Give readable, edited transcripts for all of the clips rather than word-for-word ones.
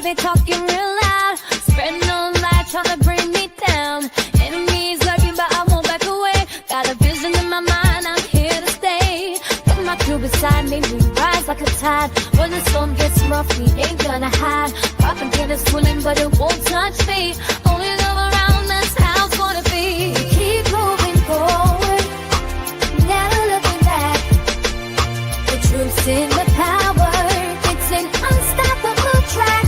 be talking real loud, spreading no lie, trying to bring me down. Enemies lurking, but I won't back away. Got a vision in my mind, I'm here to stay. With my crew beside me, we rise like a tide. When the storm gets rough, we ain't gonna hide. Propaganda swirling, but it won't touch me. Only love around, that's how it's gonna be. Keep moving forward, never looking back. The truth's in the power, it's an unstoppable track.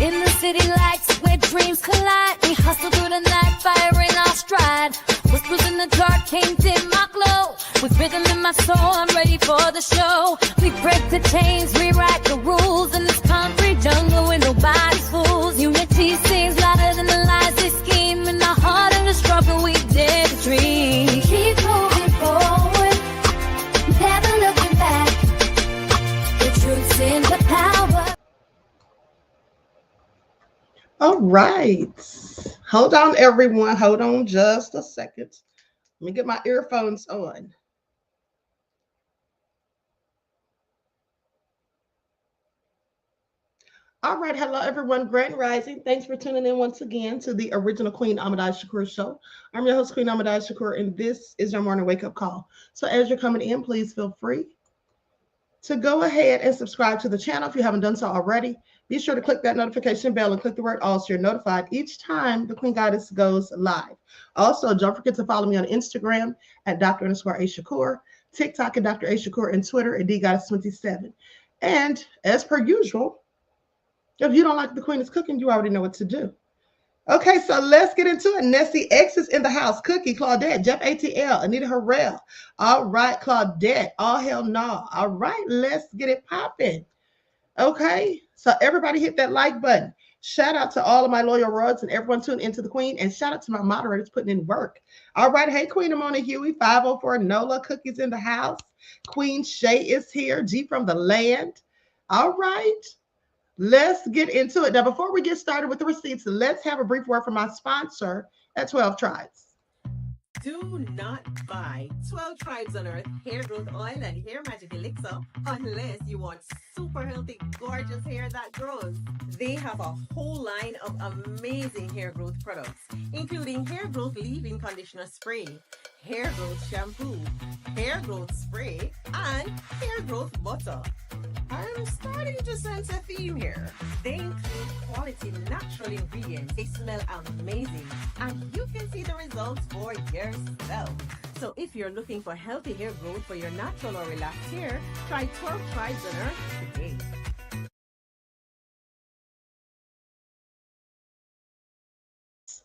In the city lights where dreams collide, we hustle through the night, fire in our stride. Whispers in the dark can't dim my glow. With rhythm in my soul, I'm ready for the show. We break the chains, rewrite the rules in this concrete jungle where nobody's fools. Unity sings louder than the lies they scheme. In the heart of the struggle, we dare to dream. Keep moving forward, never looking back. The truth's in the power. All right. Hold on, everyone. Hold on just a second. Let me get my earphones on. All right. Hello, everyone. Grand Rising. Thanks for tuning in once again to the original Queen Ahmadiyyah Shakur show. I'm your host, Queen Ahmadiyyah Shakur, and this is your morning wake-up call. So as you're coming in, please feel free to go ahead and subscribe to the channel if you haven't done so already. Be sure to click that notification bell and click the word all so you're notified each time the Queen Goddess goes live. Also, don't forget to follow me on Instagram at Dr._A_Shakur, TikTok at Dr. A Shakur, and Twitter at DGoddess27. And as per usual, if you don't like the Queen is cooking, you already know what to do. Okay, so let's get into it. Nessie X is in the house. Cookie, Claudette, Jeff ATL, Anita Harrell. All right, Claudette, all hell no. All right, let's get it popping. Okay, so everybody hit that like button. Shout out to all of my loyal rods and everyone tuned into the Queen, and shout out to my moderators putting in work. All right, hey, Queen Amona Huey, 504 Nola, Cookie's in the house. Queen Shay is here, G from the land. All right. Let's get into it. Now, before we get started with the receipts, let's have a brief word from my sponsor at 12 Tribes. Do not buy 12 Tribes on Earth hair growth oil and hair magic elixir unless you want super healthy, gorgeous hair that grows. They have a whole line of amazing hair growth products, including hair growth leave-in conditioner spray, hair growth shampoo, hair growth spray, and hair growth butter. I'm starting to sense a theme here. They include quality natural ingredients. They smell amazing, and you can see the results for yourself. So if you're looking for healthy hair growth for your natural or relaxed hair, try 12 Tribes on Earth today.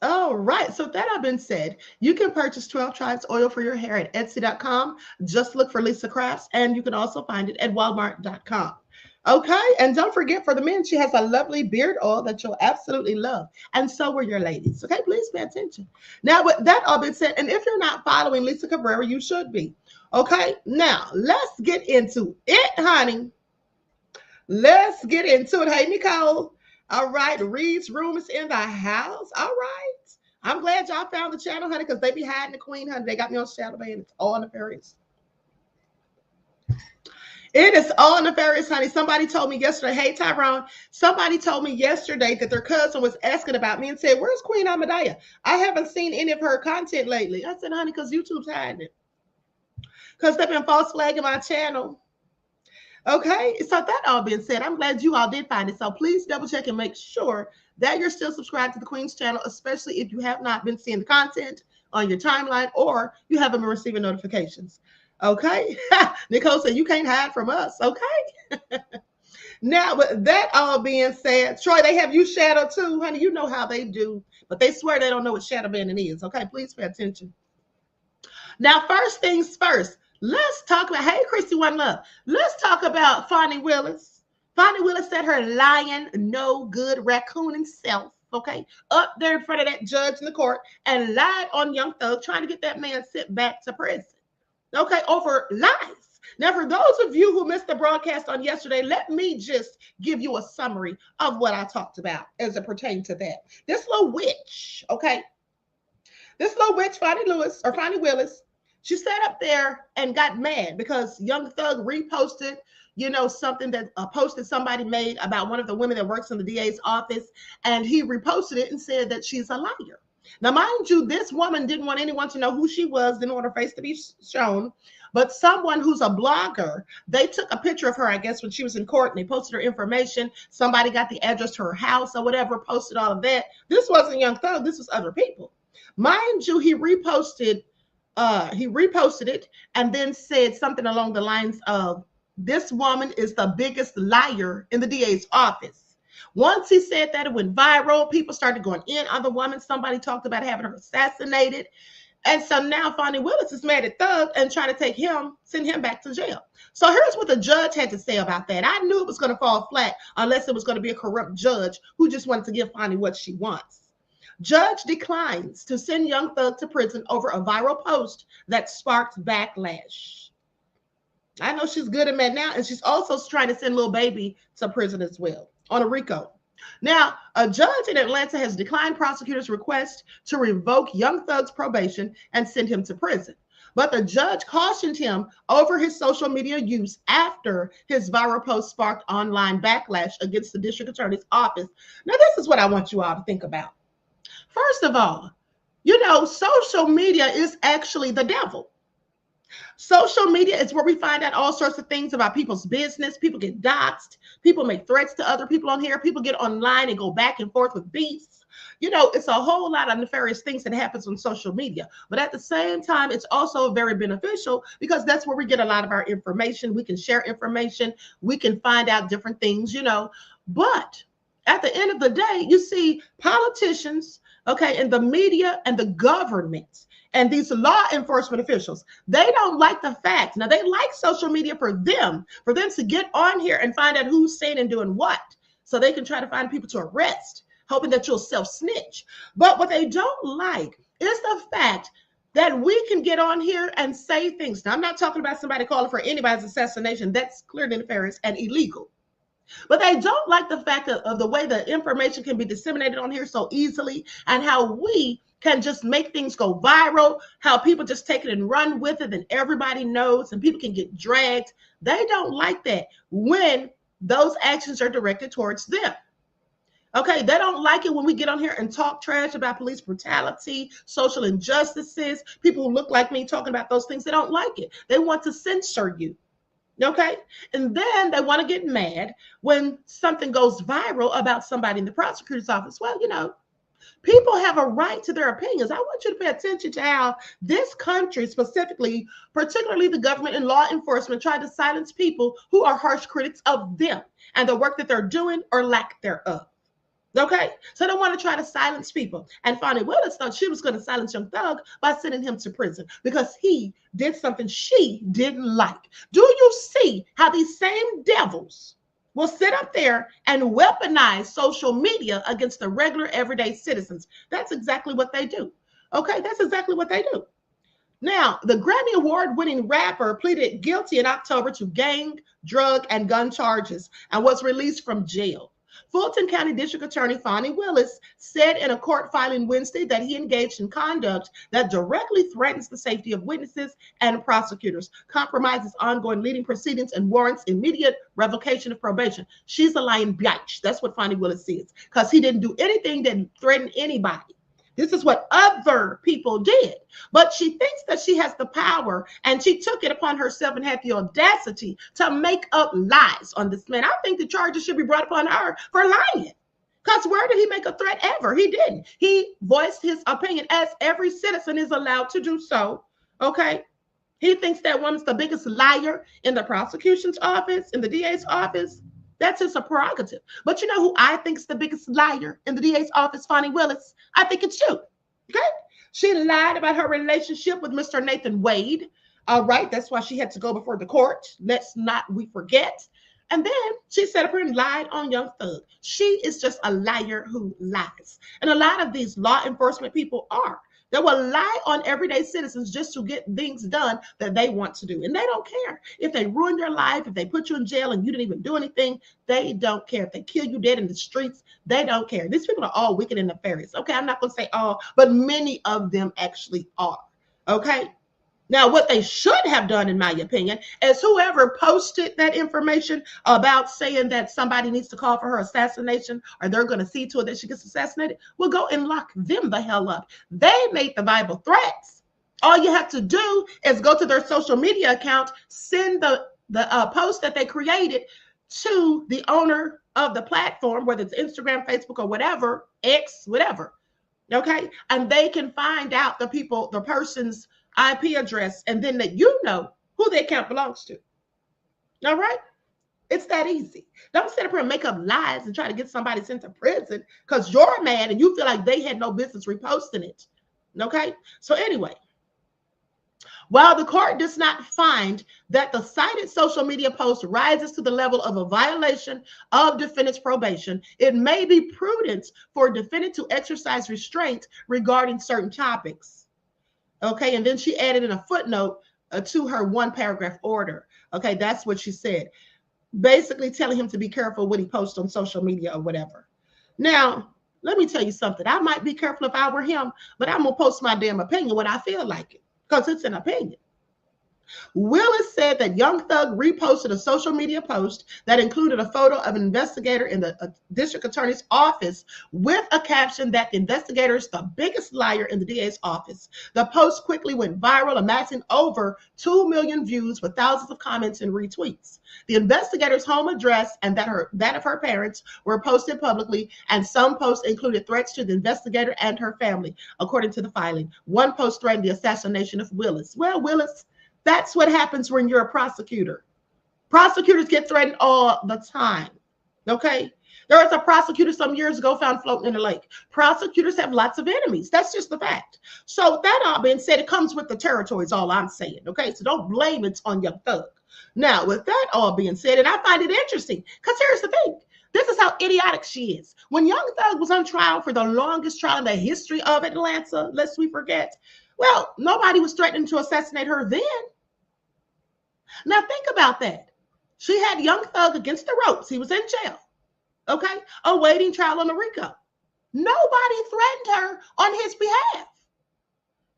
All right, so that have been said, you can purchase 12 Tribes oil for your hair at Etsy.com. Just look for Lisa Crafts, and you can also find it at Walmart.com. Okay, and don't forget, for the men, she has a lovely beard oil that you'll absolutely love, and so will your ladies. Okay, please pay attention. Now, with that all been said, and if you're not following Lisa Cabrera, you should be. Okay, now let's get into it, honey. Let's get into it. Hey, Nicole. All right, Reed's Room is in the house. All right. I'm glad y'all found the channel, honey, because they be hiding the Queen, honey. They got me on shadow band. It's all nefarious. It is all nefarious, honey. Somebody told me yesterday, hey, Tyrone, somebody told me yesterday that their cousin was asking about me and said, where's Queen Ahmadiyyah? I haven't seen any of her content lately. I said, honey, because YouTube's hiding it. Because they've been false flagging my channel. Okay, so that all being said, I'm glad you all did find it. So please double check and make sure that you're still subscribed to the Queen's channel, especially if you have not been seeing the content on your timeline or you haven't been receiving notifications. Okay, Nicole said you can't hide from us. Okay. Now, with that all being said, Troy, they have you shadow too, honey. You know how they do, but they swear they don't know what shadow banning is. Okay, please pay attention. Now, first things first. Let's talk about, hey, Christy One Love. Let's talk about Fani Willis. Fani Willis said her lying, no good raccooning self, okay, up there in front of that judge in the court and lied on Young Thug, trying to get that man sent back to prison, okay, over lies. Now, for those of you who missed the broadcast on yesterday, let me just give you a summary of what I talked about as it pertains to that. This little witch, okay, this little witch, Fani Willis, she sat up there and got mad because Young Thug reposted, something that a post that somebody made about one of the women that works in the DA's office, and he reposted it and said that she's a liar. Now, mind you, this woman didn't want anyone to know who she was, didn't want her face to be shown, but someone who's a blogger, they took a picture of her, I guess, when she was in court, and they posted her information. Somebody got the address to her house or whatever, posted all of that. This wasn't Young Thug, this was other people. Mind you, he reposted it and then said something along the lines of, this woman is the biggest liar in the DA's office. Once he said that, it went viral. People started going in on the woman. Somebody talked about having her assassinated. And so now Fani Willis is mad at Thug and trying to send him back to jail. So here's what the judge had to say about that. I knew it was going to fall flat unless it was going to be a corrupt judge who just wanted to give Fani what she wants. Judge declines to send Young Thug to prison over a viral post that sparked backlash. I know she's good at that now, and she's also trying to send Lil Baby to prison as well on a RICO. Now, a judge in Atlanta has declined prosecutors' request to revoke Young Thug's probation and send him to prison. But the judge cautioned him over his social media use after his viral post sparked online backlash against the district attorney's office. Now, this is what I want you all to think about. First of all, social media is actually the devil. Social media is where we find out all sorts of things about people's business. People get doxxed. People make threats to other people on here. People get online and go back and forth with beefs. It's a whole lot of nefarious things that happens on social media. But at the same time, it's also very beneficial because that's where we get a lot of our information. We can share information. We can find out different things, But at the end of the day, you see politicians, and the media and the government and these law enforcement officials, they don't like the fact. Now, they like social media for them to get on here and find out who's saying and doing what, so they can try to find people to arrest, hoping that you'll self-snitch. But what they don't like is the fact that we can get on here and say things. Now, I'm not talking about somebody calling for anybody's assassination. That's clearly nefarious and illegal. But they don't like the fact of the way the information can be disseminated on here so easily, and how we can just make things go viral, how people just take it and run with it and everybody knows, and people can get dragged. They don't like that when those actions are directed towards them. They don't like it when we get on here and talk trash about police brutality, social injustices, people who look like me talking about those things. They don't like it. They want to censor you. And then they want to get mad when something goes viral about somebody in the prosecutor's office. Well, people have a right to their opinions. I want you to pay attention to how this country specifically, particularly the government and law enforcement, try to silence people who are harsh critics of them and the work that they're doing or lack thereof. So they want to try to silence people. And Fani Willis thought she was going to silence Young Thug by sending him to prison because he did something she didn't like. Do you see how these same devils will sit up there and weaponize social media against the regular everyday citizens? That's exactly what they do. That's exactly what they do. Now, the Grammy Award-winning rapper pleaded guilty in October to gang, drug, and gun charges and was released from jail. Fulton County District Attorney Fani Willis said in a court filing Wednesday that he engaged in conduct that directly threatens the safety of witnesses and prosecutors, compromises ongoing leading proceedings, and warrants immediate revocation of probation. She's a lying bitch. That's what Fani Willis says, because he didn't do anything that threatened anybody. This is what other people did. But she thinks that she has the power, and she took it upon herself and had the audacity to make up lies on this man. I think the charges should be brought upon her for lying. Because where did he make a threat ever? He didn't. He voiced his opinion, as every citizen is allowed to do so. He thinks that woman's the biggest liar in the prosecution's office, in the DA's office. That's his prerogative. But you know who I think is the biggest liar in the DA's office? Fani Willis. I think it's you. She lied about her relationship with Mr. Nathan Wade. That's why she had to go before the court. Let's not we forget. And then she sat up here and lied on Young Thug. She is just a liar who lies. And a lot of these law enforcement people are. They will lie on everyday citizens just to get things done that they want to do. And they don't care. If they ruin your life, if they put you in jail and you didn't even do anything, they don't care. If they kill you dead in the streets, they don't care. These people are all wicked and nefarious. I'm not going to say all, but many of them actually are. Now, what they should have done, in my opinion, is whoever posted that information about saying that somebody needs to call for her assassination or they're going to see to it that she gets assassinated, will go and lock them the hell up. They made the Bible threats. All you have to do is go to their social media account, send the post that they created to the owner of the platform, whether it's Instagram, Facebook, or whatever, X, whatever. Okay. And they can find out the person's IP address, and then that you know who the account belongs to. All right. It's that easy. Don't sit up here and make up lies and try to get somebody sent to prison because you're mad and you feel like they had no business reposting it. Okay. So anyway, while the court does not find that the cited social media post rises to the level of a violation of defendant's probation, it may be prudent for a defendant to exercise restraint regarding certain topics. Okay, and then she added in a footnote to her one paragraph order. Okay, that's what she said. Basically telling him to be careful what he posts on social media or whatever. Now, let me tell you something. I might be careful if I were him, but I'm going to post my damn opinion when I feel like it because it's an opinion. Willis said that Young Thug reposted a social media post that included a photo of an investigator in the district attorney's office with a caption that the investigator is the biggest liar in the DA's office. The post quickly went viral, amassing over 2 million views with thousands of comments and retweets. The investigator's home address and that of her parents were posted publicly, and some posts included threats to the investigator and her family, according to the filing. One post threatened the assassination of Willis. Well, Willis, that's what happens when you're a prosecutor. Prosecutors get threatened all the time. Okay? There was a prosecutor some years ago found floating in a lake. Prosecutors have lots of enemies. That's just the fact. So that all being said, it comes with the territory is all I'm saying. Okay? So don't blame it on Young Thug. Now, with that all being said, and I find it interesting, because here's the thing. This is how idiotic she is. When Young Thug was on trial for the longest trial in the history of Atlanta, lest we forget, well, nobody was threatening to assassinate her then. Now think about that. She had Young Thug against the ropes. He was in jail, okay, awaiting trial on the RICO. Nobody threatened her on his behalf.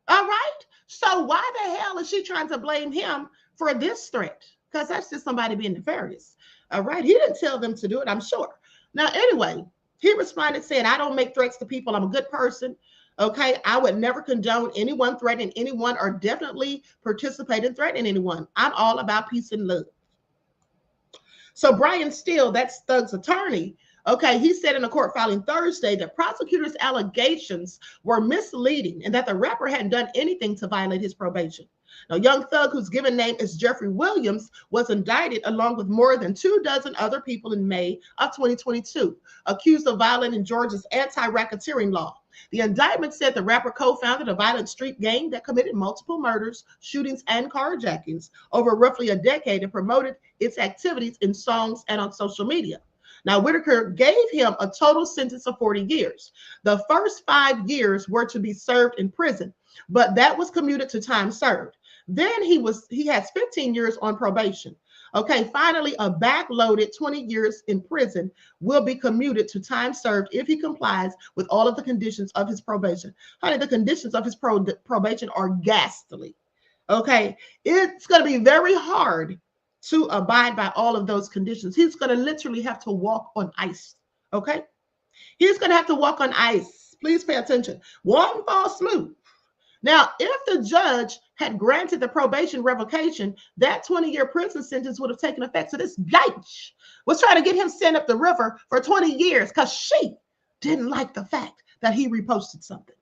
All right? So why the hell is she trying to blame him for this threat? Because that's just somebody being nefarious. All right? He didn't tell them to do it, I'm sure. Now, anyway, he responded saying, I don't make threats to people. I'm a good person. Okay, I would never condone anyone threatening anyone or definitely participate in threatening anyone. I'm all about peace and love. So Brian Steele, that's Thug's attorney, okay, he said in a court filing Thursday that prosecutors' allegations were misleading and that the rapper hadn't done anything to violate his probation. Now, Young Thug, whose given name is Jeffrey Williams, was indicted along with more than 24 other people in May of 2022, accused of violating Georgia's anti-racketeering law. The indictment said the rapper co-founded a violent street gang that committed multiple murders, shootings, and carjackings over roughly a decade and promoted its activities in songs and on social media. Now, Whitaker gave him a total sentence of 40 years. The first 5 years were to be served in prison, but that was commuted to time served. Then he has 15 years on probation. Okay, finally, a backloaded 20 years in prison will be commuted to time served if he complies with all of the conditions of his probation. Honey, the conditions of his probation are ghastly. Okay, it's going to be very hard to abide by all of those conditions. He's going to literally have to walk on ice. Okay, he's going to have to walk on ice. Please pay attention. One false move. Now, if the judge had granted the probation revocation, that 20-year prison sentence would have taken effect. So this bitch was trying to get him sent up the river for 20 years because she didn't like the fact that he reposted something.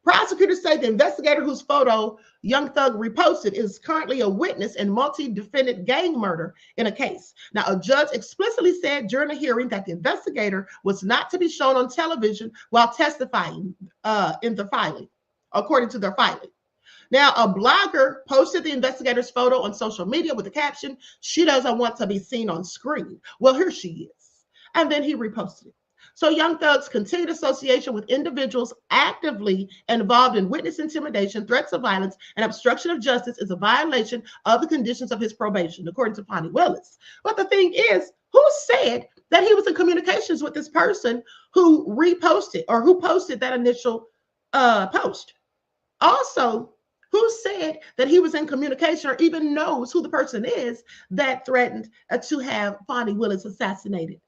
Prosecutors say the investigator whose photo Young Thug reposted is currently a witness in multi-defendant gang murder in a case. Now, a judge explicitly said during a hearing that the investigator was not to be shown on television while testifying in the filing, according to their filing. Now, a blogger posted the investigator's photo on social media with the caption, "She doesn't want to be seen on screen." Well, here she is. And then he reposted it. So Young Thug's continued association with individuals actively involved in witness intimidation, threats of violence, and obstruction of justice is a violation of the conditions of his probation, according to Fani Willis. But the thing is, who said that he was in communications with this person who reposted or who posted that initial post? Also, Who said that he was in communication or even knows who the person is that threatened to have Fani Willis assassinated?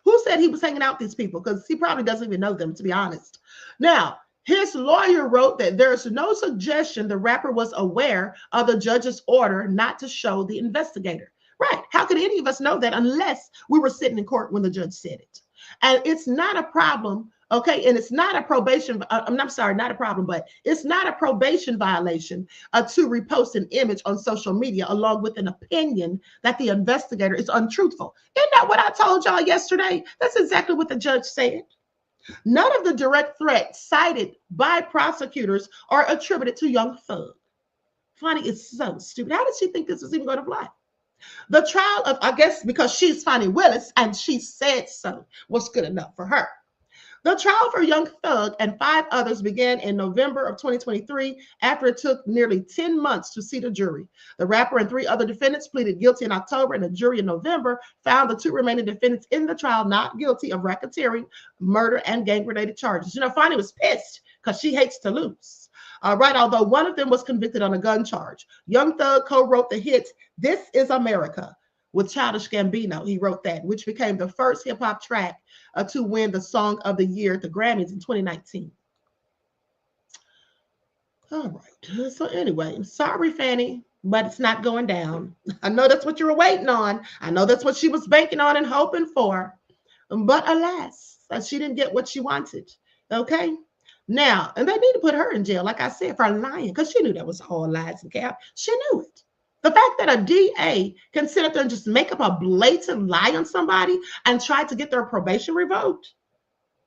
Who said he was hanging out with these people? Because he probably doesn't even know them, to be honest. Now, his lawyer wrote that there's no suggestion the rapper was aware of the judge's order not to show the investigator. Right. How could any of us know that unless we were sitting in court when the judge said it? And it's not a problem. Okay. And it's not a probation. I'm sorry, not a problem, but it's not a probation violation to repost an image on social media along with an opinion that the investigator is untruthful. Isn't that what I told y'all yesterday? That's exactly what the judge said. None of the direct threats cited by prosecutors are attributed to Young Thug. Fani is so stupid. How did she think this was even going to fly? The trial of, I guess because she's Fani Willis and she said so, was good enough for her. The trial for Young Thug and 5 others began in November of 2023 after it took nearly 10 months to seat a jury. The rapper and 3 other defendants pleaded guilty in October, and the jury in November found the 2 remaining defendants in the trial not guilty of racketeering, murder, and gang-related charges. You know, Fani was pissed because she hates to lose. Right, although one of them was convicted on a gun charge. Young Thug co-wrote the hit "This Is America" with Childish Gambino. He wrote that, which became the first hip-hop track to win the Song of the Year at the Grammys in 2019. All right. So anyway, sorry, Fani, but it's not going down. I know that's what you were waiting on. I know that's what she was banking on and hoping for. But alas, she didn't get what she wanted. Okay? Now, and they need to put her in jail, like I said, for lying, because she knew that was all lies and cap. She knew it. The fact that a DA can sit up there and just make up a blatant lie on somebody and try to get their probation revoked,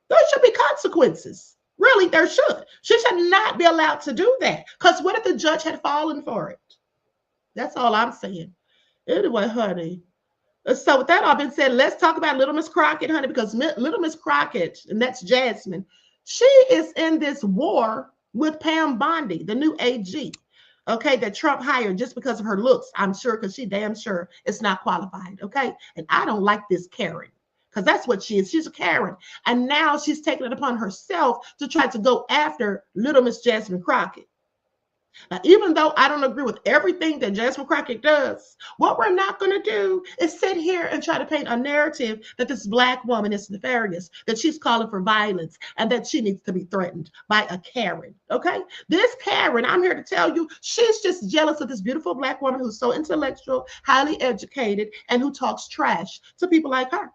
there should be consequences. Really, there should. She should not be allowed to do that. Because what if the judge had fallen for it? That's all I'm saying. Anyway, honey. So with that all been said, let's talk about Little Miss Crockett, honey, because Little Miss Crockett, and that's Jasmine, she is in this war with Pam Bondi, the new AG, okay, that Trump hired just because of her looks, I'm sure, because she damn sure is not qualified, okay? And I don't like this Karen, because that's what she is. She's a Karen. And now she's taking it upon herself to try to go after Little Miss Jasmine Crockett. Now, even though I don't agree with everything that Jasmine Crockett does, what we're not going to do is sit here and try to paint a narrative that this Black woman is nefarious, that she's calling for violence, and that she needs to be threatened by a Karen, okay? This Karen, I'm here to tell you, she's just jealous of this beautiful Black woman who's so intellectual, highly educated, and who talks trash to people like her.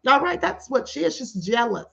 All right, that's what she is. She's jealous.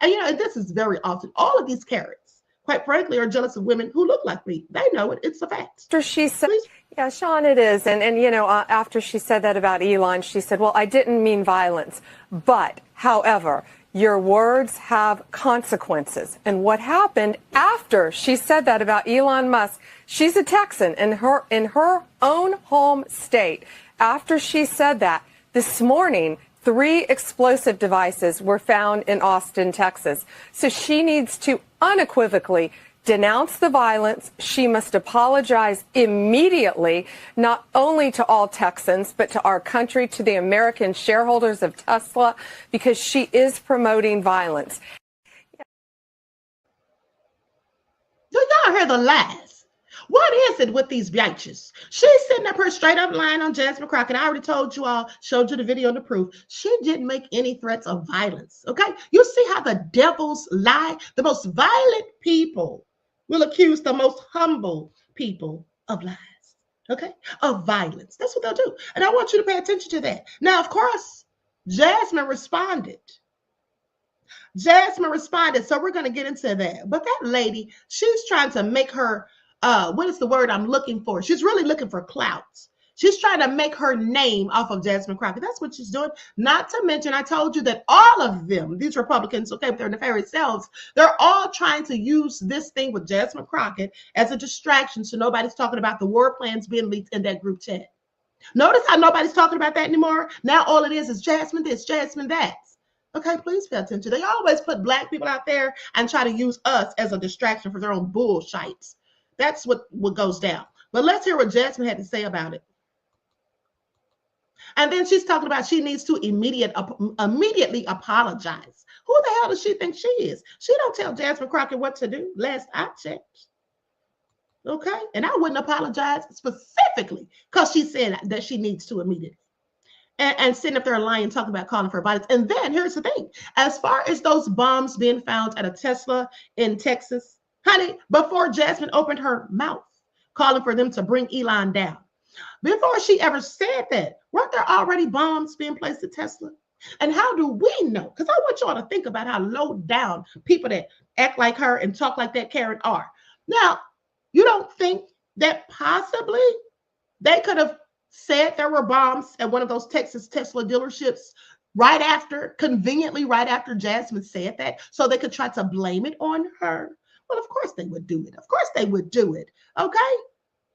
And, you know, this is very often, all of these Karens, quite frankly, are jealous of women who look like me. They know it. It's a fact. After she said, yeah, Sean, it is. And you know, after she said that about Elon, she said, well, I didn't mean violence. But, however, your words have consequences. And what happened after she said that about Elon Musk, she's a Texan in her own home state. After she said that, this morning, 3 explosive devices were found in Austin, Texas. So she needs to unequivocally denounce the violence. She must apologize immediately, not only to all Texans, but to our country, to the American shareholders of Tesla, because she is promoting violence. Do y'all hear the lies? What is it with these bitches? She's sitting up here straight up lying on Jasmine Crockett. I already told you all, showed you the video and the proof. She didn't make any threats of violence, okay? You see how the devils lie? The most violent people will accuse the most humble people of lies, okay? Of violence. That's what they'll do. And I want you to pay attention to that. Now, of course, Jasmine responded. So we're going to get into that. But that lady, she's trying to make her what is the word I'm looking for? She's really looking for clout. She's trying to make her name off of Jasmine Crockett. That's what she's doing. Not to mention, I told you that all of them, these Republicans, okay, with their nefarious selves, they're all trying to use this thing with Jasmine Crockett as a distraction so nobody's talking about the war plans being leaked in that group chat. Notice how nobody's talking about that anymore? Now all it is Jasmine this, Jasmine that. Okay, please pay attention. They always put Black people out there and try to use us as a distraction for their own bullshit. That's what goes down. But let's hear what Jasmine had to say about it. And then she's talking about she needs to immediately apologize. Who the hell does she think she is? She don't tell Jasmine Crockett what to do. Last I checked. Okay. And I wouldn't apologize specifically because she said that she needs to immediately. And sitting up there lying, talking about calling for violence. And then here's the thing: as far as those bombs being found at a Tesla in Texas, honey, before Jasmine opened her mouth calling for them to bring Elon down, before she ever said that, weren't there already bombs being placed at Tesla? And how do we know? Because I want y'all to think about how low down people that act like her and talk like that Karen are. Now, you don't think that possibly they could have said there were bombs at one of those Texas Tesla dealerships conveniently right after Jasmine said that, so they could try to blame it on her? Well, of course they would do it. Of course they would do it. Okay?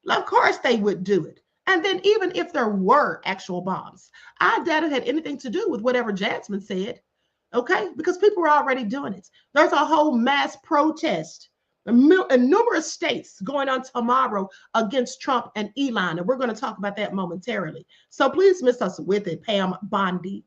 Of course they would do it. And then even if there were actual bombs, I doubt it had anything to do with whatever Jasmine said. Okay? Because people were already doing it. There's a whole mass protest in numerous states going on tomorrow against Trump and Elon. And we're going to talk about that momentarily. So please miss us with it, Pam Bondi.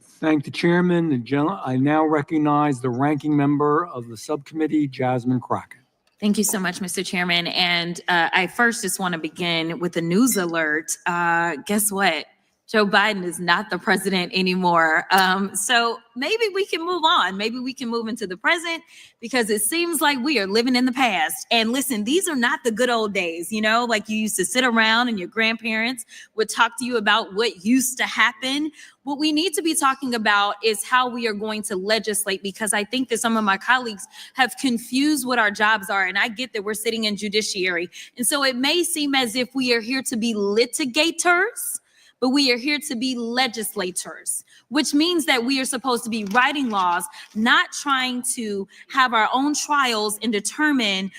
Thank the chairman. I now recognize the ranking member of the subcommittee, Jasmine Crockett. Thank you so much, Mr. Chairman. And I first just want to begin with a news alert. Guess what? Joe Biden is not the president anymore. So maybe we can move on. Maybe we can move into the present, because it seems like we are living in the past. And listen, these are not the good old days, you know, like you used to sit around and your grandparents would talk to you about what used to happen. What we need to be talking about is how we are going to legislate, because I think that some of my colleagues have confused what our jobs are. And I get that we're sitting in judiciary. And so it may seem as if we are here to be litigators, but we are here to be legislators, which means that we are supposed to be writing laws, not trying to have our own trials and determine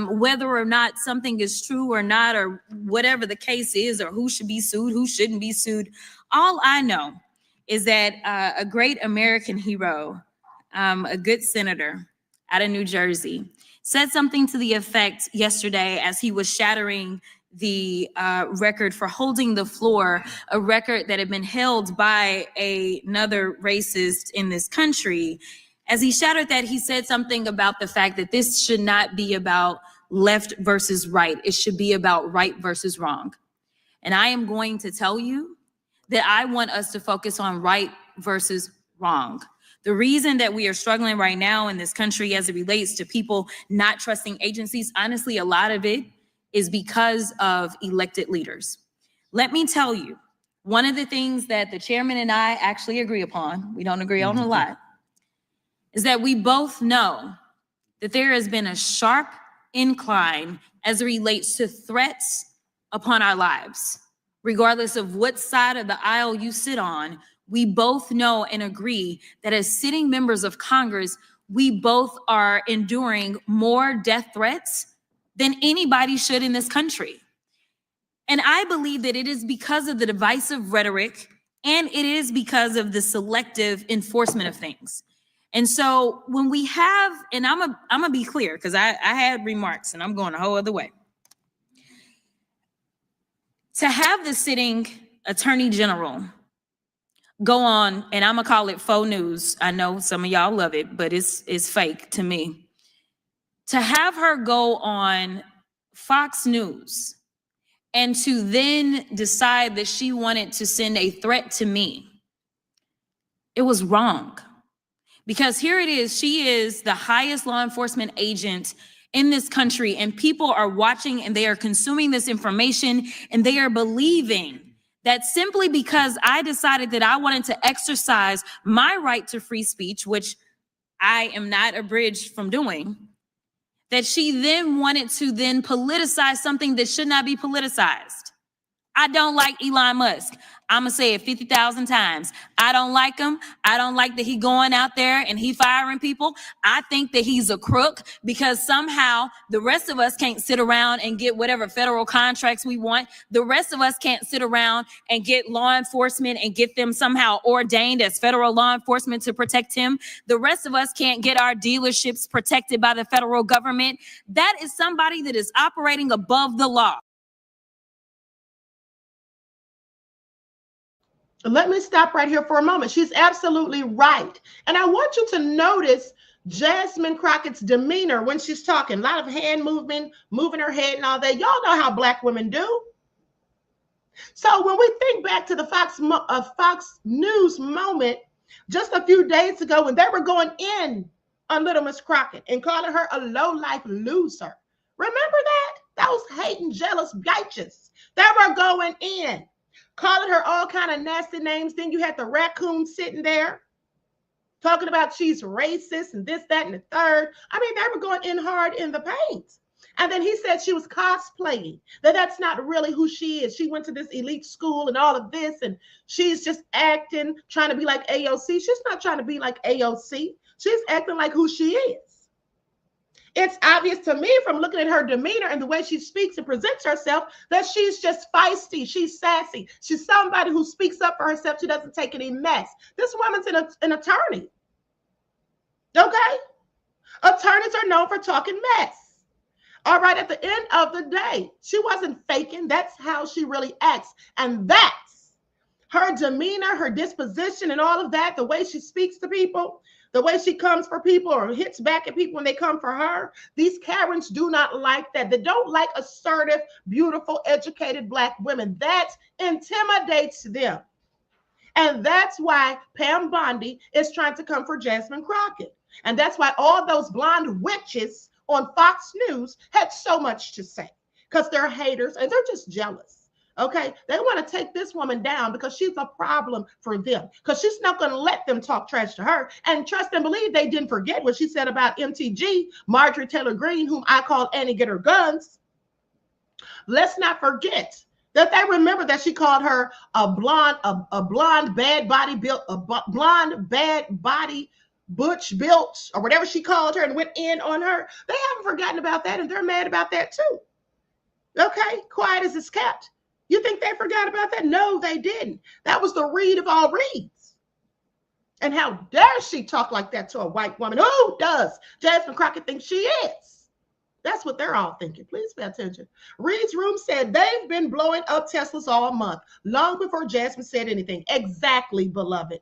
whether or not something is true or not, or whatever the case is, or who should be sued, who shouldn't be sued. All I know is that a great American hero, a good senator out of New Jersey, said something to the effect yesterday as he was shattering the record for holding the floor, a record that had been held by another racist in this country. As he shattered that, he said something about the fact that this should not be about left versus right. It should be about right versus wrong. And I am going to tell you that I want us to focus on right versus wrong. The reason that we are struggling right now in this country as it relates to people not trusting agencies, honestly, a lot of it is because of elected leaders. Let me tell you, one of the things that the chairman and I actually agree upon, we don't agree on a lot, is that we both know that there has been a sharp incline as it relates to threats upon our lives. Regardless of what side of the aisle you sit on, we both know and agree that as sitting members of Congress, we both are enduring more death threats than anybody should in this country. And I believe that it is because of the divisive rhetoric, and it is because of the selective enforcement of things. And so when we have, and I'm gonna be clear, because I had remarks and I'm going a whole other way. To have the sitting attorney general go on, and I'm gonna call it faux news. I know some of y'all love it, but it's fake to me. To have her go on Fox News and to then decide that she wanted to send a threat to me, it was wrong. Because here it is, she is the highest law enforcement agent in this country, and people are watching and they are consuming this information, and they are believing that simply because I decided that I wanted to exercise my right to free speech, which I am not abridged from doing, that she then wanted to then politicize something that should not be politicized. I don't like Elon Musk. I'm going to say it 50,000 times. I don't like him. I don't like that he going out there and he firing people. I think that he's a crook, because somehow the rest of us can't sit around and get whatever federal contracts we want. The rest of us can't sit around and get law enforcement and get them somehow ordained as federal law enforcement to protect him. The rest of us can't get our dealerships protected by the federal government. That is somebody that is operating above the law. Let me stop right here for a moment. She's absolutely right. And I want you to notice Jasmine Crockett's demeanor when she's talking, a lot of hand movement, moving her head and all that. Y'all know how Black women do. So when we think back to the Fox News moment just a few days ago when they were going in on Little Miss Crockett and calling her a low-life loser. Remember that? Those hating, jealous bitches that were going in, calling her all kind of nasty names. Then you had the raccoon sitting there talking about she's racist and this, that, and the third. I mean, they were going in hard in the paint. And then he said she was cosplaying, that's not really who she is. She went to this elite school and all of this, and she's just acting, trying to be like AOC. She's not trying to be like AOC. She's acting like who she is. It's obvious to me from looking at her demeanor and the way she speaks and presents herself that she's just feisty. She's sassy. She's somebody who speaks up for herself. She doesn't take any mess. This woman's an attorney. Okay? Attorneys are known for talking mess. All right, at the end of the day, she wasn't faking. That's how she really acts. And that's her demeanor, her disposition, and all of that, the way she speaks to people, the way she comes for people or hits back at people when they come for her. These Karens do not like that. They don't like assertive, beautiful, educated Black women. That intimidates them. And that's why Pam Bondi is trying to come for Jasmine Crockett. And that's why all those blonde witches on Fox News had so much to say, because they're haters and they're just jealous. Okay, they want to take this woman down because she's a problem for them, because she's not going to let them talk trash to her. And trust and believe they didn't forget what she said about MTG, Marjorie Taylor Greene, whom I call Annie Get Her Guns. Let's not forget that they remember that she called her a blonde bad body built, a blonde bad body butch built, or whatever she called her, and went in on her. They haven't forgotten about that, and they're mad about that too. Okay, quiet as it's kept. You think they forgot about that? No, they didn't. That was the Reed of all Reeds. And how dare she talk like that to a white woman? Who does Jasmine Crockett think she is? That's what they're all thinking. Please pay attention. Reed's Room said they've been blowing up Teslas all month, long before Jasmine said anything. Exactly, beloved.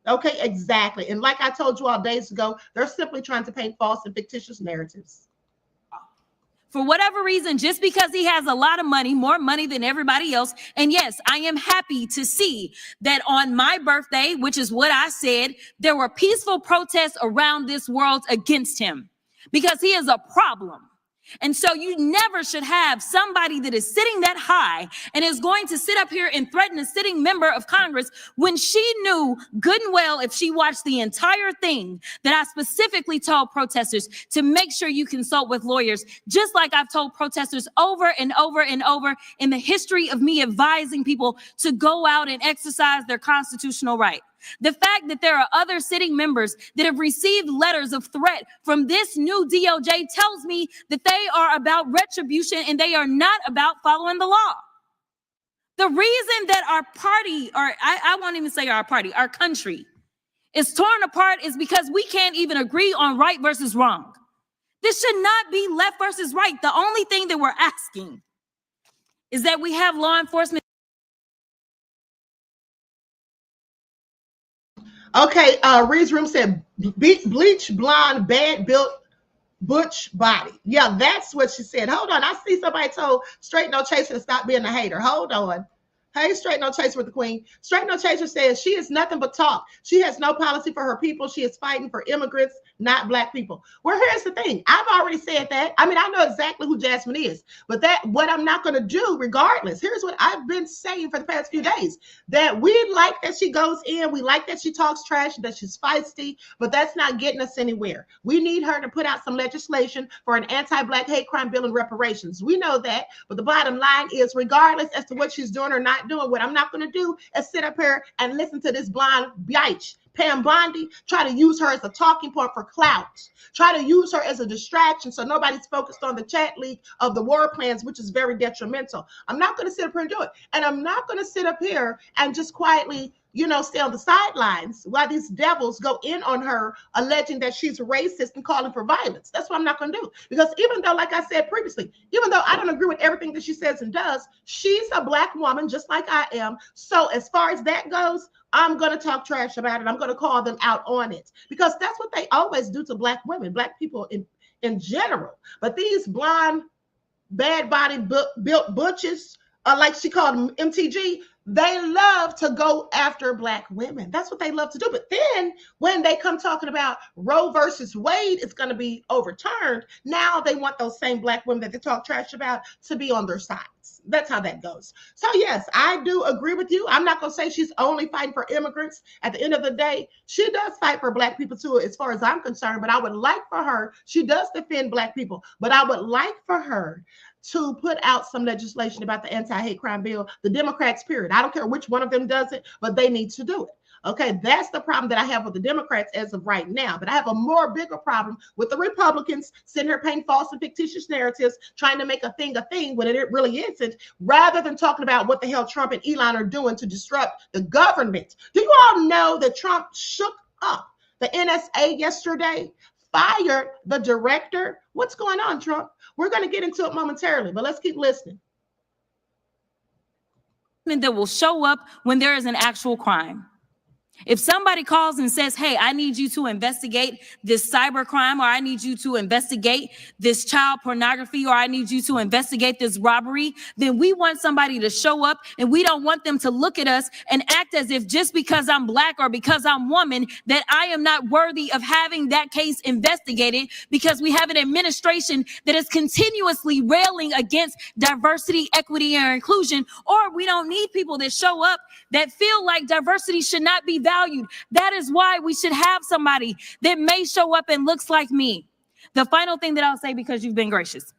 Okay, exactly. And like I told you all days ago, they're simply trying to paint false and fictitious narratives. For whatever reason, just because he has a lot of money, more money than everybody else. And yes, I am happy to see that on my birthday, which is what I said, there were peaceful protests around this world against him because he is a problem. And so you never should have somebody that is sitting that high and is going to sit up here and threaten a sitting member of Congress when she knew good and well, if she watched the entire thing, that I specifically told protesters to make sure you consult with lawyers, just like I've told protesters over and over and over in the history of me advising people to go out and exercise their constitutional right. The fact that there are other sitting members that have received letters of threat from this new DOJ tells me that they are about retribution and they are not about following the law. The reason that our party, or I won't even say our party, our country is torn apart is because we can't even agree on right versus wrong. This should not be left versus right. The only thing that we're asking is that we have law enforcement. Okay, Reed's Room said bleach blonde, bad built, butch body. Yeah, that's what she said. Hold on, I see somebody told Straight No Chaser to stop being a hater. Hold on. Hey, Straight No Chaser with the Queen. Straight No Chaser says she is nothing but talk. She has no policy for her people. She is fighting for immigrants, not Black people. Well, here's the thing. I've already said that. I mean, I know exactly who Jasmine is, but that what I'm not going to do regardless. Here's what I've been saying for the past few days, that we like that she goes in. We like that she talks trash, that she's feisty, but that's not getting us anywhere. We need her to put out some legislation for an anti-Black hate crime bill and reparations. We know that, but the bottom line is, regardless as to what she's doing or not doing, what I'm not going to do is sit up here and listen to this blonde bitch Pam Bondi try to use her as a talking point for clout, try to use her as a distraction so nobody's focused on the chat leak of the war plans, which is very detrimental. I'm not going to sit up here and do it. And I'm not going to sit up here and just quietly, you know, stay on the sidelines while these devils go in on her, alleging that she's racist and calling for violence. That's what I'm not going to do. Because even though, like I said previously, even though I don't agree with everything that she says and does, she's a Black woman just like I am. So as far as that goes, I'm going to talk trash about it. I'm going to call them out on it, because that's what they always do to Black women, Black people in general. But these blonde, bad body built butches, like she called them MTG, they love to go after Black women. That's what they love to do. But then when they come talking about Roe versus Wade is going to be overturned, now they want those same Black women that they talk trash about to be on their sides. That's how that goes. So yes, I do agree with you. I'm not going to say she's only fighting for immigrants. At the end of the day, she does fight for Black people too, as far as I'm concerned. But I would like for her, she does defend Black people, but I would like for her to put out some legislation about the anti-hate crime bill, the Democrats, period. I don't care which one of them does it, but they need to do it. Okay, that's the problem that I have with the Democrats as of right now. But I have a bigger problem with the Republicans sitting here painting false and fictitious narratives, trying to make a thing when it really isn't, rather than talking about what the hell Trump and Elon are doing to disrupt the government. Do you all know that Trump shook up the NSA yesterday, fired the director? What's going on, Trump? We're going to get into it momentarily, but let's keep listening. That will show up when there is an actual crime. If somebody calls and says, hey, I need you to investigate this cyber crime, or I need you to investigate this child pornography, or I need you to investigate this robbery, then we want somebody to show up, and we don't want them to look at us and act as if just because I'm Black or because I'm woman, that I am not worthy of having that case investigated, because we have an administration that is continuously railing against diversity, equity, and inclusion, or we don't need people that show up that feel like diversity should not be valued. That is why we should have somebody that may show up and looks like me. The final thing that I'll say, because you've been gracious,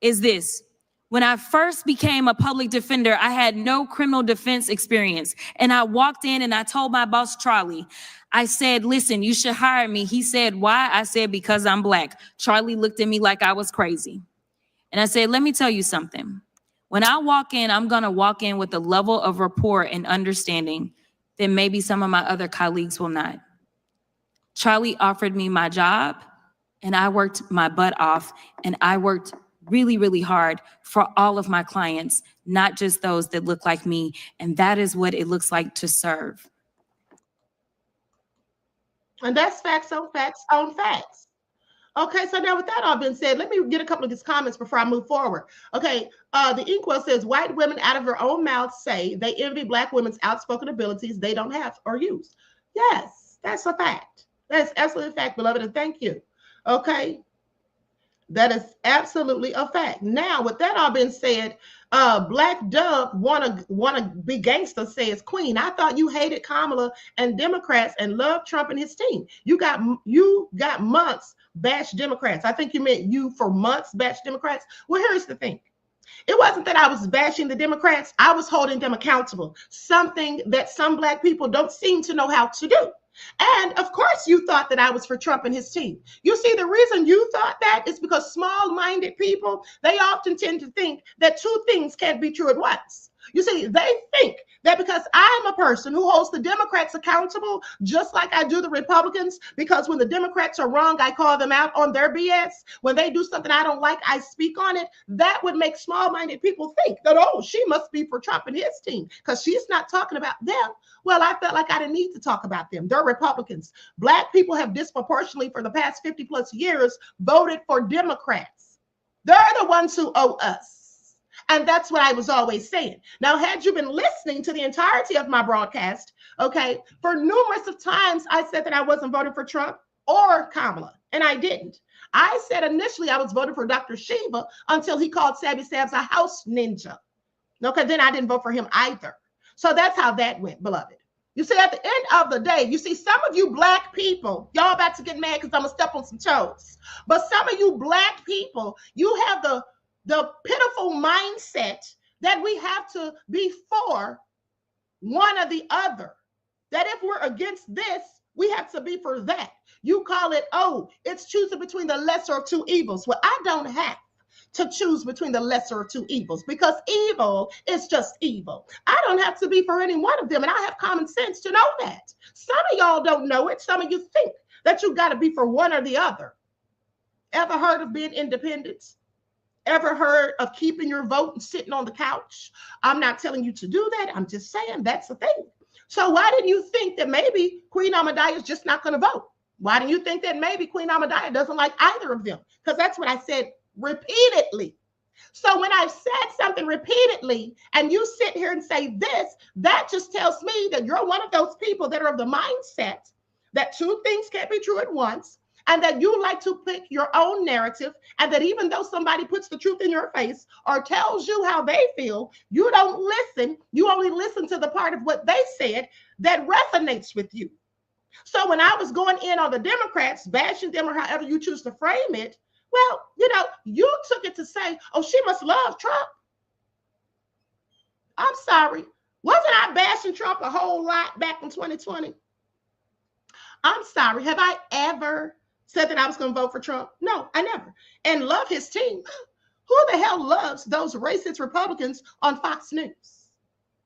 is this. When I first became a public defender, I had no criminal defense experience. And I walked in and I told my boss, Charlie, I said, listen, you should hire me. He said, why? I said, because I'm Black. Charlie looked at me like I was crazy. And I said, let me tell you something. When I walk in, I'm going to walk in with a level of rapport and understanding that maybe some of my other colleagues will not. Charlie offered me my job, and I worked my butt off, and I worked really, really hard for all of my clients, not just those that look like me. And that is what it looks like to serve. And that's facts on facts on facts. Okay, so now with that all being said, let me get a couple of these comments before I move forward. Okay, the Inkwell says, white women out of their own mouths say they envy Black women's outspoken abilities they don't have or use. Yes, that's a fact. That's absolutely a fact, beloved, and thank you. Okay, that is absolutely a fact. Now, with that all being said, Black Dove wanna be gangster says, Queen, I thought you hated Kamala and Democrats and loved Trump and his team. You got months bash Democrats. I think you meant you for months bash Democrats. Well, here's the thing. It wasn't that I was bashing the Democrats. I was holding them accountable, something that some Black people don't seem to know how to do. And of course, you thought that I was for Trump and his team. You see, the reason you thought that is because small-minded people, they often tend to think that two things can't be true at once. You see, they think that because I'm a person who holds the Democrats accountable, just like I do the Republicans, because when the Democrats are wrong, I call them out on their BS. When they do something I don't like, I speak on it. That would make small-minded people think that, oh, she must be for Trump and his team because she's not talking about them. Well, I felt like I didn't need to talk about them. They're Republicans. Black people have disproportionately for the past 50 plus years voted for Democrats. They're the ones who owe us. And that's what I was always saying. Now, had you been listening to the entirety of my broadcast, okay, for numerous of times, I said that I wasn't voting for Trump or Kamala, and I didn't. I said initially I was voting for Dr. Shiva until he called Sabby Sabs a house ninja. Okay, then I didn't vote for him either. So that's how that went, beloved. You see, at the end of the day, you see some of you Black people, y'all about to get mad because I'm going to step on some toes. But some of you Black people, you have the pitiful mindset that we have to be for one or the other. That if we're against this, we have to be for that. You call it, oh, it's choosing between the lesser of two evils. Well, I don't have to choose between the lesser of two evils because evil is just evil. I don't have to be for any one of them, and I have common sense to know that. Some of y'all don't know it. Some of you think that you got to be for one or the other. Ever heard of being independent? Ever heard of keeping your vote and sitting on the couch? I'm not telling you to do that. I'm just saying that's the thing. So why didn't you think that maybe Queen Ahmadiyyah is just not going to vote? Why do you think that maybe Queen Ahmadiyyah doesn't like either of them? Because that's what I said repeatedly. So when I've said something repeatedly and you sit here and say this, that just tells me that you're one of those people that are of the mindset that two things can't be true at once, and that you like to pick your own narrative, and that even though somebody puts the truth in your face or tells you how they feel, you don't listen. You only listen to the part of what they said that resonates with you. So when I was going in on the Democrats, bashing them or however you choose to frame it, well, you took it to say, oh, she must love Trump. I'm sorry. Wasn't I bashing Trump a whole lot back in 2020? I'm sorry. Have I ever said that I was going to vote for Trump? No, I never. And love his team. Who the hell loves those racist Republicans on Fox News?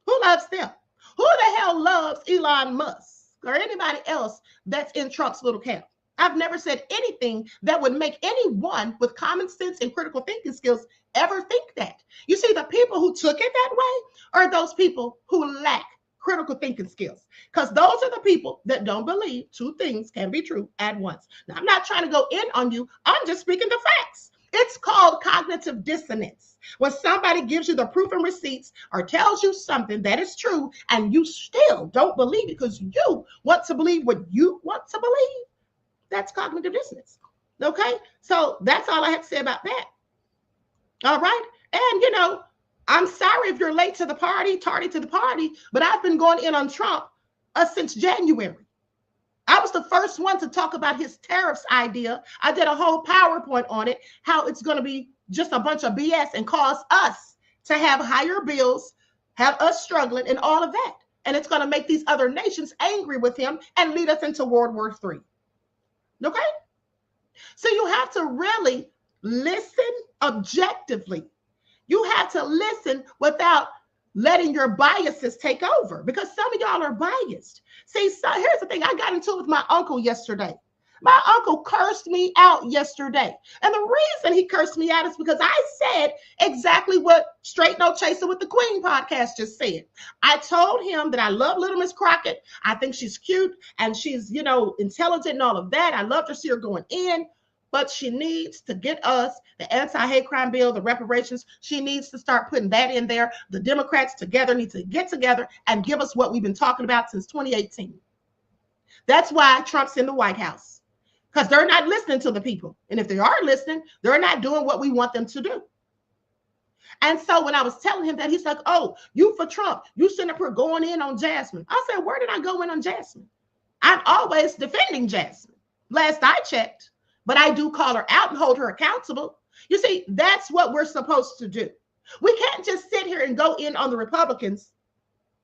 Who loves them? Who the hell loves Elon Musk or anybody else that's in Trump's little camp? I've never said anything that would make anyone with common sense and critical thinking skills ever think that. You see, the people who took it that way are those people who lack critical thinking skills, because those are the people that don't believe two things can be true at once. Now, I'm not trying to go in on you. I'm just speaking the facts. It's called cognitive dissonance. When somebody gives you the proof and receipts or tells you something that is true and you still don't believe it because you want to believe what you want to believe, that's cognitive dissonance. Okay? So that's all I have to say about that. All right? And, I'm sorry if you're late to the party, tardy to the party, but I've been going in on Trump since January. I was the first one to talk about his tariffs idea. I did a whole PowerPoint on it, how it's going to be just a bunch of BS and cause us to have higher bills, have us struggling and all of that. And it's going to make these other nations angry with him and lead us into World War III. Okay? So you have to really listen objectively. You have to listen without letting your biases take over, because some of y'all are biased. See, so here's the thing. I got into it with my uncle yesterday. My uncle cursed me out yesterday. And the reason he cursed me out is because I said exactly what Straight No Chaser with the Queen podcast just said. I told him that I love little Miss Crockett. I think she's cute and she's, intelligent and all of that. I love to see her going in. But she needs to get us the anti-hate crime bill, the reparations. She needs to start putting that in there. The Democrats together need to get together and give us what we've been talking about since 2018. That's why Trump's in the White House, because they're not listening to the people. And if they are listening, they're not doing what we want them to do. And so when I was telling him that, he's like, oh, you for Trump. You sitting up here going in on Jasmine. I said, where did I go in on Jasmine? I'm always defending Jasmine. Last I checked. But I do call her out and hold her accountable. You see, that's what we're supposed to do. We can't just sit here and go in on the Republicans,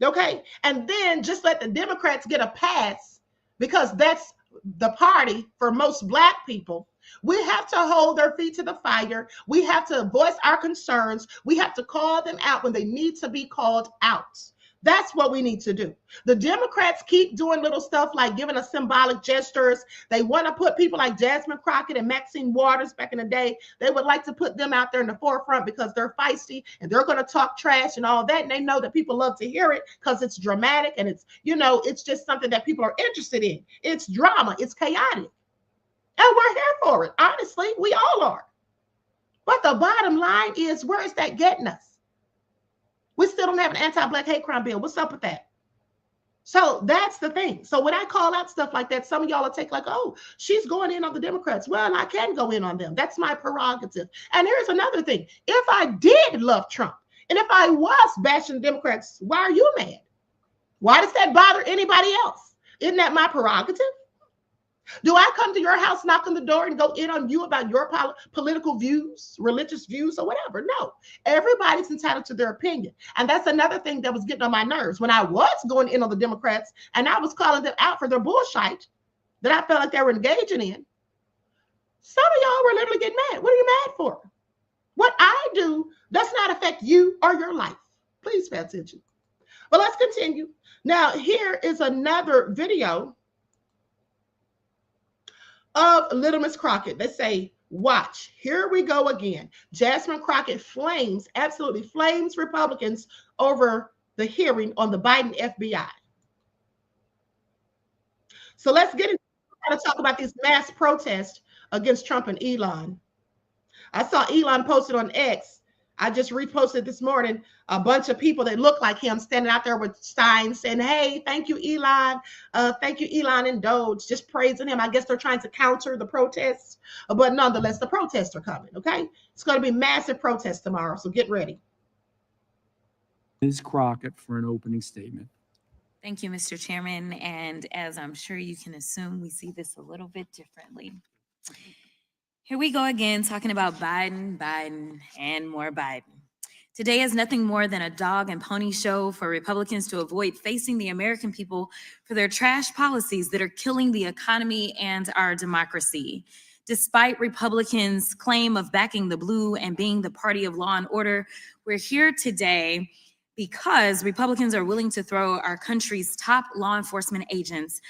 okay? And then just let the Democrats get a pass because that's the party for most Black people. We have to hold their feet to the fire. We have to voice our concerns. We have to call them out when they need to be called out. That's what we need to do. The Democrats keep doing little stuff like giving us symbolic gestures. They want to put people like Jasmine Crockett and Maxine Waters back in the day. They would like to put them out there in the forefront because they're feisty and they're going to talk trash and all that. And they know that people love to hear it because it's dramatic and it's, it's just something that people are interested in. It's drama. It's chaotic. And we're here for it. Honestly, we all are. But the bottom line is, where is that getting us? We still don't have an anti-Black hate crime bill. What's up with that? So that's the thing. So when I call out stuff like that, some of y'all will take like, oh, she's going in on the Democrats. Well, I can go in on them. That's my prerogative. And here's another thing. If I did love Trump, and if I was bashing Democrats, why are you mad? Why does that bother anybody else? Isn't that my prerogative? Do I come to your house, knock on the door, and go in on you about your political views, religious views, or whatever? No. Everybody's entitled to their opinion. And that's another thing that was getting on my nerves. When I was going in on the Democrats and I was calling them out for their bullshit that I felt like they were engaging in, some of y'all were literally getting mad. What are you mad for? What I do does not affect you or your life. Please pay attention. But let's continue. Now, here is another video of Little Miss Crockett. They say, watch, here we go again. Jasmine Crockett absolutely flames Republicans over the hearing on the Biden FBI. So let's get into to talk about these mass protests against Trump and Elon. I saw Elon posted on X. I just reposted this morning a bunch of people that look like him standing out there with signs saying, hey, thank you, Elon. Thank you, Elon and Doge, just praising him. I guess they're trying to counter the protests, but nonetheless, the protests are coming, okay? It's going to be massive protests tomorrow, so get ready. Ms. Crockett for an opening statement. Thank you, Mr. Chairman. And as I'm sure you can assume, we see this a little bit differently. Here we go again, talking about Biden, and more Biden. Today is nothing more than a dog and pony show for Republicans to avoid facing the American people for their trash policies that are killing the economy and our democracy. Despite Republicans' claim of backing the blue and being the party of law and order, we're here today because Republicans are willing to throw our country's top law enforcement agents.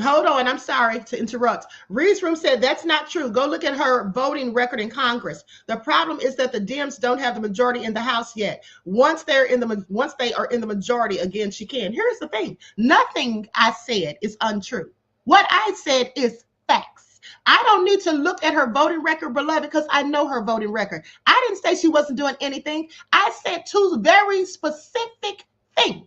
Hold on, I'm sorry to interrupt. Reed's Room said that's not true. Go look at her voting record in Congress. The problem is that the Dems don't have the majority in the House yet. Once they are in the majority, again, she can. Here's the thing. Nothing I said is untrue. What I said is facts. I don't need to look at her voting record, beloved, because I know her voting record. I didn't say she wasn't doing anything. I said two very specific things.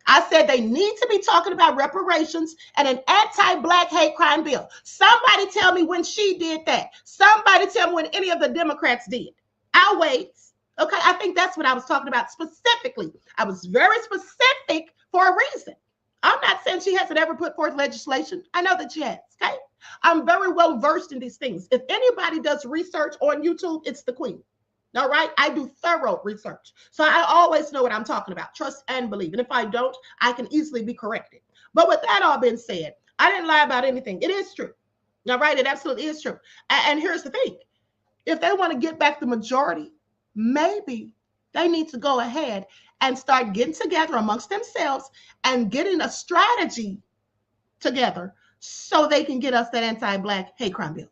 I said they need to be talking about reparations and an anti-Black hate crime bill. Somebody tell me when she did that. Somebody tell me when any of the Democrats did. I'll wait. Okay, I think that's what I was talking about specifically. I was very specific for a reason. I'm not saying she hasn't ever put forth legislation. I know that she has, okay? I'm very well versed in these things. If anybody does research on YouTube, it's the Queen. All right, I do thorough research. So I always know what I'm talking about. Trust and believe. And if I don't, I can easily be corrected. But with that all being said, I didn't lie about anything. It is true. All right, it absolutely is true. And here's the thing. If they want to get back the majority, maybe they need to go ahead and start getting together amongst themselves and getting a strategy together so they can get us that anti-Black hate crime bill.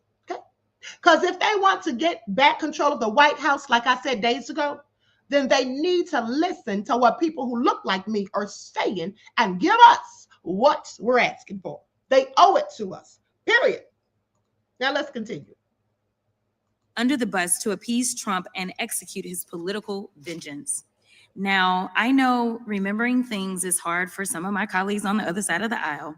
Because if they want to get back control of the White House, like I said days ago, then they need to listen to what people who look like me are saying and give us what we're asking for. They owe it to us, period. Now let's continue. Under the bus to appease Trump and execute his political vengeance. Now, I know remembering things is hard for some of my colleagues on the other side of the aisle.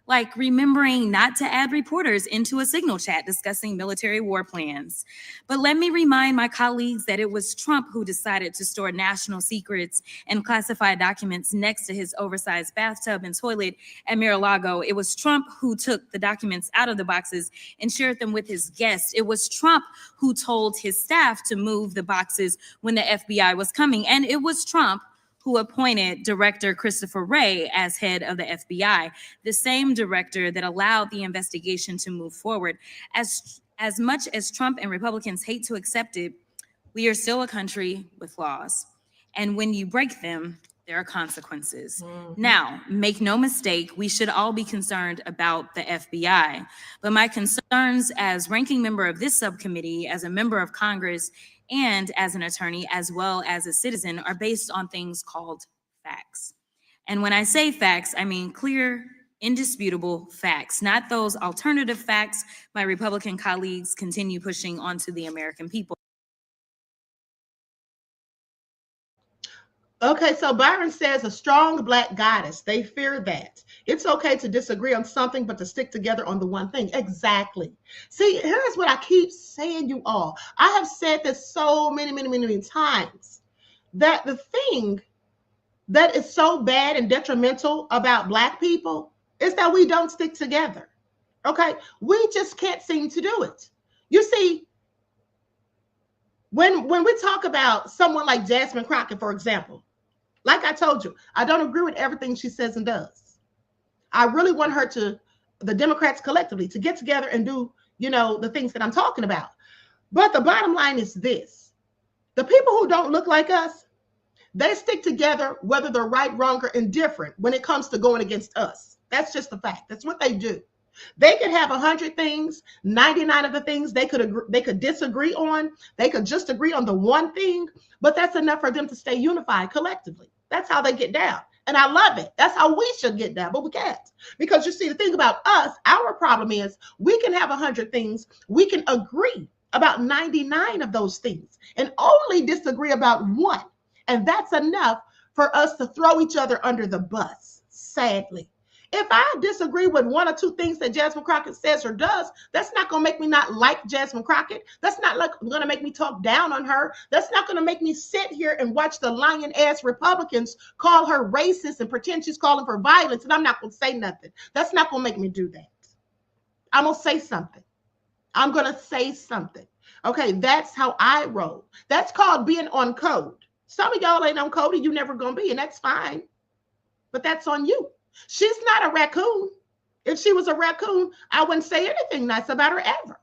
Like remembering not to add reporters into a signal chat discussing military war plans. But let me remind my colleagues that it was Trump who decided to store national secrets and classified documents next to his oversized bathtub and toilet at Mar-a-Lago. It was Trump who took the documents out of the boxes and shared them with his guests. It was Trump who told his staff to move the boxes when the FBI was coming. And it was Trump who appointed Director Christopher Wray as head of the FBI, the same director that allowed the investigation to move forward. As much as Trump and Republicans hate to accept it, we are still a country with laws. And when you break them, there are consequences. Mm-hmm. Now, make no mistake, we should all be concerned about the FBI. But my concerns as ranking member of this subcommittee, as a member of Congress, and as an attorney, as well as a citizen, are based on things called facts. And when I say facts, I mean clear, indisputable facts, not those alternative facts my Republican colleagues continue pushing onto the American people. Okay, so Byron says a strong Black goddess. They fear that. It's okay to disagree on something, but to stick together on the one thing. Exactly. See, here's what I keep saying, you all. I have said this so many times, that the thing that is so bad and detrimental about Black people is that we don't stick together. Okay, we just can't seem to do it. You see, when we talk about someone like Jasmine Crockett, for example, like I told you, I don't agree with everything she says and does. I really want her to, the Democrats collectively, to get together and do, the things that I'm talking about. But the bottom line is this. The people who don't look like us, they stick together whether they're right, wrong, or indifferent when it comes to going against us. That's just the fact. That's what they do. They could have 100 things, 99 of the things they could disagree on. They could just agree on the one thing, but that's enough for them to stay unified collectively. That's how they get down. And I love it. That's how we should get down, but we can't. Because you see, the thing about us, our problem is we can have 100 things. We can agree about 99 of those things and only disagree about one. And that's enough for us to throw each other under the bus, sadly. If I disagree with one or two things that Jasmine Crockett says or does, that's not going to make me not like Jasmine Crockett. That's not going to make me talk down on her. That's not going to make me sit here and watch the lying-ass Republicans call her racist and pretend she's calling for violence, and I'm not going to say nothing. That's not going to make me do that. I'm going to say something. I'm going to say something. Okay, that's how I roll. That's called being on code. Some of y'all ain't on code and you never going to be, and that's fine. But that's on you. She's not a raccoon. If she was a raccoon, I wouldn't say anything nice about her ever.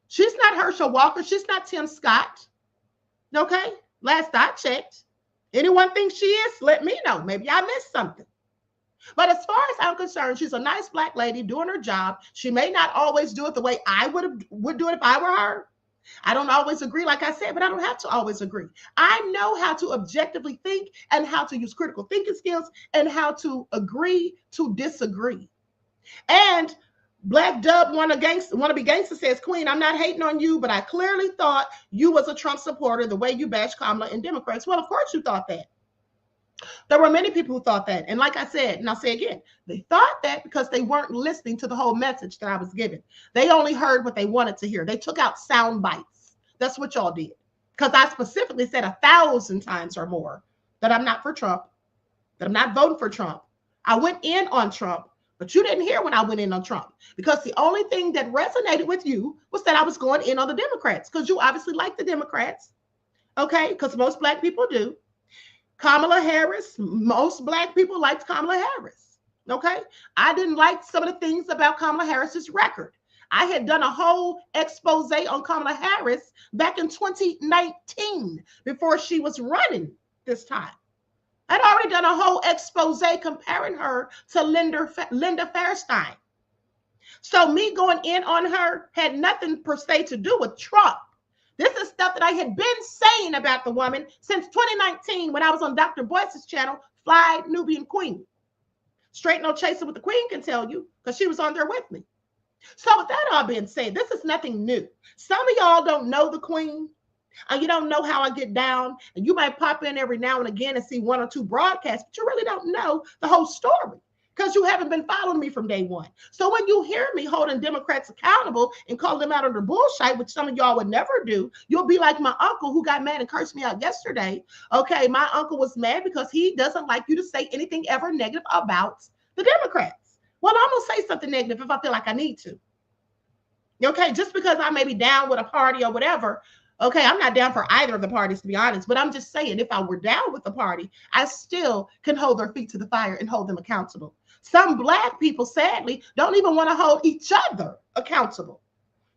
She's not Herschel Walker. She's not Tim Scott. Okay? Last I checked. Anyone thinks she is? Let me know. Maybe I missed something. But as far as I'm concerned, she's a nice black lady doing her job. She may not always do it the way I would do it if I were her. I don't always agree, like I said, but I don't have to always agree. I know how to objectively think and how to use critical thinking skills and how to agree to disagree. And Black Dub wanna be gangster says, Queen, I'm not hating on you, but I clearly thought you was a Trump supporter the way you bashed Kamala and Democrats. Well, of course you thought that. There were many people who thought that. And like I said, and I'll say again, they thought that because they weren't listening to the whole message that I was giving. They only heard what they wanted to hear. They took out sound bites. That's what y'all did. Because I specifically said 1,000 times or more that I'm not for Trump, that I'm not voting for Trump. I went in on Trump, but you didn't hear when I went in on Trump. Because the only thing that resonated with you was that I was going in on the Democrats. Because you obviously like the Democrats. Okay? Because most black people do. Kamala Harris, most black people liked Kamala Harris, okay? I didn't like some of the things about Kamala Harris's record. I had done a whole expose on Kamala Harris back in 2019 before she was running this time. I'd already done a whole expose comparing her to Linda Fairstein. So me going in on her had nothing per se to do with Trump. This is stuff that I had been saying about the woman since 2019 when I was on Dr. Boyce's channel, Fly Nubian Queen. Straight No Chaser with the Queen can tell you because she was on there with me. So with that all being said, this is nothing new. Some of y'all don't know the Queen and you don't know how I get down, and you might pop in every now and again and see one or two broadcasts, but you really don't know the whole story. Because you haven't been following me from day one. So when you hear me holding Democrats accountable and calling them out on their bullshit, which some of y'all would never do, you'll be like my uncle who got mad and cursed me out yesterday. Okay, my uncle was mad because he doesn't like you to say anything ever negative about the Democrats. Well, I'm going to say something negative if I feel like I need to. Okay, just because I may be down with a party or whatever. Okay, I'm not down for either of the parties, to be honest, but I'm just saying if I were down with the party, I still can hold their feet to the fire and hold them accountable. Some black people, sadly, don't even want to hold each other accountable.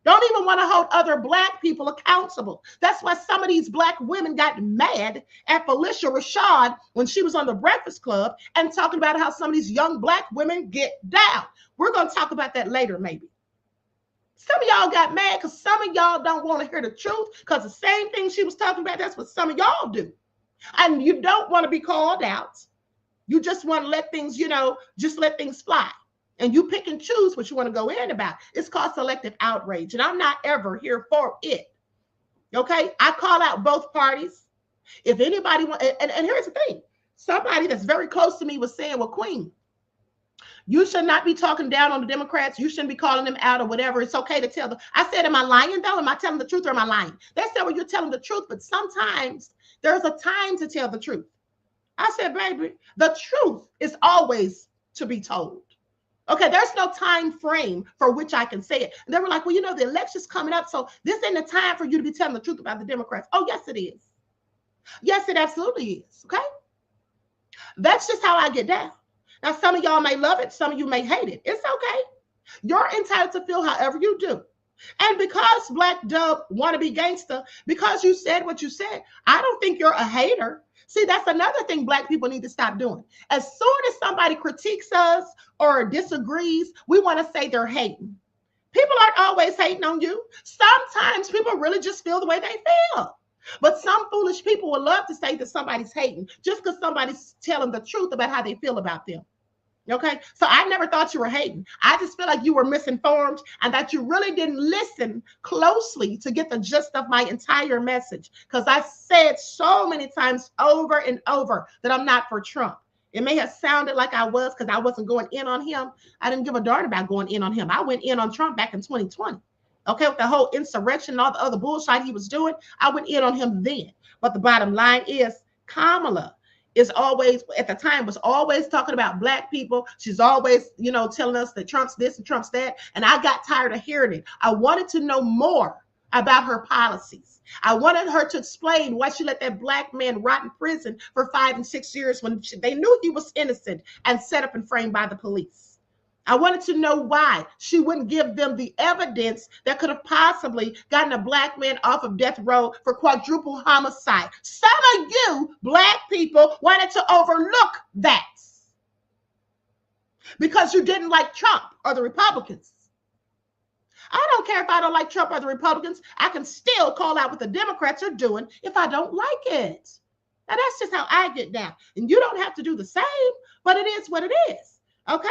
Don't even want to hold other black people accountable. That's why some of these black women got mad at Felicia Rashad when she was on the Breakfast Club and talking about how some of these young black women get down. We're going to talk about that later, maybe. Some of y'all got mad because some of y'all don't want to hear the truth because the same thing she was talking about, that's what some of y'all do. And you don't want to be called out. You just want to let things, just let things fly. And you pick and choose what you want to go in about. It's called selective outrage. And I'm not ever here for it. Okay? I call out both parties. If anybody wants, and here's the thing. Somebody that's very close to me was saying, well, Queen, you should not be talking down on the Democrats. You shouldn't be calling them out or whatever. It's okay to tell them. I said, am I lying though? Am I telling the truth or am I lying? They said, well, you're telling the truth, but sometimes there's a time to tell the truth. I said, baby, the truth is always to be told. Okay, there's no time frame for which I can say it. And they were like, well, the election's coming up, so this ain't the time for you to be telling the truth about the Democrats. Oh, yes, it is. Yes, it absolutely is. Okay? That's just how I get down. Now, some of y'all may love it. Some of you may hate it. It's okay. You're entitled to feel however you do. And because Black Dub want to be gangster, because you said what you said, I don't think you're a hater. See, that's another thing black people need to stop doing. As soon as somebody critiques us or disagrees, we want to say they're hating. People aren't always hating on you. Sometimes people really just feel the way they feel. But some foolish people would love to say that somebody's hating just because somebody's telling the truth about how they feel about them. Okay, so I never thought you were hating. I just feel like you were misinformed and that you really didn't listen closely to get the gist of my entire message. Because I said so many times over and over that I'm not for Trump. It may have sounded like I was because I wasn't going in on him. I didn't give a darn about going in on him. I went in on Trump back in 2020. Okay, with the whole insurrection and all the other bullshit he was doing, I went in on him then. But the bottom line is Kamala is always, at the time, was always talking about Black people. She's always, telling us that Trump's this and Trump's that. And I got tired of hearing it. I wanted to know more about her policies. I wanted her to explain why she let that Black man rot in prison for 5 and 6 years when they knew he was innocent and set up and framed by the police. I wanted to know why she wouldn't give them the evidence that could have possibly gotten a Black man off of death row for quadruple homicide. Some of you Black people wanted to overlook that because you didn't like Trump or the Republicans. I don't care if I don't like Trump or the Republicans. I can still call out what the Democrats are doing if I don't like it. Now, that's just how I get down. And you don't have to do the same, but it is what it is. Okay?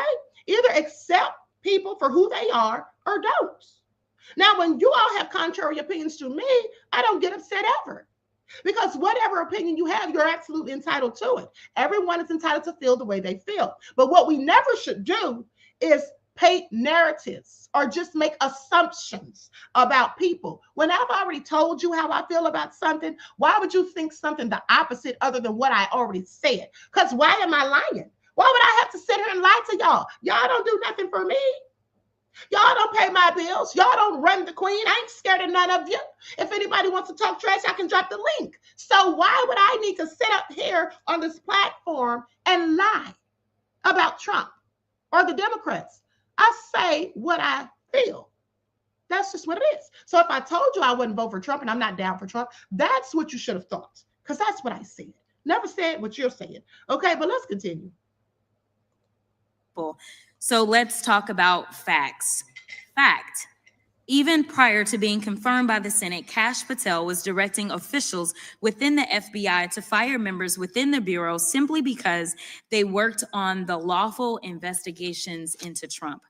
Either accept people for who they are or don't. Now, when you all have contrary opinions to me, I don't get upset ever. Because whatever opinion you have, you're absolutely entitled to it. Everyone is entitled to feel the way they feel. But what we never should do is paint narratives or just make assumptions about people. When I've already told you how I feel about something, why would you think something the opposite other than what I already said? Because why am I lying? Why would I have to sit here and lie to y'all? Y'all don't do nothing for me. Y'all don't pay my bills. Y'all don't run the queen. I ain't scared of none of you. If anybody wants to talk trash, I can drop the link. So why would I need to sit up here on this platform and lie about Trump or the Democrats? I say what I feel. That's just what it is. So if I told you I wouldn't vote for Trump and I'm not down for Trump, that's what you should have thought, because that's what I said. Never said what you're saying. Okay, but let's continue. So let's talk about facts. Fact. Even prior to being confirmed by the Senate, Kash Patel was directing officials within the FBI to fire members within the Bureau simply because they worked on the lawful investigations into Trump.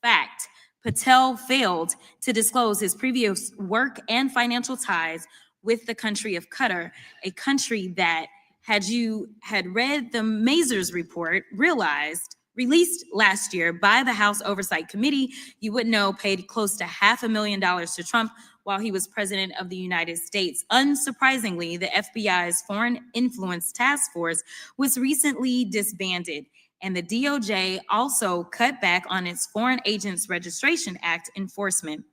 Fact. Patel failed to disclose his previous work and financial ties with the country of Qatar, a country that, had you had read the Mazars report, released last year by the House Oversight Committee, you would know paid close to $500,000 to Trump while he was president of the United States. Unsurprisingly, the FBI's Foreign Influence Task Force was recently disbanded, and the DOJ also cut back on its Foreign Agents Registration Act enforcement.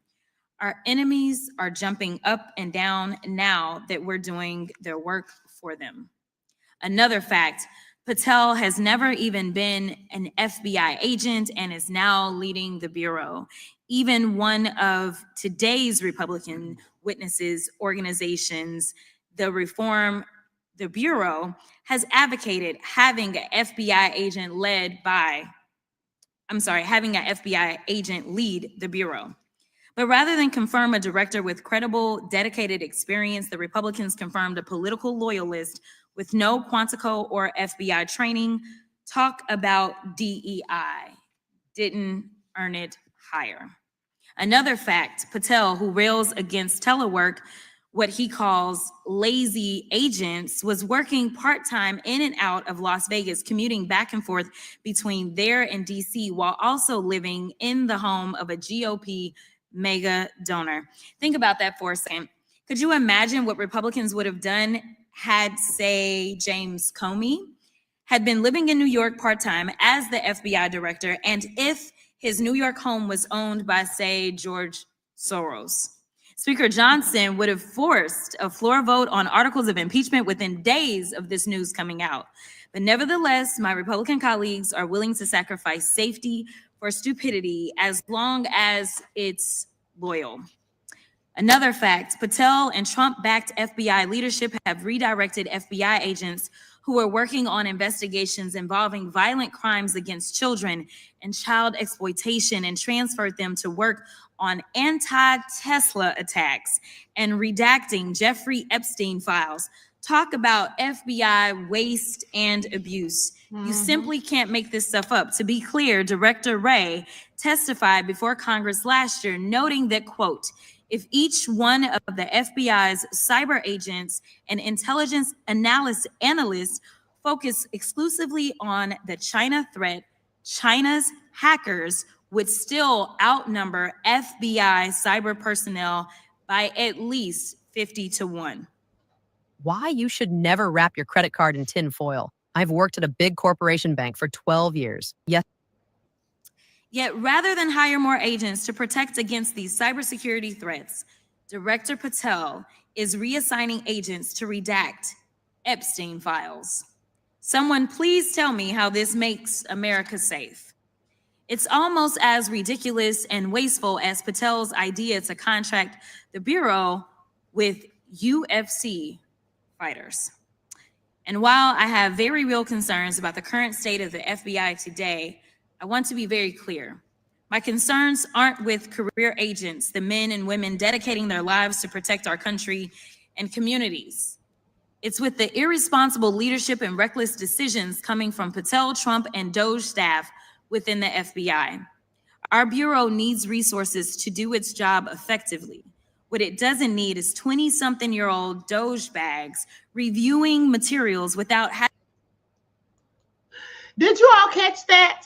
Our enemies are jumping up and down now that we're doing their work for them. Another fact, Patel has never even been an FBI agent and is now leading the Bureau. Even one of today's Republican witnesses organizations, the Bureau, has advocated having an FBI agent lead the Bureau. But rather than confirm a director with credible, dedicated experience, the Republicans confirmed a political loyalist with no Quantico or FBI training. Talk about DEI. Didn't earn it higher. Another fact, Patel, who rails against telework, what he calls lazy agents, was working part-time in and out of Las Vegas, commuting back and forth between there and DC, while also living in the home of a GOP mega donor. Think about that for a second. Could you imagine what Republicans would have done had, say, James Comey had been living in New York part-time as the FBI director, and if his New York home was owned by, say, George Soros? Speaker Johnson would have forced a floor vote on articles of impeachment within days of this news coming out. But nevertheless, my Republican colleagues are willing to sacrifice safety for stupidity as long as it's loyal. Another fact, Patel and Trump-backed FBI leadership have redirected FBI agents who are working on investigations involving violent crimes against children and child exploitation and transferred them to work on anti-Tesla attacks and redacting Jeffrey Epstein files. Talk about FBI waste and abuse. You simply can't make this stuff up. To be clear, Director Wray testified before Congress last year, noting that, quote, if each one of the FBI's cyber agents and intelligence analysts focus exclusively on the China threat, China's hackers would still outnumber FBI cyber personnel by at least 50-1. Why you should never wrap your credit card in tin foil. I've worked at a big corporation bank for 12 years. Yes. Yet rather than hire more agents to protect against these cybersecurity threats, Director Patel is reassigning agents to redact Epstein files. Someone please tell me how this makes America safe. It's almost as ridiculous and wasteful as Patel's idea to contract the Bureau with UFC fighters. And while I have very real concerns about the current state of the FBI today, I want to be very clear. My concerns aren't with career agents, the men and women dedicating their lives to protect our country and communities. It's with the irresponsible leadership and reckless decisions coming from Patel, Trump, and Doge staff within the FBI. Our Bureau needs resources to do its job effectively. What it doesn't need is 20-something-year-old Doge bags reviewing materials without having. Did you all catch that?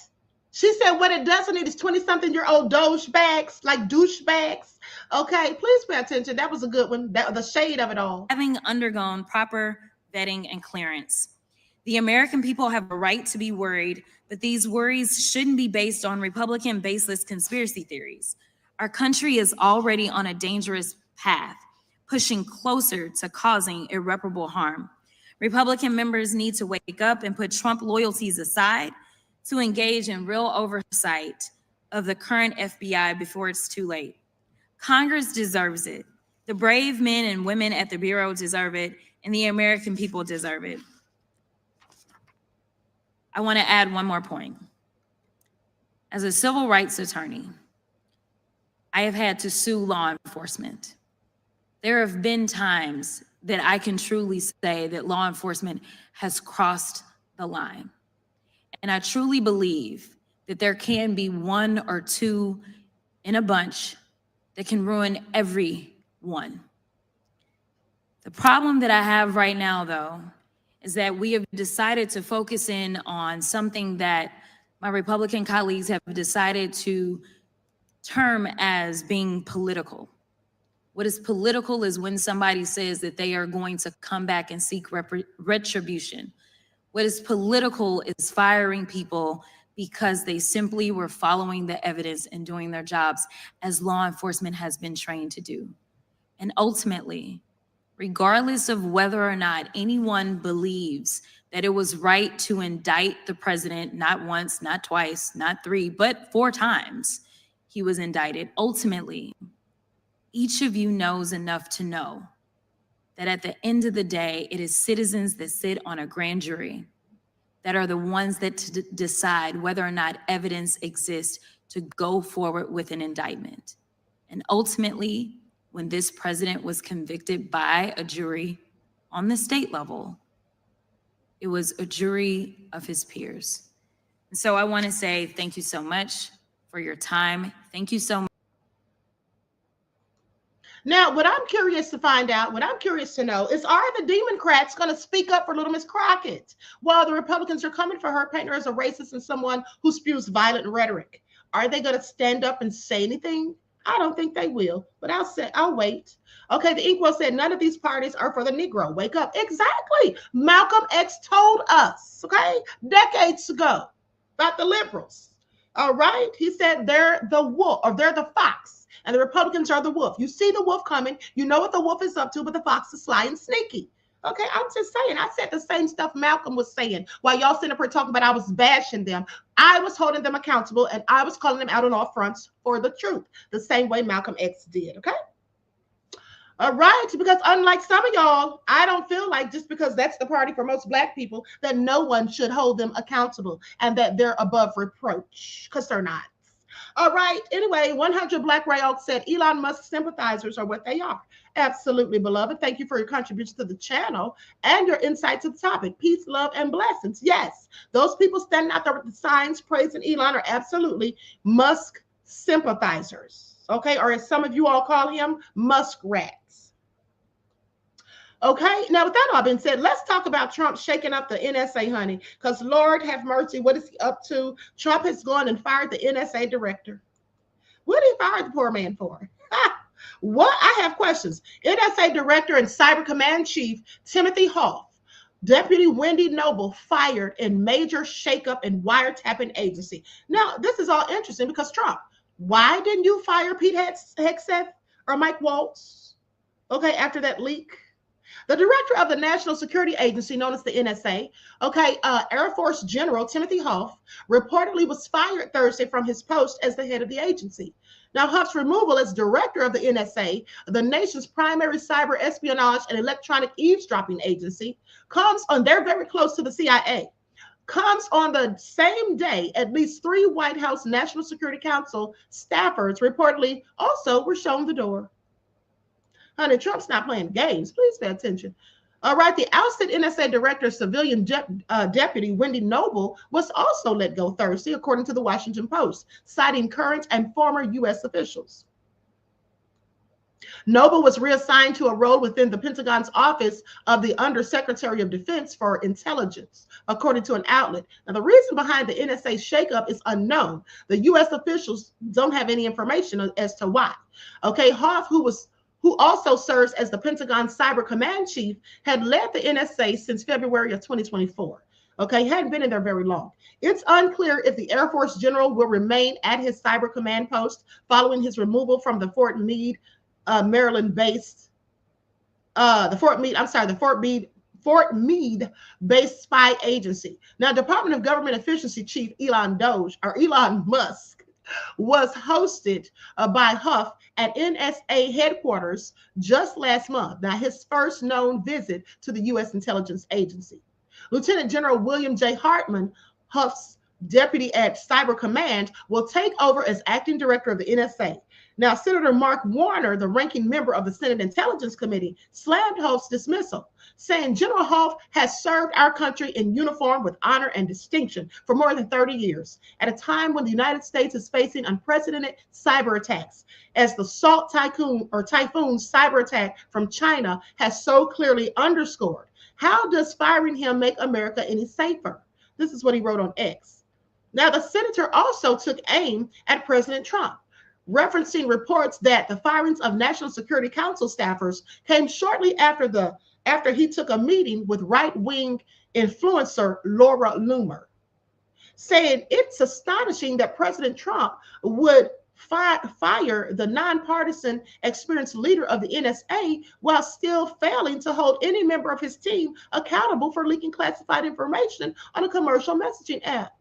She said what it doesn't need is 20-something-year-old Doge bags, like douche bags. Okay, please pay attention. That was a good one. The shade of it all. Having undergone proper vetting and clearance. The American people have a right to be worried, but these worries shouldn't be based on Republican baseless conspiracy theories. Our country is already on a dangerous path, pushing closer to causing irreparable harm. Republican members need to wake up and put Trump loyalties aside to engage in real oversight of the current FBI before it's too late. Congress deserves it. The brave men and women at the Bureau deserve it, and the American people deserve it. I want to add one more point. As a civil rights attorney, I have had to sue law enforcement. There have been times that I can truly say that law enforcement has crossed the line. And I truly believe that there can be one or two in a bunch that can ruin everyone. The problem that I have right now, though, is that we have decided to focus in on something that my Republican colleagues have decided to term as being political. What is political is when somebody says that they are going to come back and seek retribution. What is political is firing people because they simply were following the evidence and doing their jobs as law enforcement has been trained to do. And ultimately, regardless of whether or not anyone believes that it was right to indict the president, not once, not twice, not three, but 4 times he was indicted, ultimately, each of you knows enough to know that at the end of the day, it is citizens that sit on a grand jury that are the ones that decide whether or not evidence exists to go forward with an indictment. And ultimately, when this president was convicted by a jury on the state level, it was a jury of his peers. And so I want to say thank you so much for your time. Thank you so much. Now, what I'm curious to find out, what I'm curious to know is, are the Democrats going to speak up for little Miss Crockett while the Republicans are coming for her, painting her as a racist and someone who spews violent rhetoric? Are they going to stand up and say anything? I don't think they will, but I'll wait. Okay, the Inkwell said none of these parties are for the Negro. Wake up. Exactly. Malcolm X told us, okay, decades ago about the liberals. All right. He said they're the wolf, or they're the fox, and the Republicans are the wolf. You see the wolf coming. You know what the wolf is up to, but the fox is sly and sneaky. Okay, I'm just saying. I said the same stuff Malcolm was saying while y'all sitting up here talking about I was bashing them. I was holding them accountable, and I was calling them out on all fronts for the truth, the same way Malcolm X did, okay? All right, because unlike some of y'all, I don't feel like just because that's the party for most Black people that no one should hold them accountable and that they're above reproach, because they're not. All right, anyway, 100 Black Ray Oak said Elon Musk sympathizers are what they are. Absolutely, beloved. Thank you for your contribution to the channel and your insight to the topic. Peace, love, and blessings. Yes, those people standing out there with the signs praising Elon are absolutely Musk sympathizers. Okay, or as some of you all call him, muskrats. Okay, now with that all being said, let's talk about Trump shaking up the NSA, honey, because Lord have mercy, what is he up to? Trump has gone and fired the NSA director. What did he fire the poor man for? What? I have questions. NSA director and Cyber Command Chief Timothy Hoff, Deputy Wendy Noble fired in major shakeup in wiretapping agency. Now, this is all interesting because Trump, why didn't you fire Pete Hegseth or Mike Waltz? Okay, after that leak. The director of the National Security Agency, known as the NSA, Air Force General Timothy Hoff, reportedly was fired Thursday from his post as the head of the agency. Now, Hoff's removal as director of the NSA, the nation's primary cyber espionage and electronic eavesdropping agency, they're very close to the CIA, comes on the same day at least 3 White House National Security Council staffers reportedly also were shown the door. Honey, Trump's not playing games. Please pay attention. All right, the ousted NSA director, civilian deputy Wendy Noble, was also let go Thursday, according to the Washington Post, citing current and former U.S. officials. Noble was reassigned to a role within the Pentagon's office of the Undersecretary of Defense for Intelligence, according to an outlet. Now, the reason behind the NSA shakeup is unknown. The U.S. officials don't have any information as to why. Okay, Hoff, who also serves as the Pentagon Cyber Command Chief, had led the NSA since February of 2024. Okay, hadn't been in there very long. It's unclear if the Air Force General will remain at his Cyber Command post following his removal from the Fort Meade, Maryland-based, Fort Meade-based spy agency. Now, Department of Government Efficiency Chief Elon Musk was hosted by Huff at NSA headquarters just last month. Now, his first known visit to the U.S. intelligence agency. Lieutenant General William J. Hartman, Huff's deputy at Cyber Command, will take over as acting director of the NSA. Now, Senator Mark Warner, the ranking member of the Senate Intelligence Committee, slammed Huff's dismissal, saying General Huff has served our country in uniform with honor and distinction for more than 30 years, at a time when the United States is facing unprecedented cyber attacks, as the Salt Typhoon cyber attack from China has so clearly underscored. How does firing him make America any safer? This is what he wrote on X. Now, the senator also took aim at President Trump, referencing reports that the firings of National Security Council staffers came shortly after he took a meeting with right-wing influencer Laura Loomer, saying it's astonishing that President Trump would fire the nonpartisan experienced leader of the NSA while still failing to hold any member of his team accountable for leaking classified information on a commercial messaging app.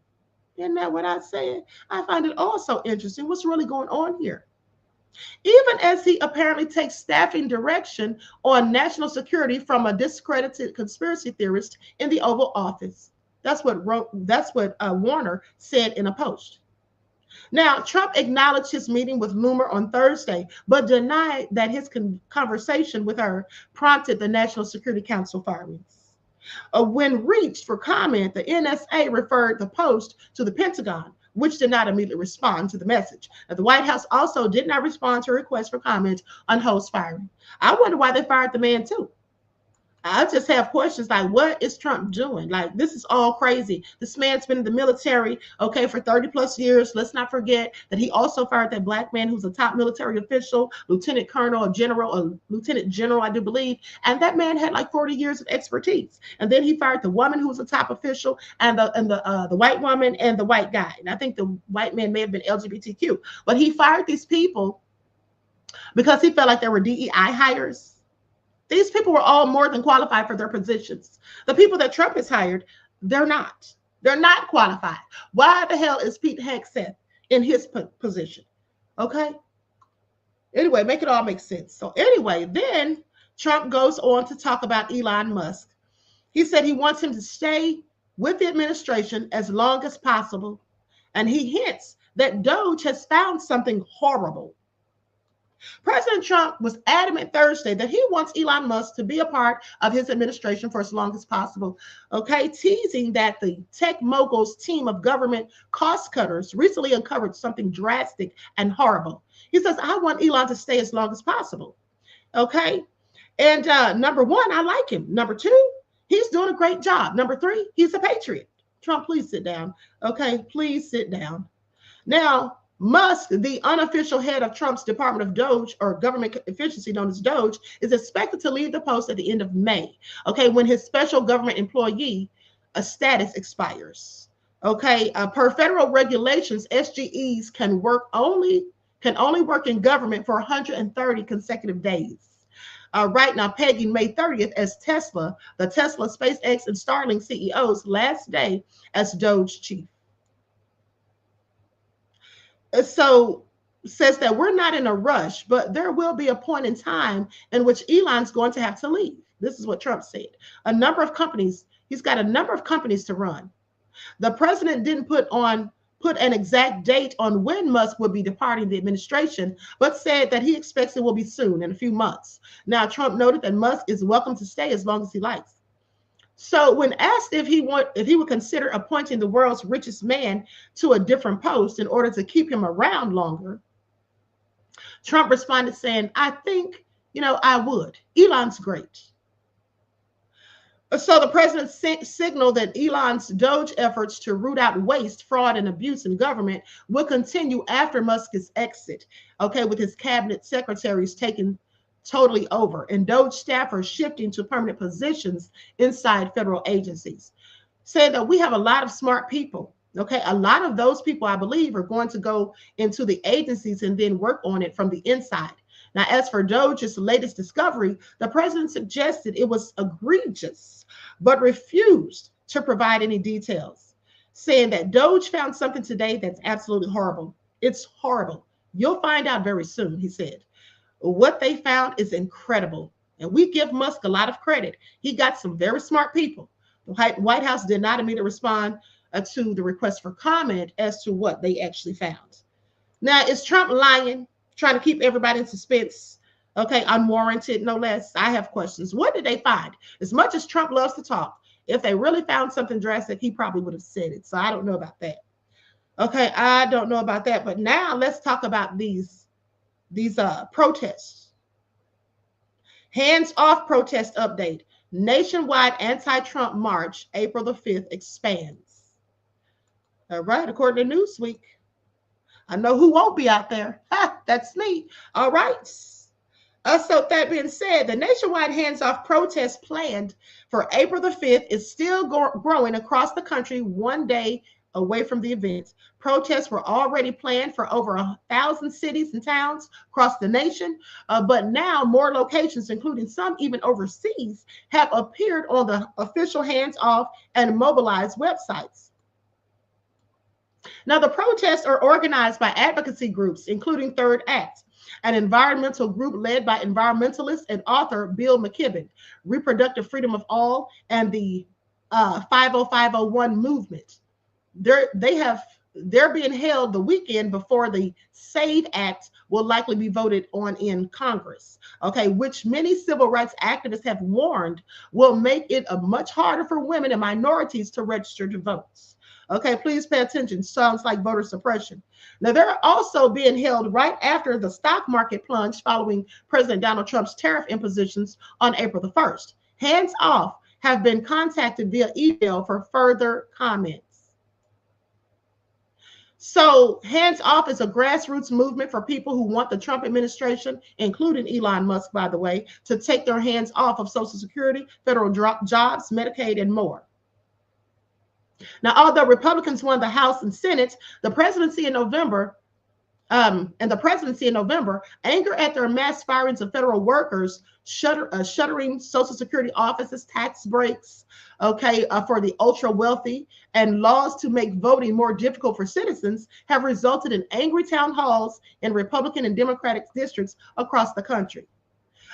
Isn't that what I said? I find it also interesting. What's really going on here? Even as he apparently takes staffing direction on national security from a discredited conspiracy theorist in the Oval Office. That's what Warner said in a post. Now, Trump acknowledged his meeting with Loomer on Thursday, but denied that his conversation with her prompted the National Security Council firings. When reached for comment, the NSA referred the post to the Pentagon, which did not immediately respond to the message. Now, the White House also did not respond to requests for comment on Ho's firing. I wonder why they fired the man too. I just have questions like, what is Trump doing? Like, this is all crazy. This man's been in the military, okay, for 30 plus years. Let's not forget that he also fired that black man who's a top military official, lieutenant colonel, a lieutenant general, I do believe. And that man had like 40 years of expertise. And then he fired the woman who was a top official and the white woman and the white guy. And I think the white man may have been LGBTQ. But he fired these people because he felt like they were DEI hires. These people were all more than qualified for their positions. The people that Trump has hired, they're not. They're not qualified. Why the hell is Pete Hegseth in his position? Okay. Anyway, make it all make sense. So anyway, then Trump goes on to talk about Elon Musk. He said he wants him to stay with the administration as long as possible. And he hints that Doge has found something horrible. President Trump was adamant Thursday that he wants Elon Musk to be a part of his administration for as long as possible. Okay, teasing that the tech mogul's team of government cost cutters recently uncovered something drastic and horrible. He says, I want Elon to stay as long as possible. Okay, and number one, I like him. Number two, he's doing a great job. Number three, he's a patriot. Trump, please sit down. Okay, please sit down. Now, Musk, the unofficial head of Trump's Department of Doge, or government efficiency known as Doge, is expected to leave the post at the end of May, okay, when his special government employee status expires. Okay, per federal regulations, SGEs can only work in government for 130 consecutive days. Right now, pegging May 30th as the Tesla, SpaceX, and Starlink CEO's last day as Doge chief. So says that we're not in a rush, but there will be a point in time in which Elon's going to have to leave. This is what Trump said. He's got a number of companies to run. The president didn't put an exact date on when Musk will be departing the administration, but said that he expects it will be soon, in a few months. Now, Trump noted that Musk is welcome to stay as long as he likes. So when asked if he would consider appointing the world's richest man to a different post in order to keep him around longer, Trump responded saying, I think, I would. Elon's great. So the president signaled that Elon's Doge efforts to root out waste, fraud, and abuse in government will continue after Musk's exit, okay, with his cabinet secretaries taking totally over and Doge staffers shifting to permanent positions inside federal agencies. Said that we have a lot of smart people. Okay, a lot of those people, I believe, are going to go into the agencies and then work on it from the inside. Now, as for Doge's latest discovery, the president suggested it was egregious, but refused to provide any details, saying that Doge found something today that's absolutely horrible. It's horrible. You'll find out very soon, he said. What they found is incredible. And we give Musk a lot of credit. He got some very smart people. The White House did not immediately respond to the request for comment as to what they actually found. Now, is Trump lying, trying to keep everybody in suspense? Okay, unwarranted, no less. I have questions. What did they find? As much as Trump loves to talk, if they really found something drastic, he probably would have said it. So I don't know about that. Okay, I don't know about that. But now let's talk about these protests. Hands off protest update. Nationwide anti-Trump march, April the 5th, expands. All right, according to Newsweek. I know who won't be out there. That's me. All right. So that being said, the nationwide hands-off protest planned for April the 5th is still growing across the country one day away from the event. Protests were already planned for over 1,000 cities and towns across the nation, but now more locations, including some even overseas, have appeared on the official hands-off and mobilized websites. Now, the protests are organized by advocacy groups, including Third Act, an environmental group led by environmentalist and author Bill McKibben, Reproductive Freedom of All, and the 50501 movement. They're being held the weekend before the SAVE Act will likely be voted on in Congress, okay, which many civil rights activists have warned will make it much harder for women and minorities to register to vote. Okay, please pay attention. Sounds like voter suppression. Now, they're also being held right after the stock market plunged following President Donald Trump's tariff impositions on April the 1st. Hands off have been contacted via email for further comments. So hands off is a grassroots movement for people who want the Trump administration, including Elon Musk, by the way, to take their hands off of Social Security, federal jobs, Medicaid, and more. Now, although Republicans won the House and Senate, the presidency in November, and the presidency in November, anger at their mass firings of federal workers, shuttering Social Security offices, tax breaks, for the ultra wealthy, and laws to make voting more difficult for citizens have resulted in angry town halls in Republican and Democratic districts across the country.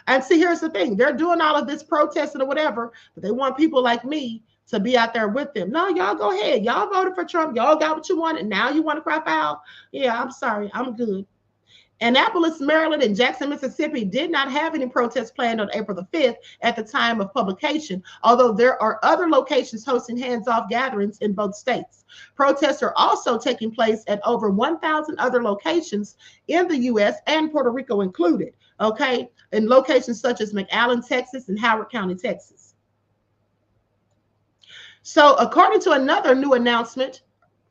And see, here's the thing. They're doing all of this protesting or whatever, but they want people like me to be out there with them. No, y'all go ahead. Y'all voted for Trump. Y'all got what you want, and now you want to cry foul? Yeah, I'm sorry. I'm good. Annapolis, Maryland, and Jackson, Mississippi did not have any protests planned on April the 5th at the time of publication, although there are other locations hosting hands-off gatherings in both states. Protests are also taking place at over 1,000 other locations in the U.S. and Puerto Rico included, in locations such as McAllen, Texas, and Howard County, Texas. So according to another new announcement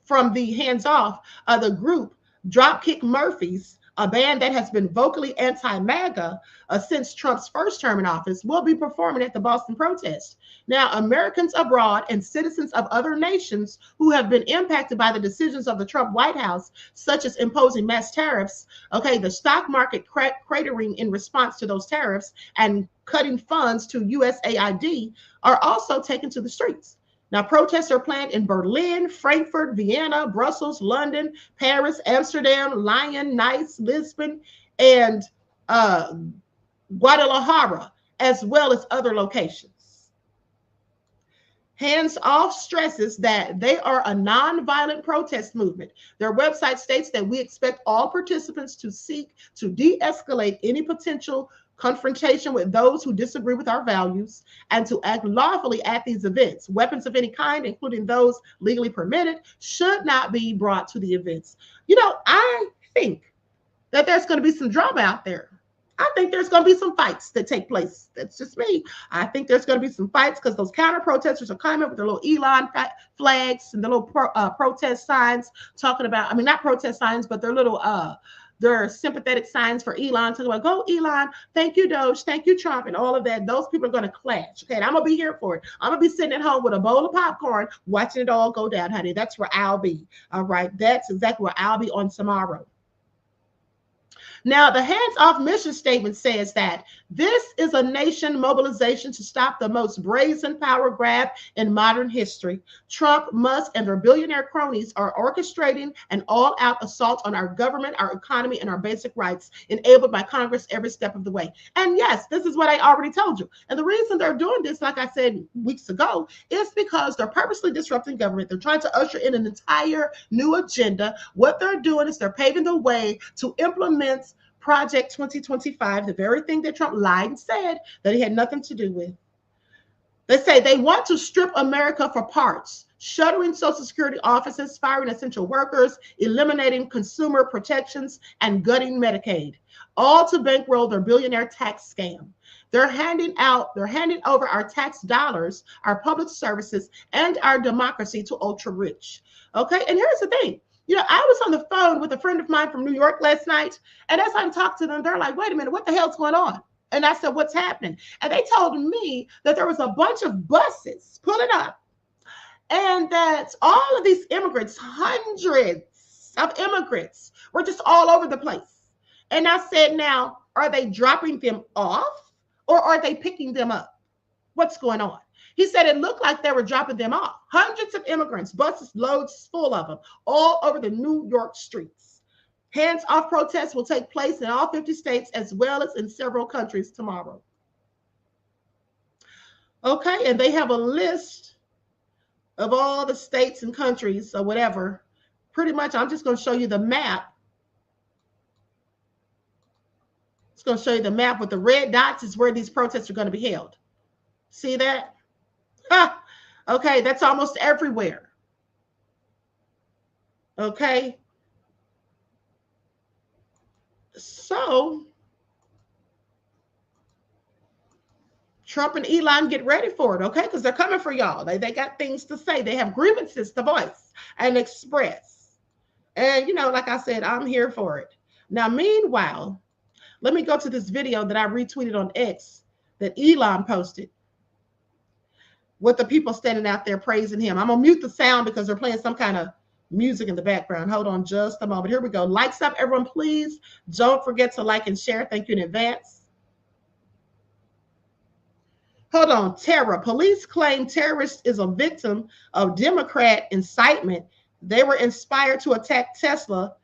from the hands-off, the group Dropkick Murphys, a band that has been vocally anti-MAGA since Trump's first term in office, will be performing at the Boston protest. Now, Americans abroad and citizens of other nations who have been impacted by the decisions of the Trump White House, such as imposing mass tariffs, the stock market cratering in response to those tariffs and cutting funds to USAID, are also taken to the streets. Now, protests are planned in Berlin, Frankfurt, Vienna, Brussels, London, Paris, Amsterdam, Lyon, Nice, Lisbon, and Guadalajara, as well as other locations. Hands Off stresses that they are a nonviolent protest movement. Their website states that we expect all participants to seek to de-escalate any potential confrontation with those who disagree with our values and to act lawfully at these events. Weapons of any kind, including those legally permitted, should not be brought to the events. I think that there's going to be some drama out there. I think there's going to be some fights that take place. That's just me. I think there's going to be some fights because those counter protesters are coming with their little Elon flags and the little protest signs talking about, not protest signs, but their little their sympathetic signs for Elon, talking about, go Elon, thank you Doge, thank you Trump, and all of that. Those people are going to clash. Okay, and I'm going to be here for it. I'm going to be sitting at home with a bowl of popcorn, watching it all go down, honey. That's where I'll be. All right, that's exactly where I'll be on tomorrow. Now, the hands-off mission statement says that this is a nation mobilization to stop the most brazen power grab in modern history. Trump, Musk, and their billionaire cronies are orchestrating an all-out assault on our government, our economy, and our basic rights, enabled by Congress every step of the way. And yes, this is what I already told you. And the reason they're doing this, like I said weeks ago, is because they're purposely disrupting government. They're trying to usher in an entire new agenda. What they're doing is they're paving the way to implement Project 2025, the very thing that Trump lied and said that he had nothing to do with. They say they want to strip America for parts, shuttering Social Security offices, firing essential workers, eliminating consumer protections, and gutting Medicaid, all to bankroll their billionaire tax scam. They're handing over our tax dollars, our public services, and our democracy to ultra rich. Okay, and here's the thing. I was on the phone with a friend of mine from New York last night, and as I talked to them, they're like, wait a minute, what the hell's going on? And I said, what's happening? And they told me that there was a bunch of buses pulling up, and that all of these immigrants, hundreds of immigrants, were just all over the place. And I said, now, are they dropping them off, or are they picking them up? What's going on? He said it looked like they were dropping them off. Hundreds of immigrants, buses, loads full of them, all over the New York streets. Hands-off protests will take place in all 50 states as well as in several countries tomorrow. Okay, and they have a list of all the states and countries or whatever. Pretty much, I'm just going to show you the map. It's going to show you the map with the red dots is where these protests are going to be held. See that? Okay, that's almost everywhere. Okay. So, Trump and Elon, get ready for it, okay? Because they're coming for y'all. They got things to say. They have grievances to voice and express. And, like I said, I'm here for it. Now, meanwhile, let me go to this video that I retweeted on X that Elon posted, with the people standing out there praising him. I'm going to mute the sound because they're playing some kind of music in the background. Hold on just a moment. Here we go. Like up, everyone, please. Don't forget to like and share. Thank you in advance. Hold on. Terror. Police claim terrorist is a victim of Democrat incitement. They were inspired to attack Tesla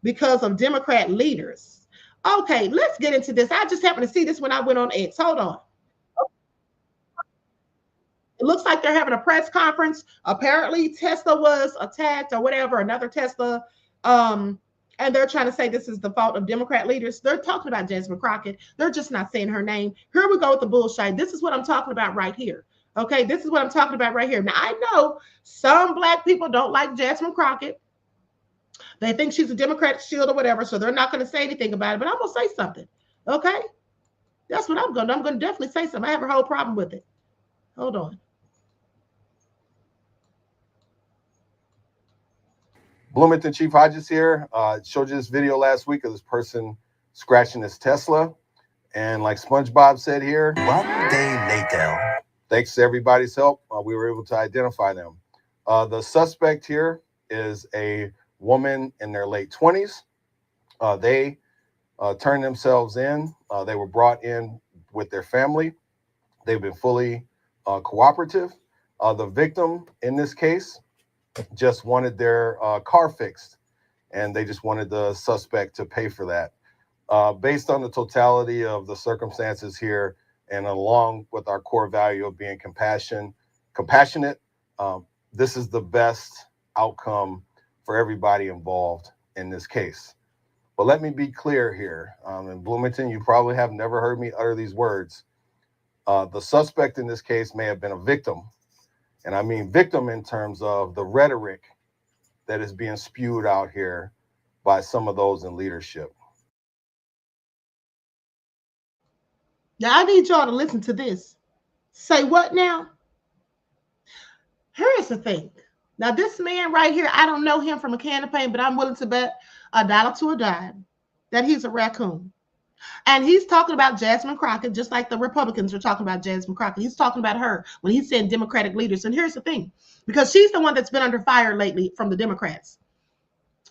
because of Democrat leaders. Okay, let's get into this. I just happened to see this when I went on X. Hold on. It looks like they're having a press conference. Apparently, Tesla was attacked or whatever, another Tesla. And they're trying to say this is the fault of Democrat leaders. They're talking about Jasmine Crockett. They're just not saying her name. Here we go with the bullshit. This is what I'm talking about right here. Okay, this is what I'm talking about right here. Now, I know some Black people don't like Jasmine Crockett. They think she's a Democrat shield or whatever, so they're not going to say anything about it. But I'm going to say something. Okay? That's what I'm going to do. I'm going to definitely say something. I have a whole problem with it. Hold on. Bloomington Chief Hodges here. Showed you this video last week of this person scratching his Tesla. And like SpongeBob said here, 1 day later, thanks to everybody's help, we were able to identify them. The suspect here is a woman in their late 20s. They turned themselves in. They were brought in with their family. They've been fully cooperative. The victim in this case just wanted their car fixed, and they just wanted the suspect to pay for that. Based on the totality of the circumstances here, and along with our core value of being compassionate, this is the best outcome for everybody involved in this case. But let me be clear here. In Bloomington, you probably have never heard me utter these words. The suspect in this case may have been a victim. And I mean victim in terms of the rhetoric that is being spewed out here by some of those in leadership. Now, I need y'all to listen to this. Say what now? Here's the thing. Now, this man right here, I don't know him from a can of paint, but I'm willing to bet $1 to a dime that he's a raccoon. And he's talking about Jasmine Crockett, just like the Republicans are talking about Jasmine Crockett. He's talking about her when he's saying Democratic leaders. And here's the thing, because she's the one that's been under fire lately from the Democrats,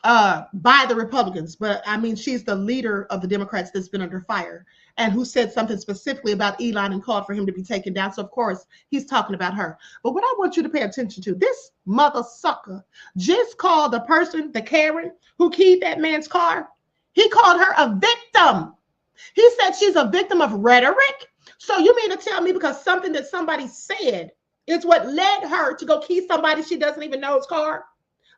by the Republicans. But I mean, she's the leader of the Democrats that's been under fire, and who said something specifically about Elon and called for him to be taken down. So of course he's talking about her. But what I want you to pay attention to, this mother sucker just called the person, the Karen who keyed that man's car, he called her a victim. He said she's a victim of rhetoric. So you mean to tell me because something that somebody said is what led her to go key somebody she doesn't even know's car,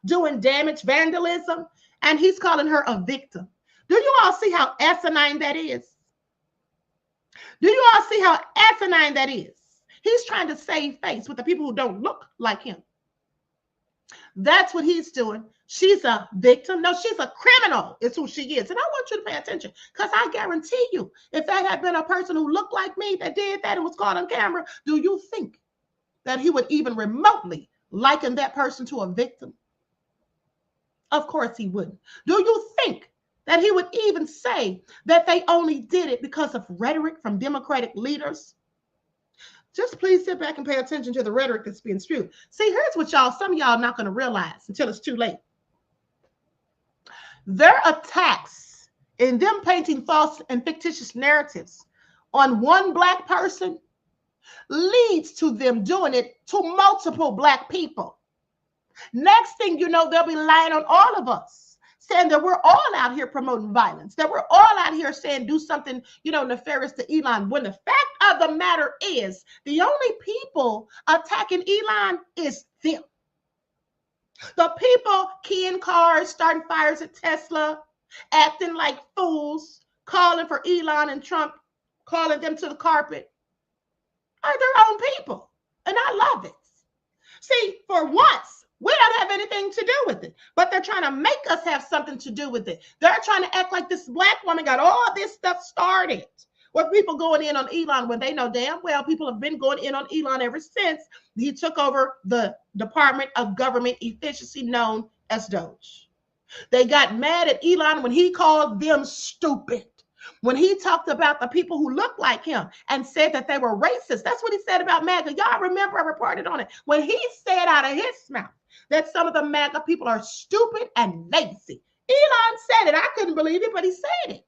doing damage, vandalism, and he's calling her a victim? Do you all see how asinine that is? Do you all see how asinine that is? He's trying to save face with the people who don't look like him. That's what he's doing. She's a victim. No, she's a criminal is who she is. And I want you to pay attention, because I guarantee you, if that had been a person who looked like me that did that and was caught on camera, do you think that he would even remotely liken that person to a victim? Of course he wouldn't. Do you think that he would even say that they only did it because of rhetoric from Democratic leaders? Just please sit back and pay attention to the rhetoric that's being spewed. See, here's what some of y'all not going to realize until it's too late. Their attacks in them painting false and fictitious narratives on one Black person leads to them doing it to multiple Black people. Next thing you know, they'll be lying on all of us, saying that we're all out here promoting violence, that we're all out here saying do something, nefarious to Elon, when the fact of the matter is the only people attacking Elon is them. The people keying cars, starting fires at Tesla, acting like fools, calling for Elon and Trump, calling them to the carpet, are their own people. And I love it. See, for once, we don't have anything to do with it, but they're trying to make us have something to do with it. They're trying to act like this Black woman got all this stuff started with people going in on Elon, when they know damn well people have been going in on Elon ever since he took over the Department of Government Efficiency known as Doge. They got mad at Elon when he called them stupid, when he talked about the people who look like him and said that they were racist. That's what he said about MAGA. Y'all remember, I reported on it. When he said out of his mouth that some of the MAGA people are stupid and lazy. Elon said it. I couldn't believe it, but he said it.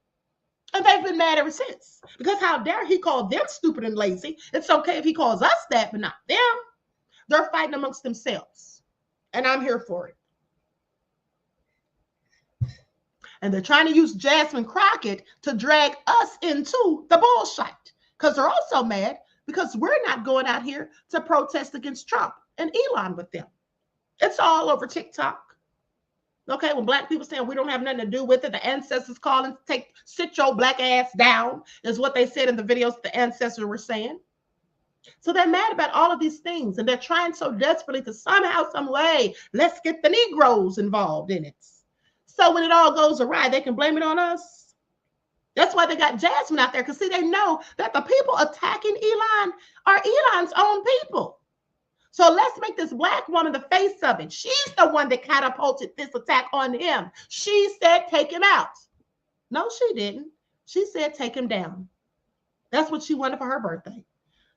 And they've been mad ever since. Because how dare he call them stupid and lazy? It's okay if he calls us that, but not them. They're fighting amongst themselves. And I'm here for it. And they're trying to use Jasmine Crockett to drag us into the bullshit. Because they're also mad because we're not going out here to protest against Trump and Elon with them. It's all over TikTok. Okay, when black people saying we don't have nothing to do with it, the ancestors calling, sit your black ass down, is what they said in the videos the ancestors were saying. So they're mad about all of these things, and they're trying so desperately to somehow, some way, let's get the Negroes involved in it. So when it all goes awry, they can blame it on us. That's why they got Jasmine out there, because see, they know that the people attacking Elon are Elon's own people. So let's make this black woman the face of it. She's the one that catapulted this attack on him. She said, take him out. No, she didn't. She said, take him down. That's what she wanted for her birthday.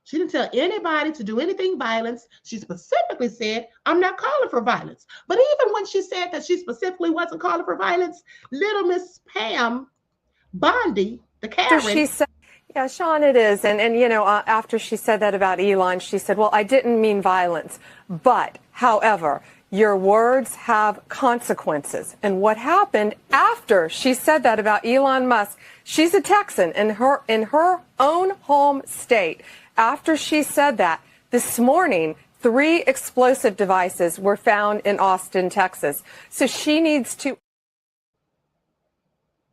She didn't tell anybody to do anything violence. She specifically said, I'm not calling for violence. But even when she said that she specifically wasn't calling for violence, little Miss Pam Bondi, the Karen, she said, yeah, Sean, it is. And after she said that about Elon, she said, well, I didn't mean violence. But, however, your words have consequences. And what happened after she said that about Elon Musk, she's a Texan in her own home state. After she said that, this morning, 3 explosive devices were found in Austin, Texas. So she needs to.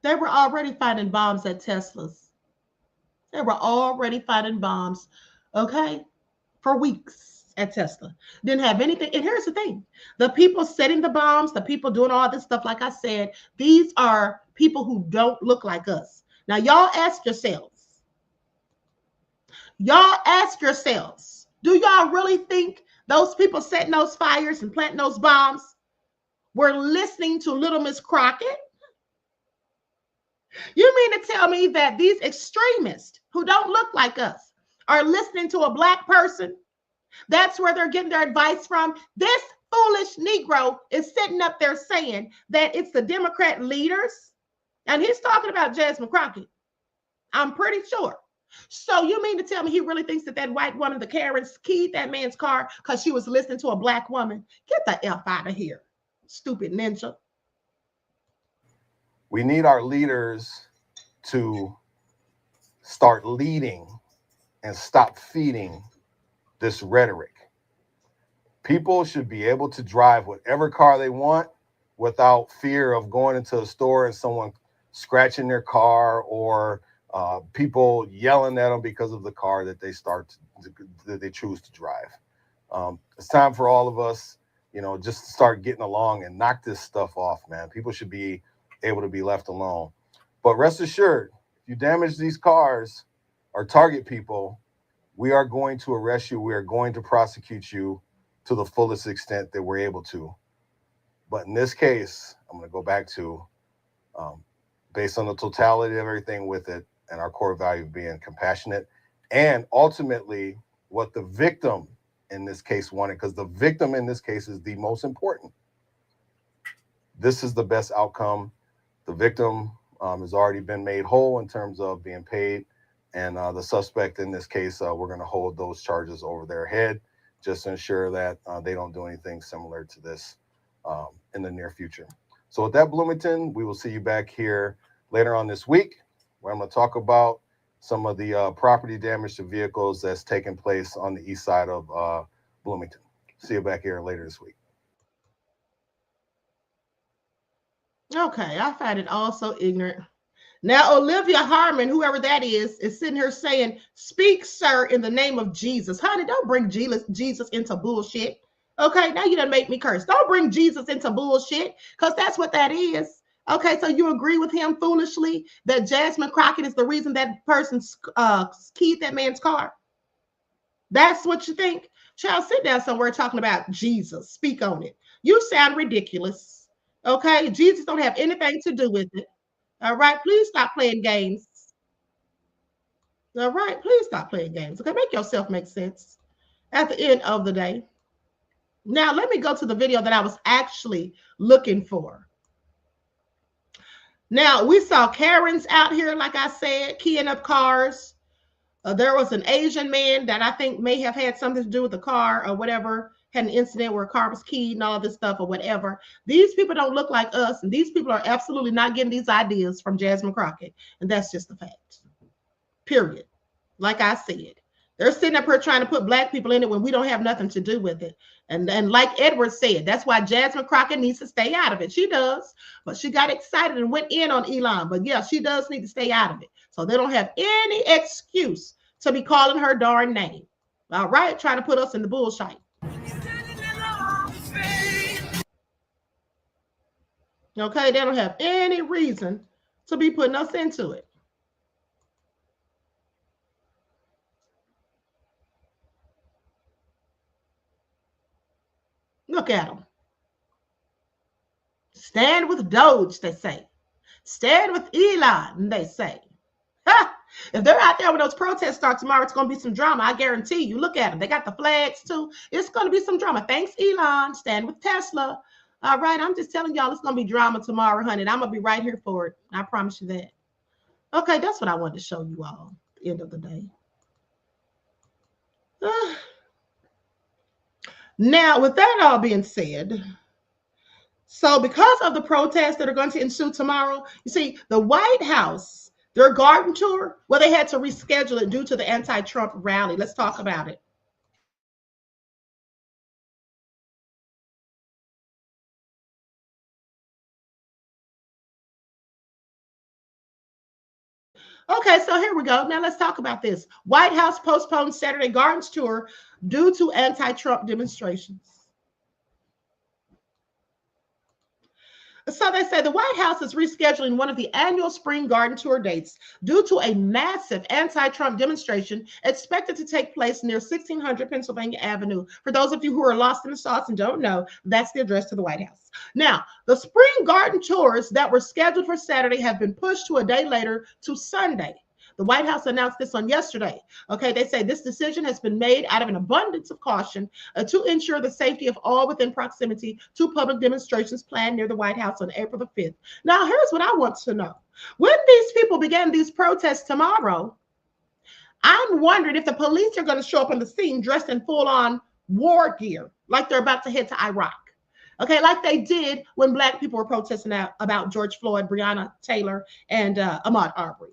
They were already finding bombs at Teslas. They were already finding bombs, okay, for weeks at Tesla. Didn't have anything. And here's the thing. The people setting the bombs, the people doing all this stuff, like I said, these are people who don't look like us. Now, y'all ask yourselves. Y'all ask yourselves, do y'all really think those people setting those fires and planting those bombs were listening to little Miss Crockett? You mean to tell me that these extremists who don't look like us are listening to a black person? That's where they're getting their advice from. This foolish Negro is sitting up there saying that it's the Democrat leaders. And he's talking about Jasmine Crockett. I'm pretty sure. So you mean to tell me he really thinks that that white woman, the Karens, keyed that man's car because she was listening to a black woman? Get the F out of here, stupid ninja. We need our leaders to start leading and stop feeding this rhetoric. People should be able to drive whatever car they want without fear of going into a store and someone scratching their car or people yelling at them because of the car that they choose to drive. It's time for all of us, just to start getting along and knock this stuff off, man. People should be able to be left alone. But rest assured, if you damage these cars or target people, we are going to arrest you. We are going to prosecute you to the fullest extent that we're able to. But in this case, I'm going to go back to, based on the totality of everything with it and our core value of being compassionate, and ultimately what the victim in this case wanted, because the victim in this case is the most important. This is the best outcome. The victim has already been made whole in terms of being paid. And the suspect in this case, we're going to hold those charges over their head just to ensure that they don't do anything similar to this in the near future. So with that, Bloomington, we will see you back here later on this week, where I'm going to talk about some of the property damage to vehicles that's taking place on the east side of Bloomington. See you back here later this week. Okay, I find it all so ignorant. Now, Olivia Harmon, whoever that is sitting here saying, speak, sir, in the name of Jesus. Honey, don't bring Jesus into bullshit. Okay, now you done make me curse. Don't bring Jesus into bullshit, because that's what that is. Okay, so you agree with him foolishly that Jasmine Crockett is the reason that person keyed that man's car? That's what you think? Child, sit down somewhere talking about Jesus. Speak on it. You sound ridiculous. Okay, Jesus don't have anything to do with it. All right, please stop playing games. All right, please stop playing games. Okay, make yourself make sense at the end of the day. Now, let me go to the video that I was actually looking for. Now, we saw Karens out here, like I said, keying up cars. There was an Asian man that I think may have had something to do with the car or whatever, had an incident where a car was keyed and all this stuff or whatever. These people don't look like us, and these people are absolutely not getting these ideas from Jasmine Crockett, and that's just the fact. Period. Like I said. They're sitting up here trying to put black people in it when we don't have nothing to do with it. And like Edward said, that's why Jasmine Crockett needs to stay out of it. She does, but she got excited and went in on Elon. But yeah, she does need to stay out of it. So they don't have any excuse to be calling her darn name. All right, trying to put us in the bullshit. Okay, they don't have any reason to be putting us into it. Look at them. Stand with Doge, they say. Stand with Elon, they say. Ha! If they're out there when those protests start tomorrow, it's going to be some drama. I guarantee you. Look at them. They got the flags too. It's going to be some drama. Thanks, Elon. Stand with Tesla. All right. I'm just telling y'all it's going to be drama tomorrow, honey. And I'm going to be right here for it. I promise you that. Okay. That's what I wanted to show you all at the end of the day. Now, with that all being said, so because of the protests that are going to ensue tomorrow, you see, the White House, their garden tour, well, they had to reschedule it due to the anti-Trump rally. Let's talk about it. Okay, so here we go. Now let's talk about this. White House postponed Saturday Gardens tour due to anti-Trump demonstrations. So they say the White House is rescheduling one of the annual spring garden tour dates due to a massive anti-Trump demonstration expected to take place near 1600 Pennsylvania Avenue. For those of you who are lost in the sauce and don't know, that's the address to the White House. Now, the spring garden tours that were scheduled for Saturday have been pushed to a day later to Sunday. The White House announced this on yesterday. Okay, they say this decision has been made out of an abundance of caution to ensure the safety of all within proximity to public demonstrations planned near the White House on April the 5th. Now, here's what I want to know. When these people began these protests tomorrow, I'm wondering if the police are going to show up on the scene dressed in full-on war gear, like they're about to head to Iraq. Okay, like they did when black people were protesting about George Floyd, Breonna Taylor, and Ahmaud Arbery.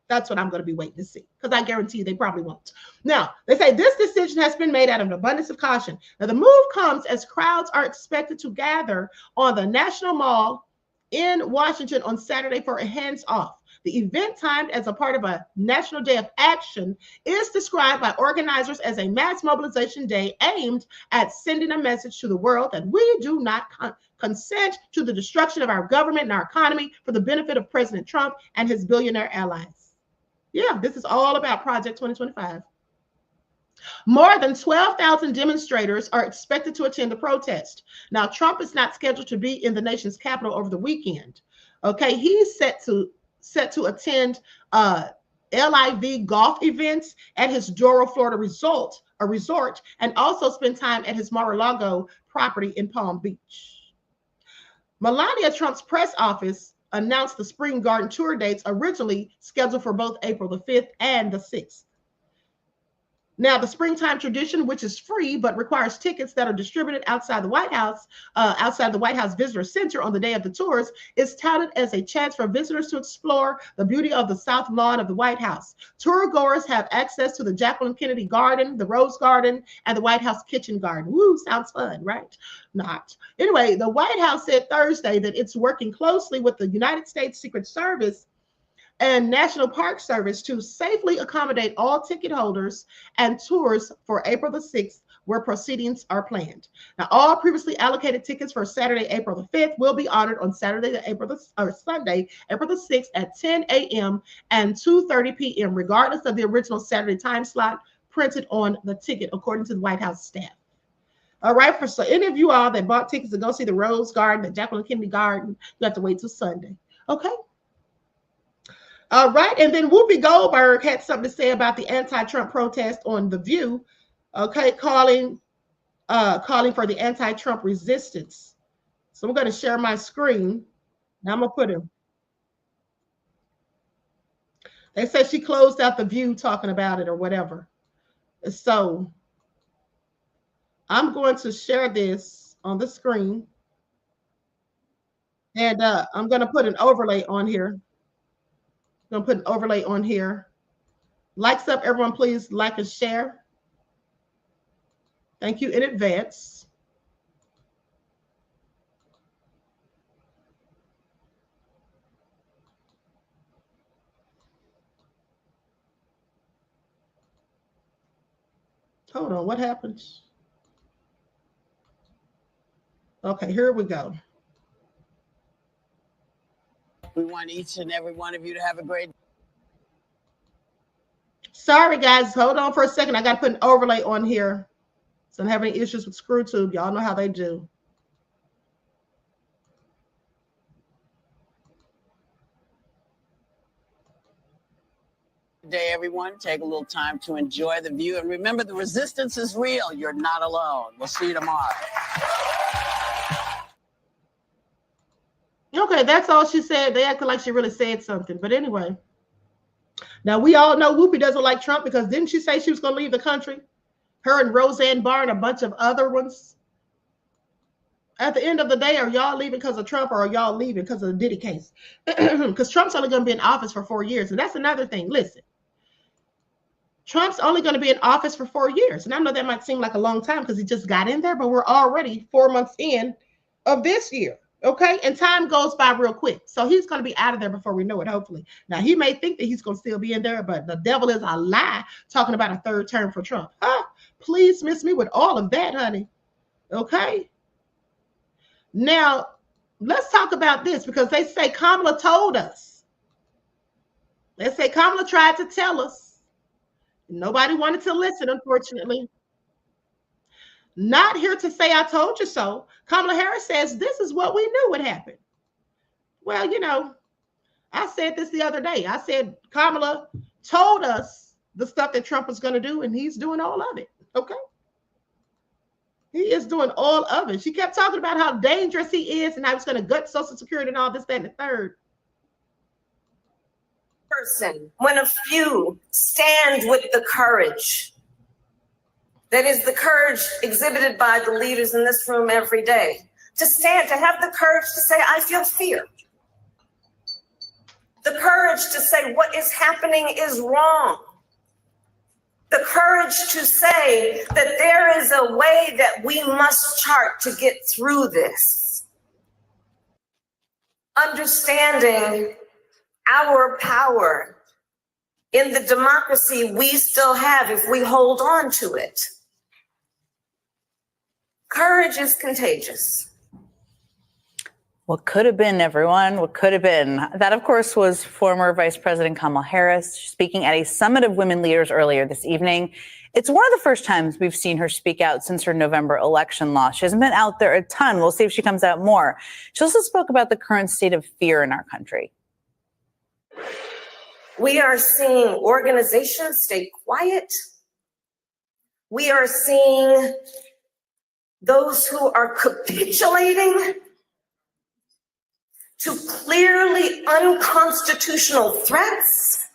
That's what I'm going to be waiting to see, because I guarantee you they probably won't. Now, they say this decision has been made out of an abundance of caution. Now, the move comes as crowds are expected to gather on the National Mall in Washington on Saturday for a hands-off. The event, timed as a part of a National Day of Action, is described by organizers as a mass mobilization day aimed at sending a message to the world that we do not consent to the destruction of our government and our economy for the benefit of President Trump and his billionaire allies. Yeah, this is all about Project 2025. More than 12,000 demonstrators are expected to attend the protest. Now, Trump is not scheduled to be in the nation's capital over the weekend. Okay, he's set to attend LIV golf events at his Doral, Florida resort, and also spend time at his Mar-a-Lago property in Palm Beach. Melania Trump's press office announced the spring garden tour dates originally scheduled for both April the 5th and the 6th. Now, the springtime tradition, which is free but requires tickets that are distributed outside the White House Visitor Center on the day of the tours, is touted as a chance for visitors to explore the beauty of the South Lawn of the White House. Tour goers have access to the Jacqueline Kennedy Garden, the Rose Garden, and the White House Kitchen Garden. Woo, sounds fun, right? Not. Anyway, the White House said Thursday that it's working closely with the United States Secret Service and National Park Service to safely accommodate all ticket holders and tours for April the 6th, where proceedings are planned. Now, all previously allocated tickets for Saturday, April the 5th will be honored on Sunday, April the 6th at 10 a.m. and 2:30 p.m., regardless of the original Saturday time slot printed on the ticket, according to the White House staff. All right, for so any of you all that bought tickets to go see the Rose Garden, the Jacqueline Kennedy Garden, you have to wait till Sunday. Okay. All right, and then Whoopi Goldberg had something to say about the anti-Trump protest on The View, okay, calling calling for the anti-Trump resistance. So I'm going to share my screen. Now I'm going to put him. They said she closed out the view talking about it or whatever. So I'm going to share this on the screen. And I'm going to put an overlay on here. I'm going to put an overlay on here. Likes up, everyone, please like and share. Thank you in advance. Hold on, what happens? Okay, here we go. We want each and every one of you to have a great. Sorry, guys. Hold on for a second. I got to put an overlay on here. So I'm having issues with ScrewTube. Y'all know how they do. Day, everyone. Take a little time to enjoy the view. And remember, the resistance is real. You're not alone. We'll see you tomorrow. Okay, that's all she said. They acted like she really said something. But anyway. Now, we all know Whoopi doesn't like Trump because didn't she say she was going to leave the country? Her and Roseanne Barr and a bunch of other ones. At the end of the day, are y'all leaving because of Trump or are y'all leaving because of the Diddy case? Because Trump's only going to be in office for 4 years. And that's another thing. Listen, Trump's only going to be in office for 4 years. And I know that might seem like a long time because he just got in there, but we're already 4 months in of this year. Okay, and time goes by real quick. So he's going to be out of there before we know it, hopefully. Now, he may think that he's going to still be in there, but the devil is a lie talking about a third term for Trump. Please miss me with all of that, honey. Okay. Now, let's talk about this because they say Kamala told us. They say Kamala tried to tell us. Nobody wanted to listen, unfortunately. Not here to say I told you so. Kamala Harris says this is what we knew would happen. Well, you know, I said this the other day. I said Kamala told us the stuff that Trump was going to do, and he's doing all of it. Okay? He is doing all of it. She kept talking about how dangerous he is and how he's going to gut Social Security and all this, that, and the third. Person, when a few stand with the courage, that is the courage exhibited by the leaders in this room every day, to stand, to have the courage to say, I feel fear. The courage to say what is happening is wrong. The courage to say that there is a way that we must chart to get through this. Understanding our power in the democracy we still have if we hold on to it. Courage is contagious. What could have been, everyone? What could have been? That, of course, was former Vice President Kamala Harris speaking at a summit of women leaders earlier this evening. It's one of the first times we've seen her speak out since her November election loss. She hasn't been out there a ton. We'll see if she comes out more. She also spoke about the current state of fear in our country. We are seeing organizations stay quiet. We are seeing those who are capitulating to clearly unconstitutional threats.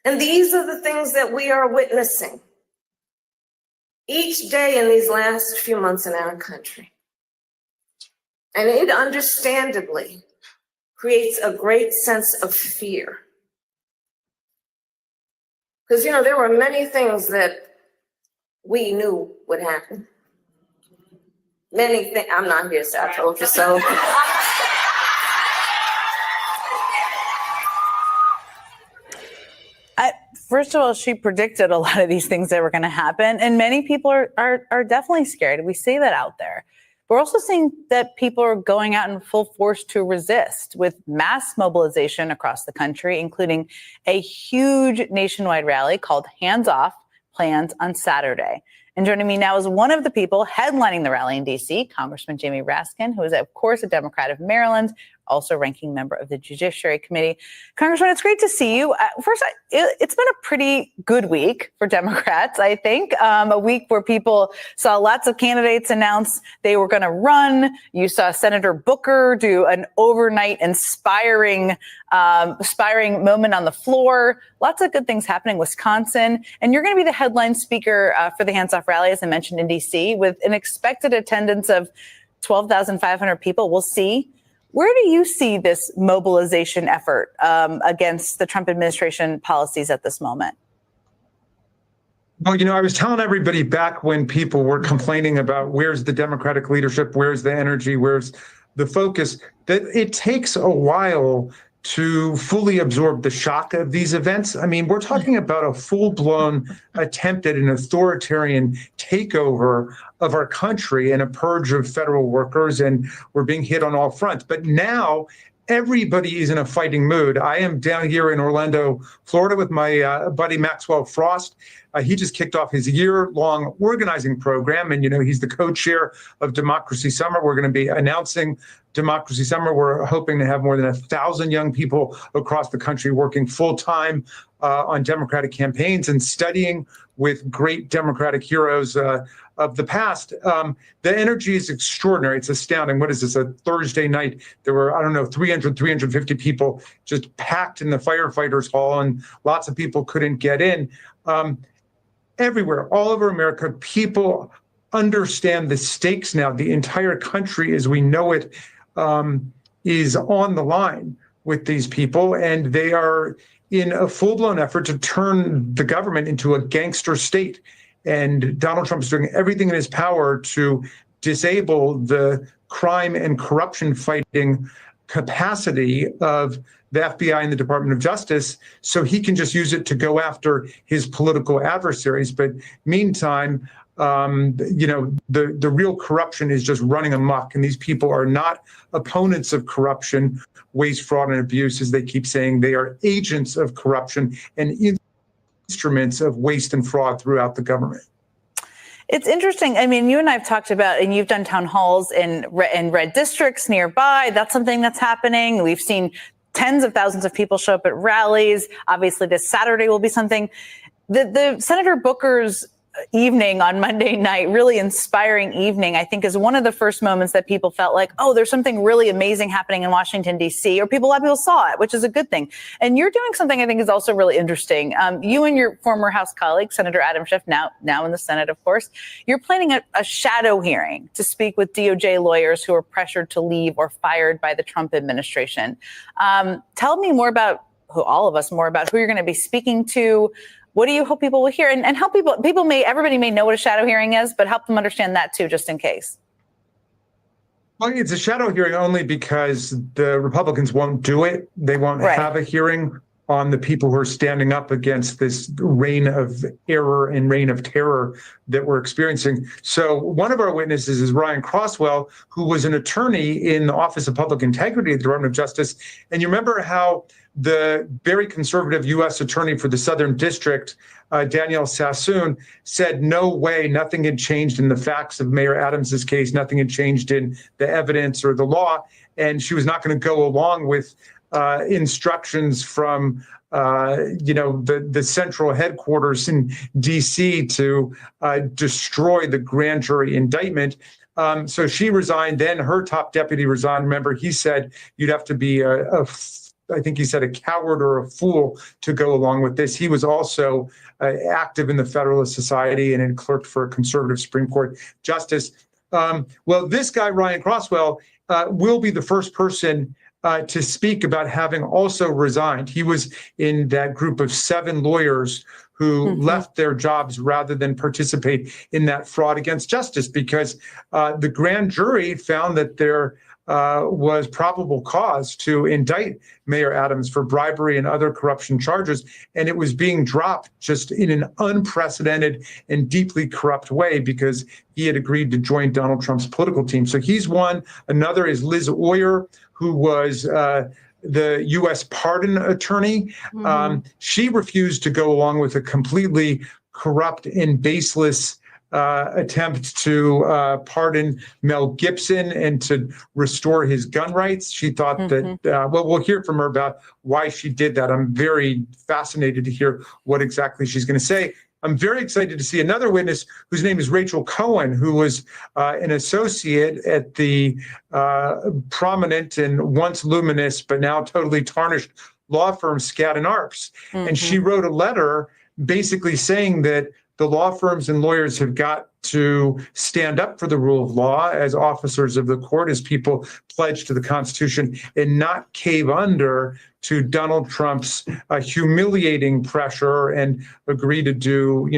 And these are the things that we are witnessing each day in these last few months in our country. And it understandably creates a great sense of fear. Because, you know, there were many things that we knew would happen. Many things. I'm not here, so I told you so. First of all, she predicted a lot of these things that were going to happen, and many people are definitely scared. We see that out there. We're also seeing that people are going out in full force to resist with mass mobilization across the country, including a huge nationwide rally called Hands Off planned on Saturday. And joining me now is one of the people headlining the rally in D.C., Congressman Jamie Raskin, who is, of course, a Democrat of Maryland, also ranking member of the Judiciary Committee. Congressman, it's great to see you. First, it's been a pretty good week for Democrats, I think. A week where people saw lots of candidates announce they were going to run. You saw Senator Booker do an overnight inspiring moment on the floor. Lots of good things happening in Wisconsin. And you're going to be the headline speaker for the Hands Off rally, as I mentioned, in D.C., with an expected attendance of 12,500 people. We'll see. Where do you see this mobilization effort against the Trump administration policies at this moment? Well, I was telling everybody back when people were complaining about where's the Democratic leadership, where's the energy, where's the focus, that it takes a while to fully absorb the shock of these events. I mean, we're talking about a full-blown attempt at an authoritarian takeover of our country and a purge of federal workers, and we're being hit on all fronts. But now everybody is in a fighting mood. I am down here in Orlando, Florida with my buddy Maxwell Frost. He just kicked off his year-long organizing program, and he's the co-chair of Democracy Summer. We're going to be announcing Democracy Summer. We're hoping to have more than 1,000 young people across the country working full-time on Democratic campaigns and studying with great Democratic heroes of the past. The energy is extraordinary. It's astounding. What is this, a Thursday night? There were, 350 people just packed in the firefighters hall, and lots of people couldn't get in. Everywhere, all over America, people understand the stakes now. The entire country, as we know it, is on the line with these people, and they are in a full-blown effort to turn the government into a gangster state. And Donald Trump is doing everything in his power to disable the crime and corruption fighting capacity of the FBI and the Department of Justice, so he can just use it to go after his political adversaries. But meantime, the real corruption is just running amok, and these people are not opponents of corruption, waste, fraud, and abuse, as they keep saying. They are agents of corruption and instruments of waste and fraud throughout the government. It's interesting. I mean, you and I have talked about, and you've done town halls in red districts nearby. That's something that's happening. We've seen tens of thousands of people show up at rallies. Obviously, this Saturday will be something. The Senator Booker's evening on Monday night, really inspiring evening, I think, is one of the first moments that people felt like, oh, there's something really amazing happening in Washington, D.C., or a lot of people saw it, which is a good thing. And you're doing something I think is also really interesting. You and your former House colleague, Senator Adam Schiff, now in the Senate, of course, you're planning a shadow hearing to speak with DOJ lawyers who are pressured to leave or fired by the Trump administration. Tell me more about who you're going to be speaking to. What do you hope people will hear? And help everybody may know what a shadow hearing is, but help them understand that too, just in case. Well, it's a shadow hearing only because the Republicans won't do it. They won't have a hearing on the people who are standing up against this reign of error and reign of terror that we're experiencing. So one of our witnesses is Ryan Crosswell, who was an attorney in the Office of Public Integrity at the Department of Justice. And you remember how the very conservative U.S. attorney for the Southern District, Danielle Sassoon, said no way, nothing had changed in the facts of Mayor Adams's case, nothing had changed in the evidence or the law, and she was not going to go along with instructions from the central headquarters in D.C. to destroy the grand jury indictment. So she resigned. Then her top deputy resigned. Remember, he said you'd have to be I think he said a coward or a fool to go along with this. He was also active in the Federalist Society and had clerked for a conservative Supreme Court justice. Well, this guy, Ryan Crosswell, will be the first person to speak about having also resigned. He was in that group of 7 lawyers who left their jobs rather than participate in that fraud against justice because the grand jury found that there was probable cause to indict Mayor Adams for bribery and other corruption charges, and it was being dropped just in an unprecedented and deeply corrupt way because he had agreed to join Donald Trump's political team. So he's one. Another is Liz Oyer, who was the U.S. pardon attorney. She refused to go along with a completely corrupt and baseless attempt to pardon Mel Gibson and to restore his gun rights. She thought that, well, we'll hear from her about why she did that. I'm very fascinated to hear what exactly she's going to say. I'm very excited to see another witness whose name is Rachel Cohen, who was an associate at the prominent and once luminous, but now totally tarnished law firm Skadden Arps. And she wrote a letter basically saying that the law firms and lawyers have got to stand up for the rule of law as officers of the court, as people pledge to the Constitution, and not cave under to Donald Trump's humiliating pressure and agree to do,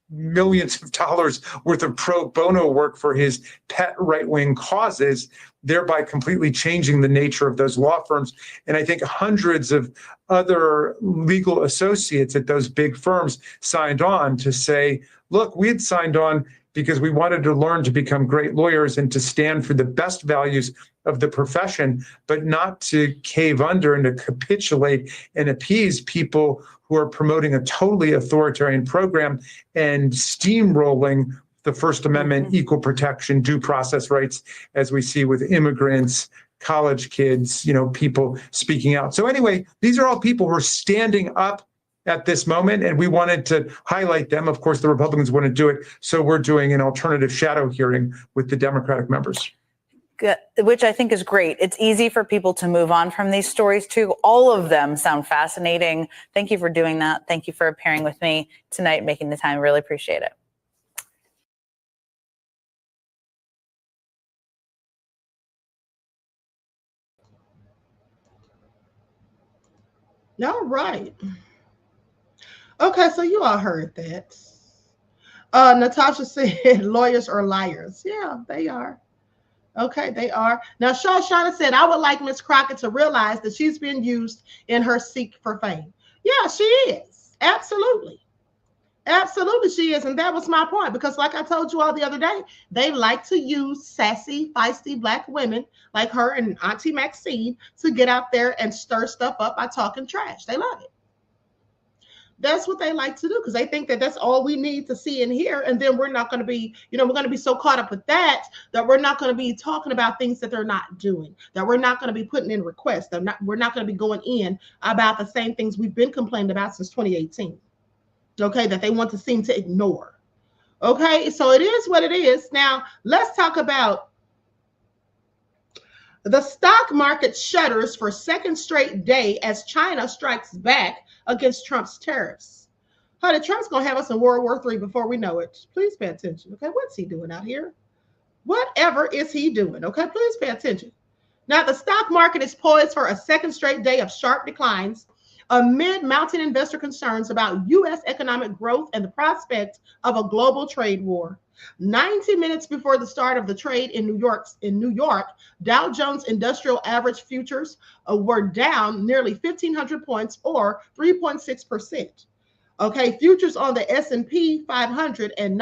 millions of dollars worth of pro bono work for his pet right-wing causes, thereby completely changing the nature of those law firms. And I think hundreds of other legal associates at those big firms signed on to say, look, we had signed on because we wanted to learn to become great lawyers and to stand for the best values of the profession, but not to cave under and to capitulate and appease people who are promoting a totally authoritarian program and steamrolling the First Amendment, equal protection, due process rights, as we see with immigrants, college kids, people speaking out. So anyway, these are all people who are standing up at this moment, and we wanted to highlight them. Of course, the Republicans want to do it, so we're doing an alternative shadow hearing with the Democratic members. Good, which I think is great. It's easy for people to move on from these stories too. All of them sound fascinating. Thank you for doing that. Thank you for appearing with me tonight, making the time. Really appreciate it. All right. Okay, so you all heard that. Natasha said lawyers are liars. Yeah, they are. Okay, they are. Now, Shauna said, I would like Ms. Crockett to realize that she's been used in her seek for fame. Yeah, she is. Absolutely. Absolutely, she is. And that was my point, because like I told you all the other day, they like to use sassy, feisty Black women like her and Auntie Maxine to get out there and stir stuff up by talking trash. They love it. That's what they like to do, because they think that that's all we need to see and hear. And then we're not going to be, we're going to be so caught up with that we're not going to be talking about things that they're not doing, that we're not going to be putting in requests. We're not going to be going in about the same things we've been complaining about since 2018. Okay, that they want to seem to ignore. Okay, so it is what it is. Now, let's talk about the stock market shudders for second straight day as China strikes back against Trump's tariffs. Honey, Trump's going to have us in World War III before we know it. Please pay attention. Okay, what's he doing out here? Whatever is he doing? Okay, please pay attention. Now, the stock market is poised for a second straight day of sharp declines amid mounting investor concerns about U.S. economic growth and the prospect of a global trade war. 90 minutes before the start of the trade in New York, Dow Jones Industrial Average futures were down nearly 1,500 points, or 3.6%. Okay, futures on the S&P 500 and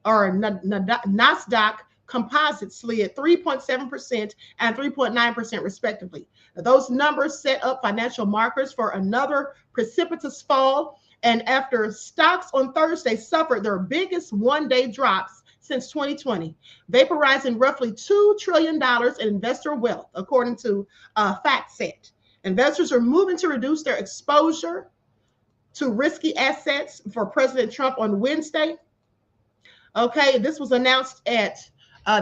Nasdaq Composite slid 3.7% and 3.9% respectively. Those numbers set up financial markers for another precipitous fall. And after stocks on Thursday suffered their biggest one-day drops since 2020, vaporizing roughly $2 trillion in investor wealth, according to FactSet. Investors are moving to reduce their exposure to risky assets for President Trump on Wednesday. Okay, this was announced at,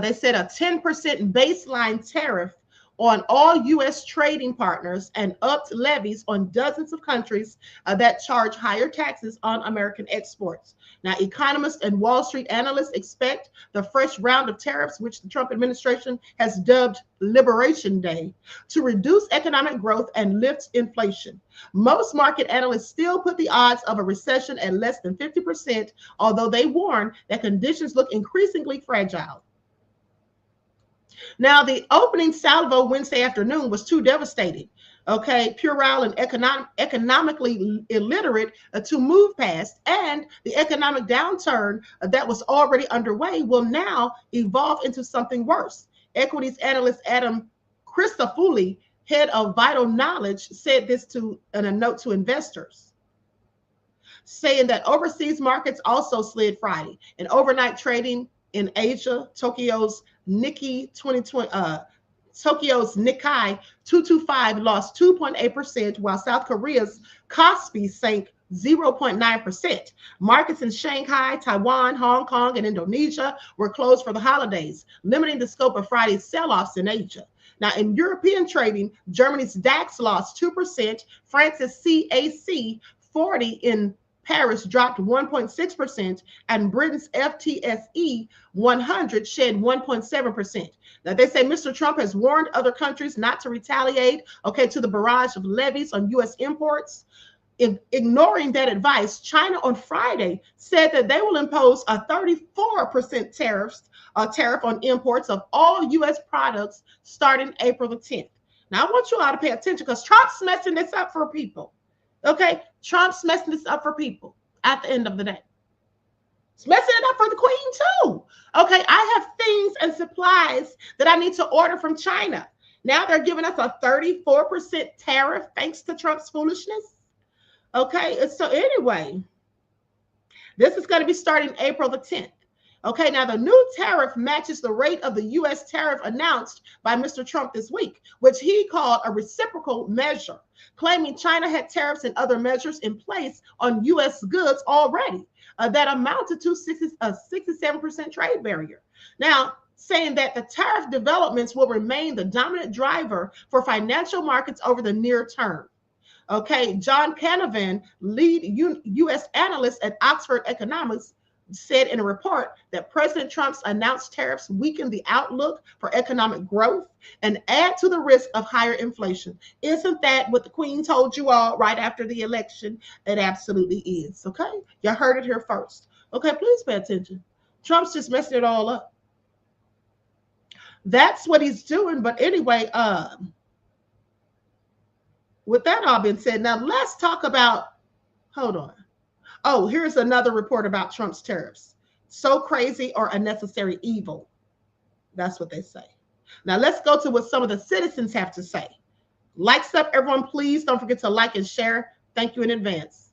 they said, a 10% baseline tariff on all U.S. trading partners and upped levies on dozens of countries that charge higher taxes on American exports. Now, economists and Wall Street analysts expect the fresh round of tariffs, which the Trump administration has dubbed Liberation Day, to reduce economic growth and lift inflation. Most market analysts still put the odds of a recession at less than 50%, although they warn that conditions look increasingly fragile. Now, the opening salvo Wednesday afternoon was too devastating. Okay, puerile and economically illiterate to move past, and the economic downturn that was already underway will now evolve into something worse. Equities analyst Adam Christofouli, head of Vital Knowledge, said this in a note to investors. saying that overseas markets also slid Friday. And overnight trading in Asia, Tokyo's Nikkei 225 lost 2.8%, while South Korea's Kospi sank 0.9%. Markets in Shanghai, Taiwan, Hong Kong, and Indonesia were closed for the holidays, limiting the scope of Friday's sell-offs in Asia. Now, in European trading, Germany's DAX lost 2%, France's CAC 40 in Paris dropped 1.6%, and Britain's FTSE 100 shed 1.7%. Now, they say Mr. Trump has warned other countries not to retaliate, to the barrage of levies on U.S. imports. Ignoring that advice, China on Friday said that they will impose a 34% tariff on imports of all U.S. products starting April the 10th. Now, I want you all to pay attention because Trump's messing this up for people. Okay, Trump's messing this up for people at the end of the day. It's messing it up for the queen too. Okay, I have things and supplies that I need to order from China. Now they're giving us a 34% tariff thanks to Trump's foolishness. Okay, so anyway, this is going to be starting April the 10th. Okay, now the new tariff matches the rate of the U.S. tariff announced by Mr. Trump this week, which he called a reciprocal measure, claiming China had tariffs and other measures in place on U.S. goods already that amounted to a 67% trade barrier. Now, saying that the tariff developments will remain the dominant driver for financial markets over the near term. Okay, John Canavan, lead U.S. analyst at Oxford Economics, said in a report that President Trump's announced tariffs weaken the outlook for economic growth and add to the risk of higher inflation. Isn't that what the Queen told you all right after the election? It absolutely is. Okay, you heard it here first. Okay, please pay attention. Trump's just messing it all up. That's what he's doing. But anyway, with that all being said, now let's talk about, hold on. Oh, here's another report about Trump's tariffs. So crazy or unnecessary evil. That's what they say. Now let's go to what some of the citizens have to say. Likes up, everyone, please. Don't forget to like and share. Thank you in advance.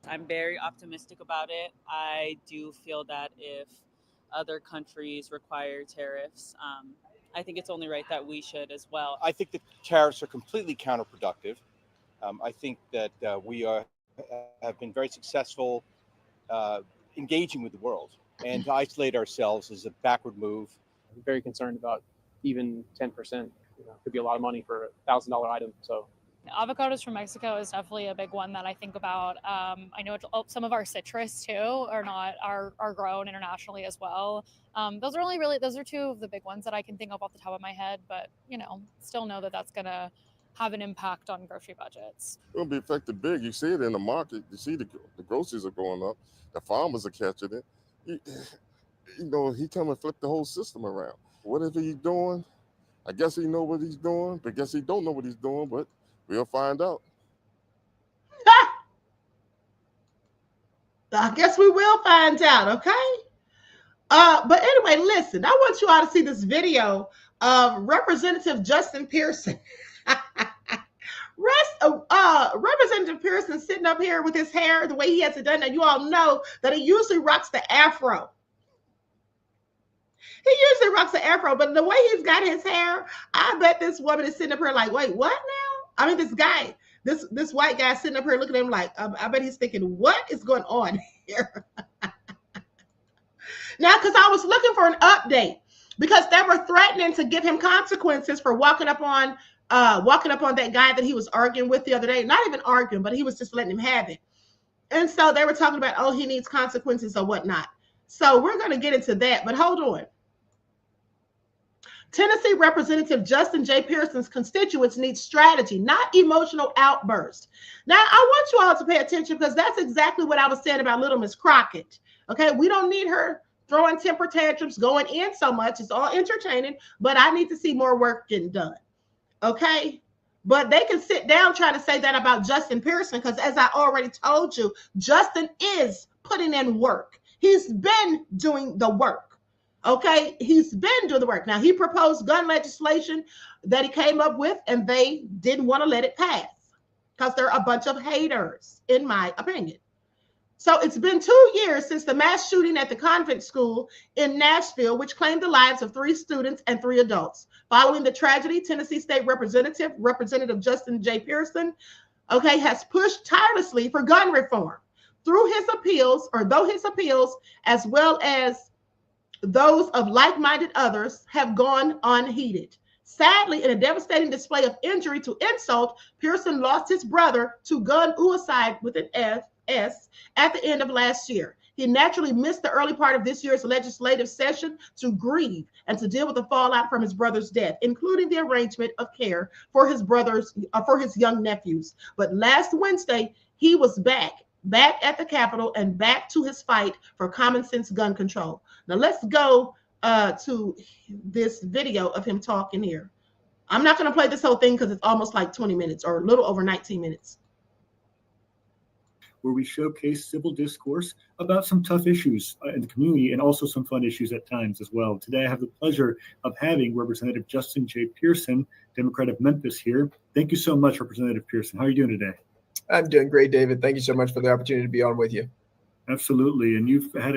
I'm very optimistic about it. I do feel that if other countries require tariffs, I think it's only right that we should as well. I think the tariffs are completely counterproductive. I think that we have been very successful engaging with the world, and to isolate ourselves is a backward move. I'm very concerned about even 10%. Could be a lot of money for a $1,000 item. So avocados from Mexico is definitely a big one that I think about. I know some of our citrus too are grown internationally as well. Those are two of the big ones that I can think of off the top of my head, but still know that that's gonna have an impact on grocery budgets. It'll be affected big. You see it in the market. You see the groceries are going up. The farmers are catching it. He come and flip the whole system around. Whatever he's doing, I guess he know what he's doing, but I guess he don't know what he's doing, but we'll find out. I guess we will find out, okay? But anyway, listen, I want you all to see this video of Representative Justin Pearson. Representative Pearson sitting up here with his hair the way he has it done. Now, you all know that he usually rocks the afro. He usually rocks the afro, but the way he's got his hair, I bet this woman is sitting up here like, wait, what now? I mean, this guy, this white guy sitting up here looking at him like, I bet he's thinking, what is going on here? Now, because I was looking for an update because they were threatening to give him consequences for walking up on that guy that he was arguing with the other day. Not even arguing, but he was just letting him have it. And so they were talking about, oh, he needs consequences or whatnot. So we're going to get into that, but hold on. Tennessee Representative Justin J. Pearson's constituents need strategy, not emotional outbursts. Now, I want you all to pay attention because that's exactly what I was saying about Little Miss Crockett. Okay, we don't need her throwing temper tantrums, going in so much. It's all entertaining, but I need to see more work getting done. Okay, but they can sit down trying to say that about Justin Pearson because, as I already told you, Justin is putting in work. He's been doing the work. Okay, he's been doing the work. Now, he proposed gun legislation that he came up with, and they didn't want to let it pass because they're a bunch of haters, in my opinion. So it's been 2 years since the mass shooting at the convent school in Nashville, which claimed the lives of 3 students and 3 adults. Following the tragedy, Tennessee State Representative Justin J. Pearson, okay, has pushed tirelessly for gun reform. Though his appeals, as well as those of like-minded others, have gone unheeded. Sadly, in a devastating display of injury to insult, Pearson lost his brother to gun suicide with an S at the end of last year. He naturally missed the early part of this year's legislative session to grieve and to deal with the fallout from his brother's death, including the arrangement of care for his young nephews. But last Wednesday, he was back at the Capitol and back to his fight for common sense gun control. Now let's go to this video of him talking here. I'm not going to play this whole thing because it's almost like 20 minutes or a little over 19 minutes. Where we showcase civil discourse about some tough issues in the community and also some fun issues at times as well. Today, I have the pleasure of having Representative Justin J. Pearson, Democrat of Memphis, here. Thank you so much, Representative Pearson. How are you doing today? I'm doing great, David. Thank you so much for the opportunity to be on with you. Absolutely. And you've had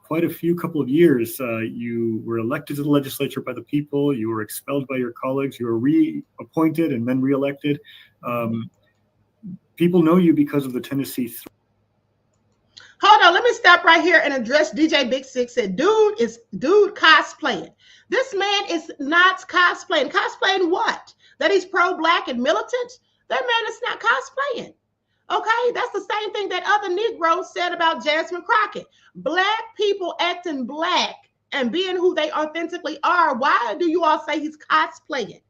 quite a couple of years. You were elected to the legislature by the people. You were expelled by your colleagues. You were reappointed and then reelected. People know you because of the Tennessee. Hold on, let me stop right here and address DJ Big Six. Said, dude cosplaying. This man is not cosplaying. Cosplaying what? That he's pro-black and militant? That man is not cosplaying. Okay, that's the same thing that other Negroes said about Jasmine Crockett. Black people acting black and being who they authentically are. Why do you all say he's cosplaying?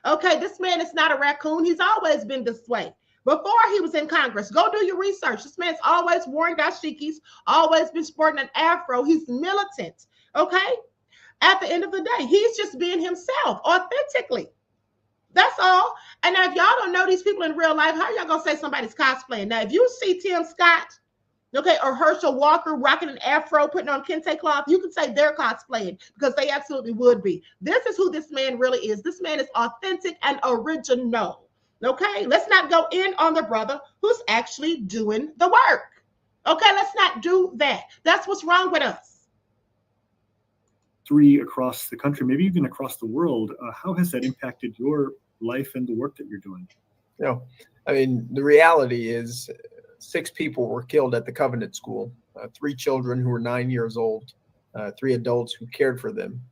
Okay, this man is not a raccoon. He's always been this way. Before he was in Congress, go do your research. This man's always worn dashikis, always been sporting an afro. He's militant, okay? At the end of the day, he's just being himself authentically. That's all. And now if y'all don't know these people in real life, how y'all gonna say somebody's cosplaying? Now, if you see Tim Scott, okay, or Herschel Walker rocking an afro, putting on kente cloth, you can say they're cosplaying because they absolutely would be. This is who this man really is. This man is authentic and original. Okay, let's not go in on the brother who's actually doing the work. Okay, let's not do that. That's what's wrong with us. 3 across the country, maybe even across the world. How has that impacted your life and the work that you're doing? I mean, the reality is 6 people were killed at the Covenant School, 3 children who were 9 years old, 3 adults who cared for them.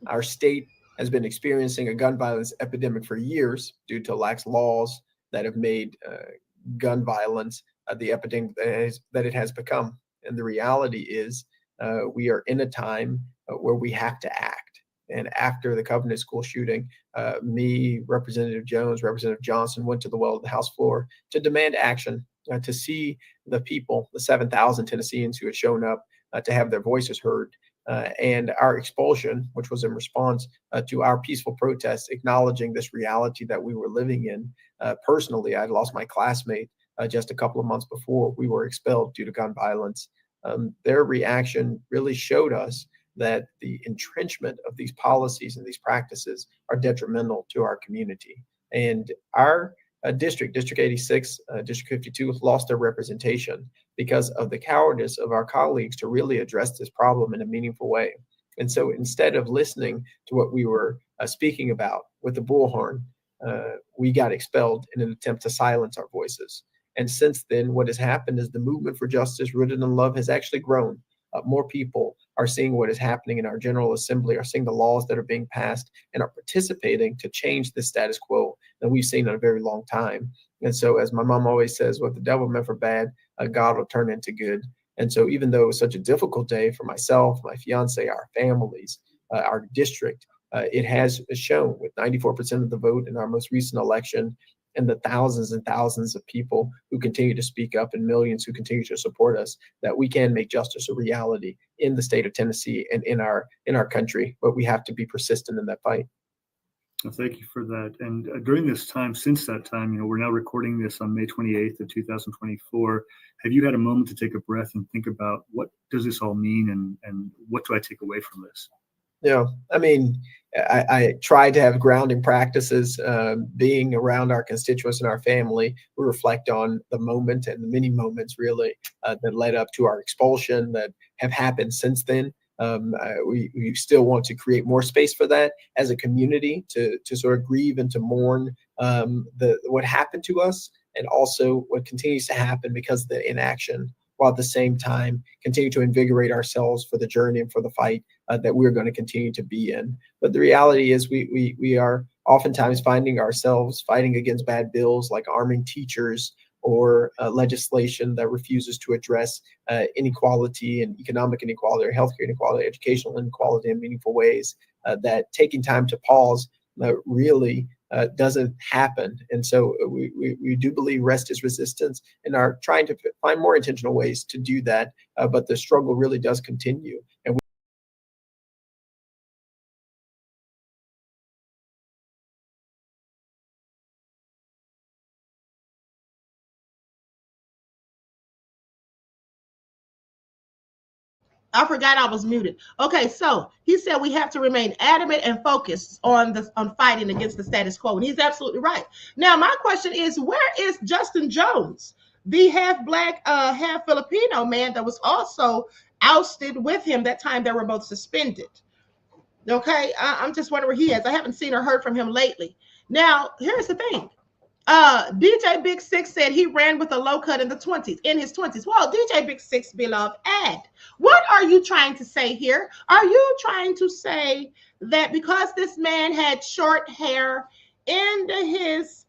Our state has been experiencing a gun violence epidemic for years due to lax laws that have made gun violence the epidemic that it has become. And the reality is we are in a time where we have to act. And after the Covenant School shooting, me, Representative Jones, Representative Johnson went to the well of the House floor to demand action, to see the people, the 7,000 Tennesseans who had shown up to have their voices heard. And our expulsion, which was in response to our peaceful protests, acknowledging this reality that we were living in. Personally, I lost my classmate just a couple of months before we were expelled due to gun violence. Their reaction really showed us that the entrenchment of these policies and these practices are detrimental to our community. And our District 86, District 52 lost their representation because of the cowardice of our colleagues to really address this problem in a meaningful way. And so instead of listening to what we were speaking about with the bullhorn, we got expelled in an attempt to silence our voices. And since then, what has happened is the movement for justice rooted in love has actually grown. More people are seeing what is happening in our General Assembly, are seeing the laws that are being passed, and are participating to change the status quo that we've seen in a very long time. And so, as my mom always says, what the devil meant for bad, God will turn into good. And so even though it was such a difficult day for myself, my fiance, our families, our district, it has shown with 94% of the vote in our most recent election, and the thousands and thousands of people who continue to speak up and millions who continue to support us, that we can make justice a reality in the state of Tennessee and in our country. But we have to be persistent in that fight. Well, thank you for that. And during this time, since that time, we're now recording this on May 28th of 2024. Have you had a moment to take a breath and think about what does this all mean and what do I take away from this? I mean, I try to have grounding practices, being around our constituents and our family. We reflect on the moment and the many moments really that led up to our expulsion that have happened since then. We still want to create more space for that as a community to sort of grieve and to mourn what happened to us, and also what continues to happen because of the inaction, while at the same time continue to invigorate ourselves for the journey and for the fight that we're going to continue to be in. But the reality is we are oftentimes finding ourselves fighting against bad bills like arming teachers or legislation that refuses to address inequality and economic inequality or healthcare inequality, educational inequality in meaningful ways, that taking time to pause really doesn't happen. And so we do believe rest is resistance and are trying to find more intentional ways to do that. But the struggle really does continue. And I forgot I was muted. Okay, so he said we have to remain adamant and focused on fighting against the status quo, and he's absolutely right. Now, my question is, where is Justin Jones, the half black, half Filipino man that was also ousted with him that time they were both suspended? Okay, I'm just wondering where he is. I haven't seen or heard from him lately. Now, here's the thing. DJ Big Six said he ran with a low cut in his 20s. Well, DJ Big Six, beloved, what are you trying to say here? Are you trying to say that because this man had short hair in his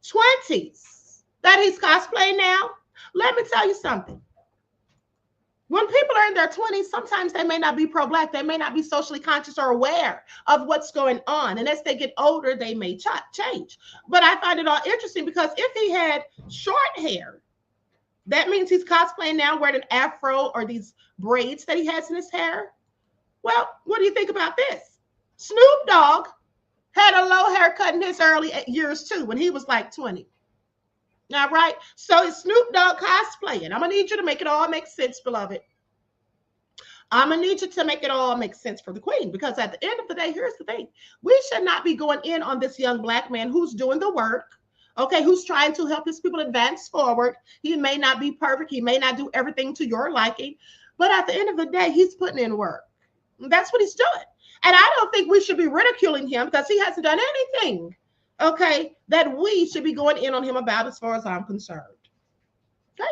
20s that he's cosplaying now? Let me tell you something. When people are in their 20s, sometimes they may not be pro-black. They may not be socially conscious or aware of what's going on. And as they get older, they may change. But I find it all interesting because if he had short hair, that means he's cosplaying now wearing an afro or these braids that he has in his hair. Well, what do you think about this? Snoop Dogg had a low haircut in his early years too, when he was like 20. All right, so it's Snoop Dogg cosplaying. I'm gonna need you to make it all make sense, beloved. I'm gonna need you to make it all make sense for the queen, because at the end of the day, here's the thing: we should not be going in on this young black man who's doing the work, okay, who's trying to help his people advance forward. He may not be perfect, he may not do everything to your liking, but at the end of the day, he's putting in work. That's what he's doing, and I don't think we should be ridiculing him because he hasn't done anything, okay, that we should be going in on him about, as far as I'm concerned. Okay,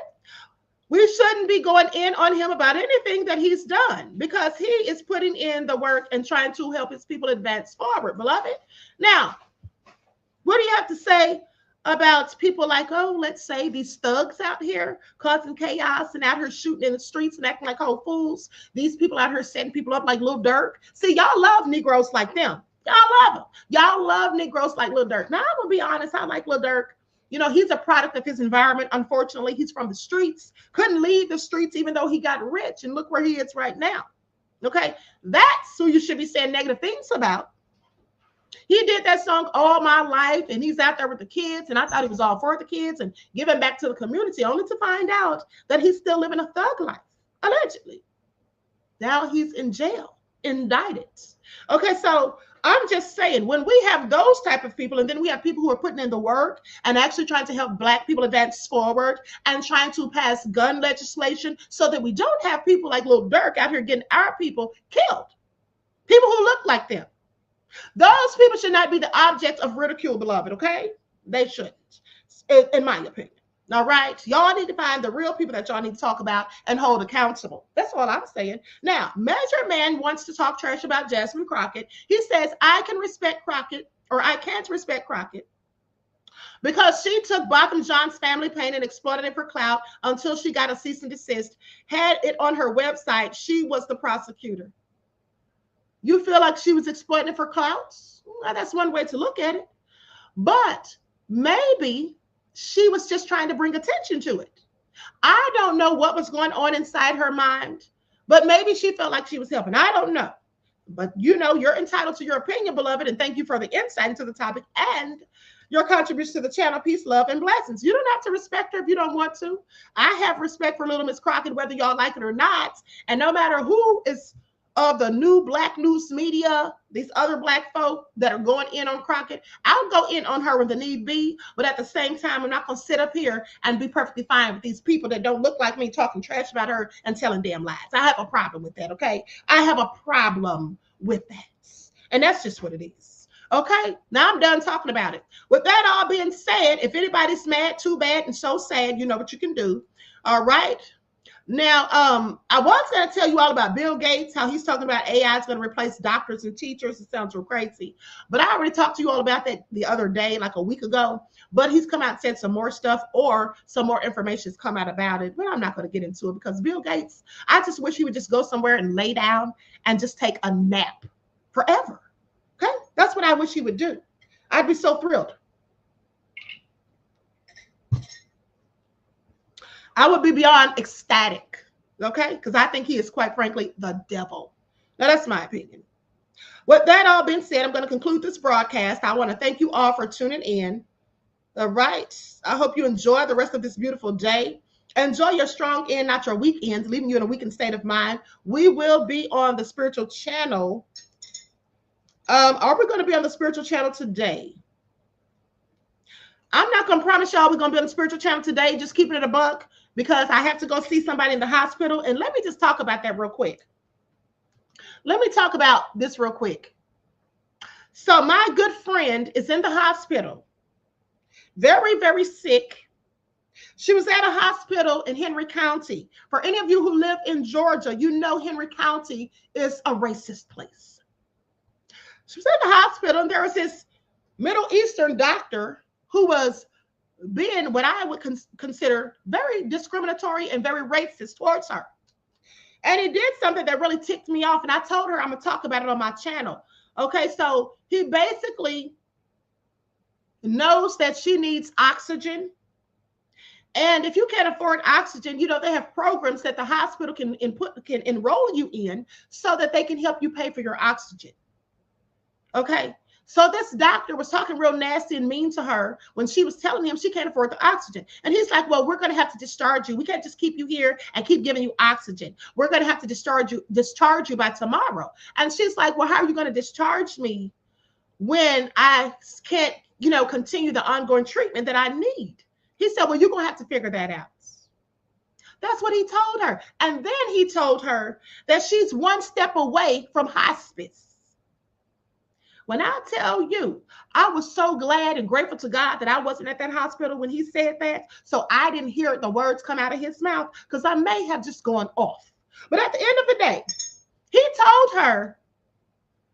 we shouldn't be going in on him about anything that he's done because he is putting in the work and trying to help his people advance forward, beloved. Now, what do you have to say about people like, oh, let's say these thugs out here causing chaos and out here shooting in the streets and acting like whole fools? These people out here setting people up like Lil Durk. See, y'all love Negroes like them. Y'all love them. Y'all love Negroes like Lil Durk. Now, I'm going to be honest. I like Lil Durk. You know, he's a product of his environment. Unfortunately, he's from the streets. Couldn't leave the streets even though he got rich. And look where he is right now. Okay? That's who you should be saying negative things about. He did that song All My Life, and he's out there with the kids. And I thought he was all for the kids and giving back to the community, only to find out that he's still living a thug life, allegedly. Now he's in jail, indicted. Okay, so I'm just saying, when we have those type of people, and then we have people who are putting in the work and actually trying to help black people advance forward and trying to pass gun legislation so that we don't have people like Lil Durk out here getting our people killed, people who look like them. Those people should not be the object of ridicule, beloved, okay? They shouldn't, in my opinion. All right, y'all need to find the real people that y'all need to talk about and hold accountable. That's all I'm saying. Now, Measure Man wants to talk trash about Jasmine Crockett. He says, I can't respect Crockett because she took Botham Jean's family pain and exploited it for clout until she got a cease and desist. Had it on her website, she was the prosecutor. You feel like she was exploiting it for clout? Well, that's one way to look at it. But maybe she was just trying to bring attention to it. I don't know what was going on inside her mind, but maybe she felt like she was helping. I don't know. But you know, you're entitled to your opinion, beloved, and thank you for the insight into the topic and your contribution to the channel. Peace, love, and blessings. You don't have to respect her if you don't want to. I have respect for Little Miss Crockett, whether y'all like it or not. And no matter who is of the new black news media, these other black folk that are going in on Crockett. I'll go in on her when the need be, but at the same time, I'm not going to sit up here and be perfectly fine with these people that don't look like me talking trash about her and telling damn lies. I have a problem with that, okay? I have a problem with that. And that's just what it is. Okay, now I'm done talking about it. With that all being said, if anybody's mad, too bad and so sad, you know what you can do. All right. Now, I was going to tell you all about Bill Gates, how he's talking about AI is going to replace doctors and teachers. It sounds real crazy. But I already talked to you all about that the other day, like a week ago. But he's come out and said some more stuff, or some more information has come out about it. But I'm not going to get into it because Bill Gates, I just wish he would just go somewhere and lay down and just take a nap forever. Okay? That's what I wish he would do. I'd be so thrilled. I would be beyond ecstatic, okay? Because I think he is, quite frankly, the devil. Now, that's my opinion. With that all being said, I'm going to conclude this broadcast. I want to thank you all for tuning in. All right? I hope you enjoy the rest of this beautiful day. Enjoy your strong end, not your weak ends, leaving you in a weakened state of mind. We will be on the spiritual channel. Are we going to be on the spiritual channel today? I'm not going to promise y'all we're going to be on the spiritual channel today, just keeping it a buck, because I have to go see somebody in the hospital. And let me just talk about that real quick. Let me talk about this real quick. So my good friend is in the hospital, very, very sick. She was at a hospital in Henry County. For any of you who live in Georgia, you know Henry County is a racist place. She was in the hospital, and there was this Middle Eastern doctor who was being what I would consider very discriminatory and very racist towards her. And he did something that really ticked me off. And I told her I'm going to talk about it on my channel. Okay, so he basically knows that she needs oxygen. And if you can't afford oxygen, you know, they have programs that the hospital can enroll you in so that they can help you pay for your oxygen. Okay. So this doctor was talking real nasty and mean to her when she was telling him she can't afford the oxygen. And he's like, well, we're going to have to discharge you. We can't just keep you here and keep giving you oxygen. We're going to have to discharge you by tomorrow. And she's like, well, how are you going to discharge me when I can't, you know, continue the ongoing treatment that I need? He said, well, you're going to have to figure that out. That's what he told her. And then he told her that she's one step away from hospice. When I tell you, I was so glad and grateful to God that I wasn't at that hospital when he said that. So I didn't hear the words come out of his mouth, because I may have just gone off. But at the end of the day, he told her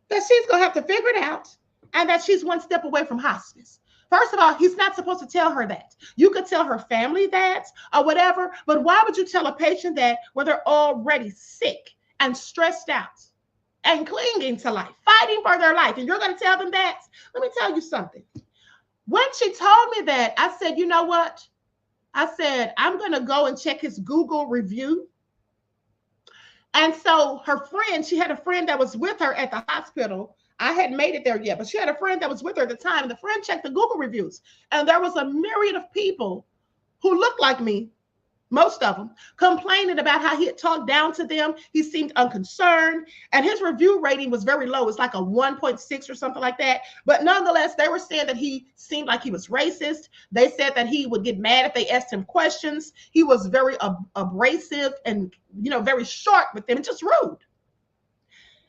that she's going to have to figure it out and that she's one step away from hospice. First of all, he's not supposed to tell her that. You could tell her family that or whatever, but why would you tell a patient that when they're already sick and stressed out and clinging to life, fighting for their life, and you're going to tell them that? Let me tell you something. When she told me that, I said, you know what? I said, I'm going to go and check his Google review. And so her friend, she had a friend that was with her at the hospital. I hadn't made it there yet, but she had a friend that was with her at the time. And the friend checked the Google reviews, and there was a myriad of people who looked like me, most of them, complaining about how he had talked down to them. He seemed unconcerned, and his review rating was very low. It's like a 1.6 or something like that. But nonetheless, they were saying that he seemed like he was racist. They said that he would get mad if they asked him questions. He was very abrasive and, you know, very short with them and just rude.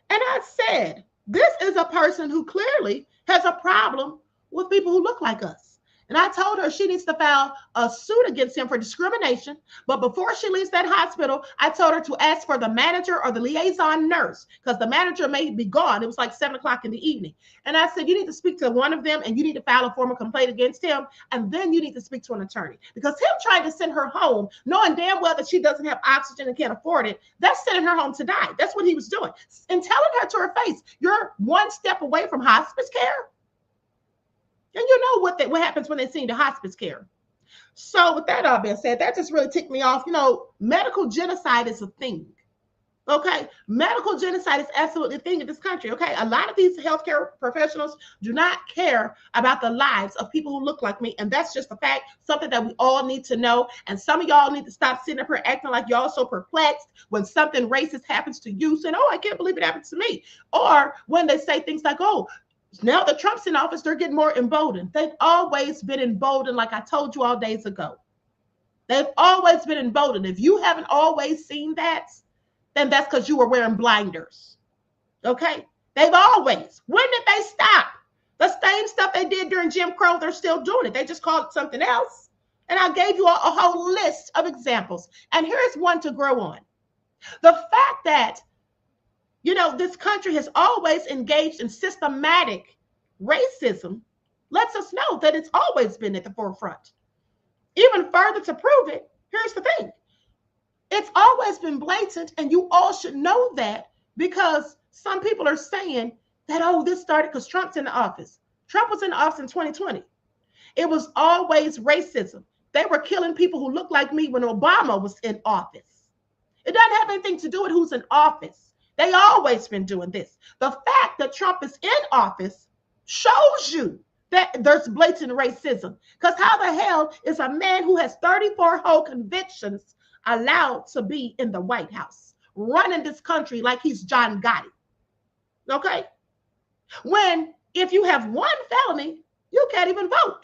And I said, this is a person who clearly has a problem with people who look like us. And I told her she needs to file a suit against him for discrimination. But before she leaves that hospital, I told her to ask for the manager or the liaison nurse, because the manager may be gone. It was like 7 o'clock in the evening. And I said, you need to speak to one of them, and you need to file a formal complaint against him. And then you need to speak to an attorney, because him trying to send her home, knowing damn well that she doesn't have oxygen and can't afford it, that's sending her home to die. That's what he was doing. And telling her to her face, you're one step away from hospice care. And you know what happens when they send you to hospice care. So with that all being said, that just really ticked me off. You know, medical genocide is a thing. Okay, medical genocide is absolutely a thing in this country. Okay, a lot of these healthcare professionals do not care about the lives of people who look like me, and that's just a fact, something that we all need to know. And some of y'all need to stop sitting up here acting like y'all so perplexed when something racist happens to you, saying, "Oh, I can't believe it happened to me," or when they say things like, "Oh, now that Trump's in office, they're getting more emboldened." They've always been emboldened, like I told you all days ago. They've always been emboldened. If you haven't always seen that, then that's because you were wearing blinders. Okay? They've always. When did they stop? The same stuff they did during Jim Crow, they're still doing it. They just called it something else. And I gave you a whole list of examples. And here's one to grow on. The fact that, you know, this country has always engaged in systematic racism lets us know that it's always been at the forefront. Even further to prove it, here's the thing. It's always been blatant, and you all should know that, because some people are saying that, oh, this started because Trump's in the office. Trump was in the office in 2020. It was always racism. They were killing people who looked like me when Obama was in office. It doesn't have anything to do with who's in office. They always been doing this. The fact that Trump is in office shows you that there's blatant racism. Because how the hell is a man who has 34 whole convictions allowed to be in the White House, running this country like he's John Gotti? Okay? When if you have one felony, you can't even vote.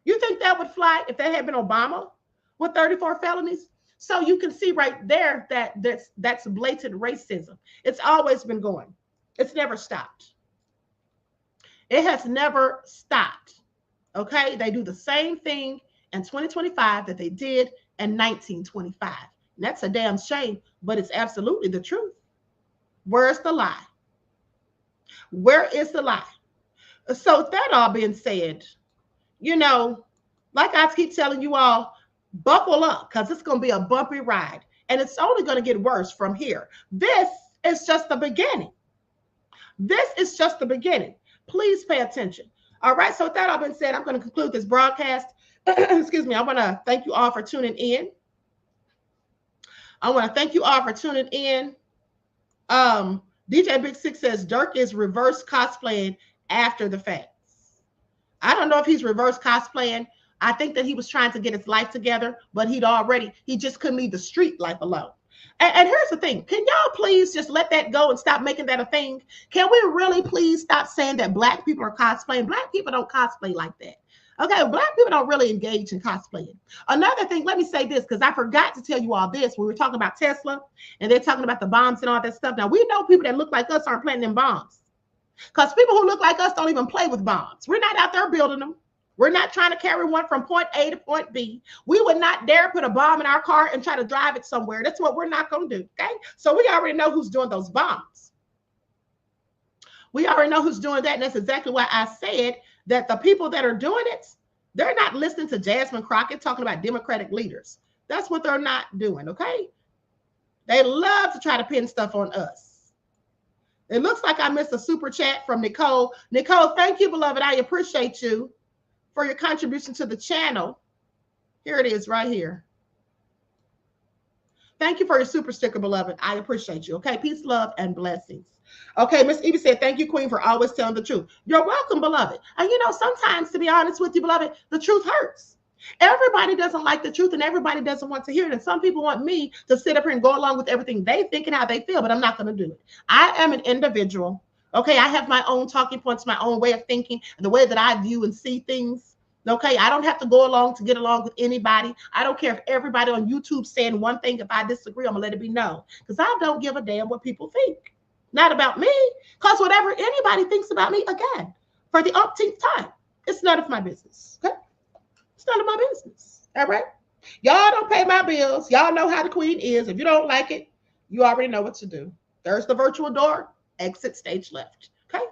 You think that would fly if there had been Obama with 34 felonies? So you can see right there that that's blatant racism. It's always been going. It's never stopped. It has never stopped. Okay? They do the same thing in 2025 that they did in 1925. And that's a damn shame, but it's absolutely the truth. Where's the lie? Where is the lie? So with that all being said, you know, like I keep telling you all, buckle up, because it's going to be a bumpy ride. And it's only going to get worse from here. This is just the beginning. This is just the beginning. Please pay attention. All right. So with that all being said, I'm going to conclude this broadcast. Excuse me. I want to thank you all for tuning in. I want to thank you all for tuning in. DJ Big Six says Dirk is reverse cosplaying after the fact. I don't know if he's reverse cosplaying. I think that he was trying to get his life together, but he just couldn't leave the street life alone. And here's the thing. Can y'all please just let that go and stop making that a thing? Can we really please stop saying that Black people are cosplaying? Black people don't cosplay like that. Okay, Black people don't really engage in cosplaying. Another thing, let me say this, because I forgot to tell you all this. We were talking about Tesla, and they're talking about the bombs and all that stuff. Now, we know people that look like us aren't planting them bombs, because people who look like us don't even play with bombs. We're not out there building them. We're not trying to carry one from point A to point B. We would not dare put a bomb in our car and try to drive it somewhere. That's what we're not going to do, okay? So we already know who's doing those bombs. We already know who's doing that, and that's exactly why I said that the people that are doing it, they're not listening to Jasmine Crockett talking about Democratic leaders. That's what they're not doing, okay? They love to try to pin stuff on us. It looks like I missed a super chat from Nicole. Nicole, thank you, beloved. I appreciate you for your contribution to the channel. Here it is right here. Thank you for your super sticker, beloved. I appreciate you. Okay, peace, love, and blessings. Okay, Miss Evie said, thank you, Queen, for always telling the truth. You're welcome, beloved. And you know, sometimes, to be honest with you, beloved, the truth hurts. Everybody doesn't like the truth, and everybody doesn't want to hear it. And some people want me to sit up here and go along with everything they think and how they feel, but I'm not going to do it. I am an individual. Okay, I have my own talking points, my own way of thinking, and the way that I view and see things. Okay, I don't have to go along to get along with anybody. I don't care if everybody on YouTube saying one thing. If I disagree, I'm going to let it be known, because I don't give a damn what people think. Not about me, because whatever anybody thinks about me, again, for the umpteenth time, it's none of my business. Okay, it's none of my business. All right, y'all don't pay my bills. Y'all know how the queen is. If you don't like it, you already know what to do. There's the virtual door. Exit stage left. Okay.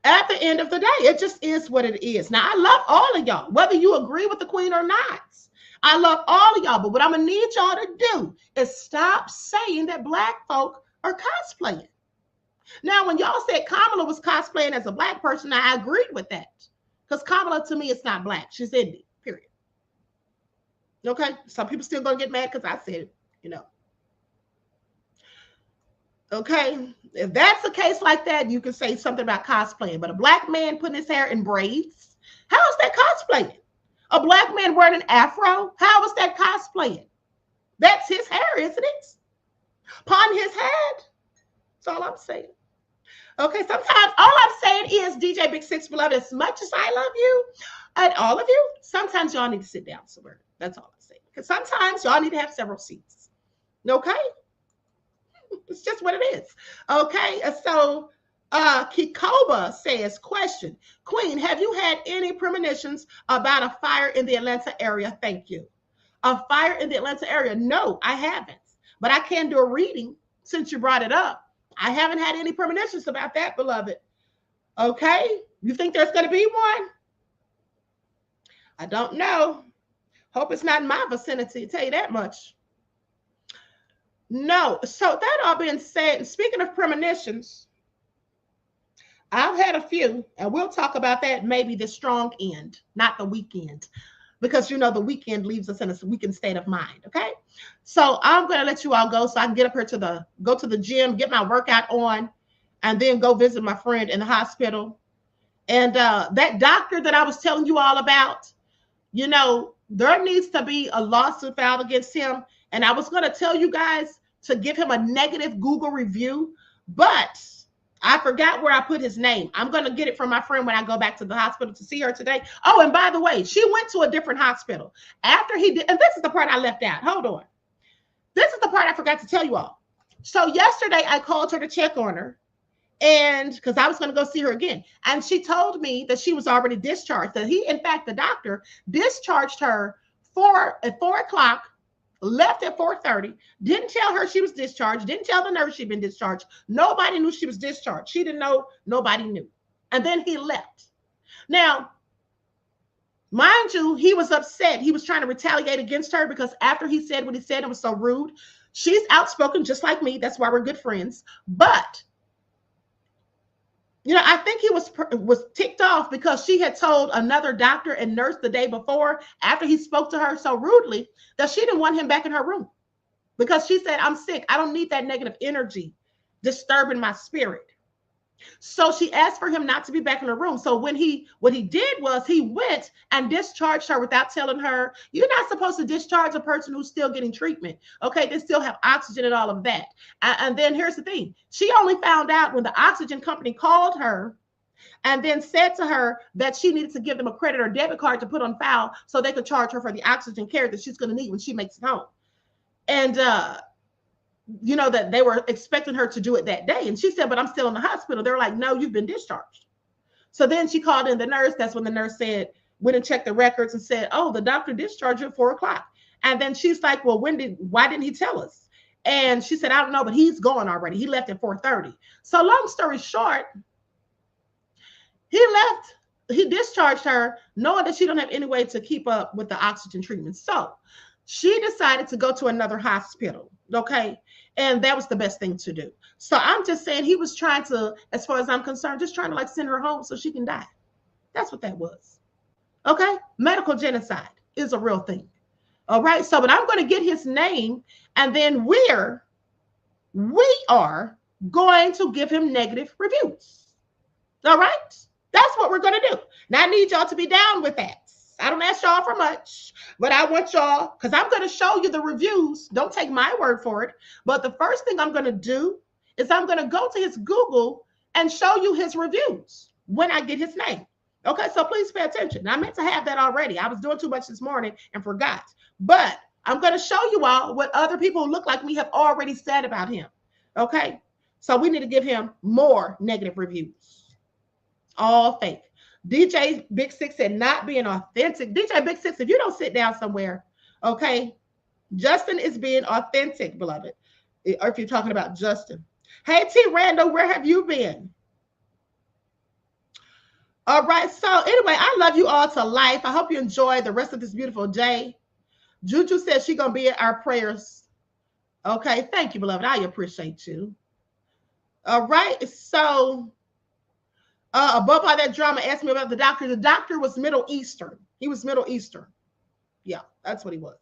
At the end of the day, it just is what it is. Now, I love all of y'all, whether you agree with the queen or not. I love all of y'all, but what I'm gonna need y'all to do is stop saying that Black folk are cosplaying. Now, when y'all said Kamala was cosplaying as a Black person, I agreed with that, because Kamala, to me, is not Black. She's Indian, period. Okay, some people still gonna get mad because I said it. you know. Okay, if that's a case like that, you can say something about cosplaying. But a black man putting his hair in braids, how is that cosplaying? A black man wearing an afro, how is that cosplaying? That's his hair, isn't it? Upon his head. That's all I'm saying. Okay, sometimes all I'm saying is, DJ Big Six, beloved, as much as I love you and all of you, sometimes y'all need to sit down somewhere. That's all I'm saying. Because sometimes y'all need to have several seats. Okay? It's just what it is. Okay, so Kikoba says, question, Queen, have you had any premonitions about a fire in the Atlanta area? Thank you. A fire in the Atlanta area? No, I haven't. But I can do a reading since you brought it up. I haven't had any premonitions about that, beloved. Okay, you think there's going to be one? I don't know. Hope it's not in my vicinity, I'll tell you that much. No. So that all being said, speaking of premonitions, I've had a few, and we'll talk about that maybe the strong end, not the weekend, because you know the weekend leaves us in a weakened state of mind. Okay, so I'm going to let you all go so I can get up here to go to the gym, get my workout on, and then go visit my friend in the hospital. And that doctor that I was telling you all about, you know, there needs to be a lawsuit filed against him. And I was going to tell you guys to give him a negative Google review, but I forgot where I put his name. I'm going to get it from my friend when I go back to the hospital to see her today. Oh, and by the way, she went to a different hospital after he did. And this is the part I left out. Hold on. This is the part I forgot to tell you all. So yesterday I called her to check on her, and because I was going to go see her again. And she told me that she was already discharged. That he, in fact, the doctor discharged her at 4 o'clock. Left at 4:30, didn't tell her she was discharged, didn't tell the nurse she'd been discharged. Nobody knew she was discharged. She didn't know, nobody knew. And then he left. Now, mind you, he was upset. He was trying to retaliate against her because after he said what he said, it was so rude. She's outspoken just like me. That's why we're good friends. But you know, I think he was ticked off because she had told another doctor and nurse the day before, after he spoke to her so rudely, that she didn't want him back in her room because she said, I'm sick. I don't need that negative energy disturbing my spirit. So she asked for him not to be back in her room. So what he did was he went and discharged her without telling her, you're not supposed to discharge a person who's still getting treatment. Okay, they still have oxygen and all of that. And then here's the thing. She only found out when the oxygen company called her and then said to her that she needed to give them a credit or debit card to put on file so they could charge her for the oxygen care that she's going to need when she makes it home. And you know, that they were expecting her to do it that day. And she said, but I'm still in the hospital. They're like, no, you've been discharged. So then she called in the nurse. That's when the nurse went and checked the records and said, oh, the doctor discharged you at 4 o'clock. And then she's like, well, why didn't he tell us? And she said, I don't know, but he's gone already. He left at 4:30. So long story short, he discharged her knowing that she don't have any way to keep up with the oxygen treatment. So she decided to go to another hospital. Okay. And that was the best thing to do. So I'm just saying he was trying to, as far as I'm concerned, just trying to like send her home so she can die. That's what that was. Okay. Medical genocide is a real thing. All right. So, but I'm going to get his name and then we are going to give him negative reviews. All right. That's what we're going to do. Now I need y'all to be down with that. I don't ask y'all for much, but I want y'all, because I'm going to show you the reviews. Don't take my word for it. But the first thing I'm going to do is I'm going to go to his Google and show you his reviews when I get his name. Okay, so please pay attention. I meant to have that already. I was doing too much this morning and forgot. But I'm going to show you all what other people who look like me have already said about him. Okay, so we need to give him more negative reviews. All fake. DJ Big Six said not being authentic. DJ Big Six, if you don't sit down somewhere, okay, Justin is being authentic, beloved. Or if you're talking about Justin. Hey, T. Randall, where have you been? All right, so anyway, I love you all to life. I hope you enjoy the rest of this beautiful day. Juju says she's going to be in our prayers. Okay, thank you, beloved. I appreciate you. All right, so above all that drama, asked me about the doctor. The doctor was Middle Eastern. He was Middle Eastern. Yeah, that's what he was.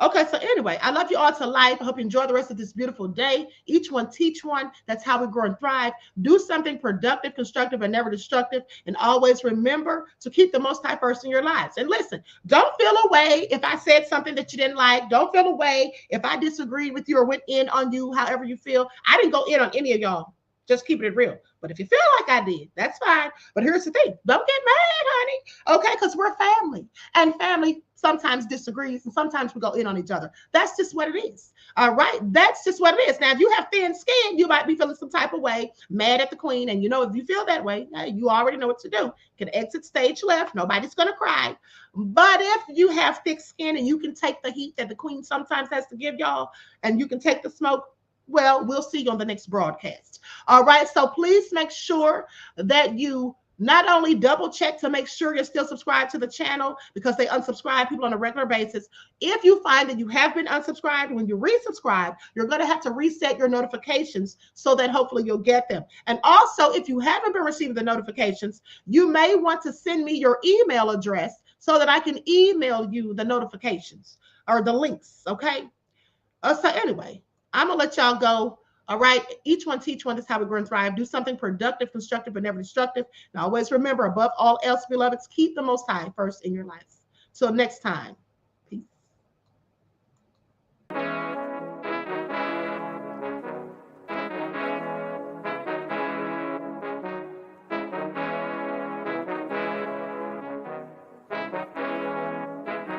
Okay, so anyway, I love you all to life. I hope you enjoy the rest of this beautiful day. Each one teach one. That's how we grow and thrive. Do something productive, constructive, and never destructive. And always remember to keep the Most High first in your lives. And listen, don't feel away if I said something that you didn't like. Don't feel away if I disagreed with you or went in on you, however you feel. I didn't go in on any of y'all. Just keeping it real. But if you feel like I did, that's fine. But here's the thing. Don't get mad, honey. Okay? Because we're family. And family sometimes disagrees, and sometimes we go in on each other. That's just what it is. All right? That's just what it is. Now, if you have thin skin, you might be feeling some type of way, mad at the queen. And, you know, if you feel that way, you already know what to do. You can exit stage left. Nobody's going to cry. But if you have thick skin and you can take the heat that the queen sometimes has to give y'all, and you can take the smoke, well, we'll see you on the next broadcast. All right. So please make sure that you not only double check to make sure you're still subscribed to the channel, because they unsubscribe people on a regular basis. If you find that you have been unsubscribed, when you resubscribe, you're going to have to reset your notifications so that hopefully you'll get them. And also, if you haven't been receiving the notifications, you may want to send me your email address so that I can email you the notifications or the links. Okay. So anyway, I'm going to let y'all go. All right. Each one teach one. That's how we grow and thrive. Do something productive, constructive, but never destructive. And always remember, above all else, beloveds, keep the Most High first in your lives. Till next time. Peace.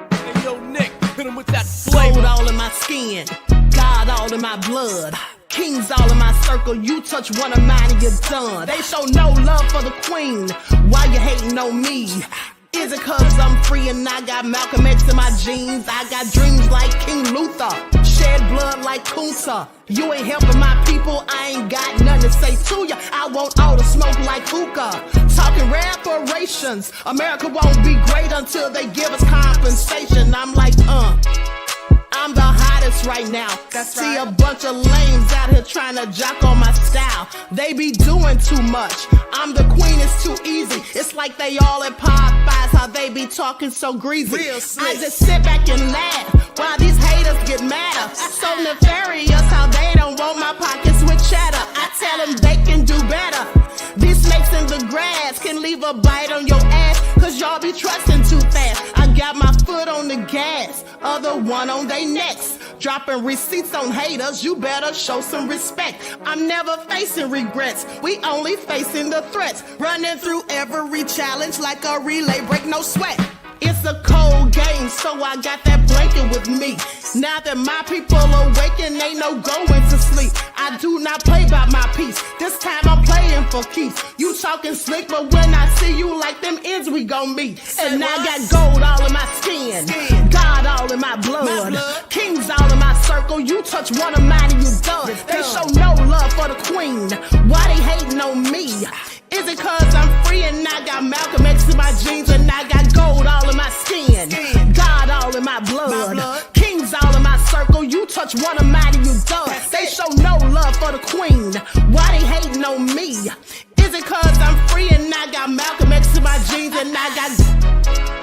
Hey, yo, Nick, hit him with that flavor. Gold all in my skin. God all in my blood. Kings all in my circle. You touch one of mine and you're done. They show no love for the queen. Why you hating on me? Is it cause I'm free and I got Malcolm X in my jeans? I got dreams like King Luther. Shed blood like Kunta. You ain't helping my people. I ain't got nothing to say to ya. I want all the smoke like hookah. Talking reparations. America won't be great until they give us compensation. I'm like, I'm the hottest right now. See a bunch of lames out here trying to jock on my style. They be doing too much. I'm the queen, it's too easy. It's like they all at Popeyes, how they be talking so greasy. I just sit back and laugh while these haters get madder. So nefarious how they don't want my pockets with cheddar. I tell them they can do better. These snakes in the grass can leave a bite on your ass, cause y'all be trusting too fast. I got my foot on the gas, other one on they necks. Dropping receipts on haters, you better show some respect. I'm never facing regrets, we only facing the threats. Running through every challenge like a relay, break no sweat. It's a cold game, so I got that blanket with me. Now that my people awaken, ain't no going to sleep. I do not play by my piece. This time I'm playing for keeps. You talking slick, but when I see you like them ends, we gon' meet. And I got gold all in my skin, God all in my blood, kings all in my circle. You touch one of mine and you done. They show no love for the queen. Why they hating on me? Is it cause I'm free and I got Malcolm X in my jeans and I got gold all in my skin, God all in my blood, kings all in my circle. You touch one of mine and you done. They show no love for the queen. Why they hating on me? Is it cause I'm free and I got Malcolm X in my jeans and I got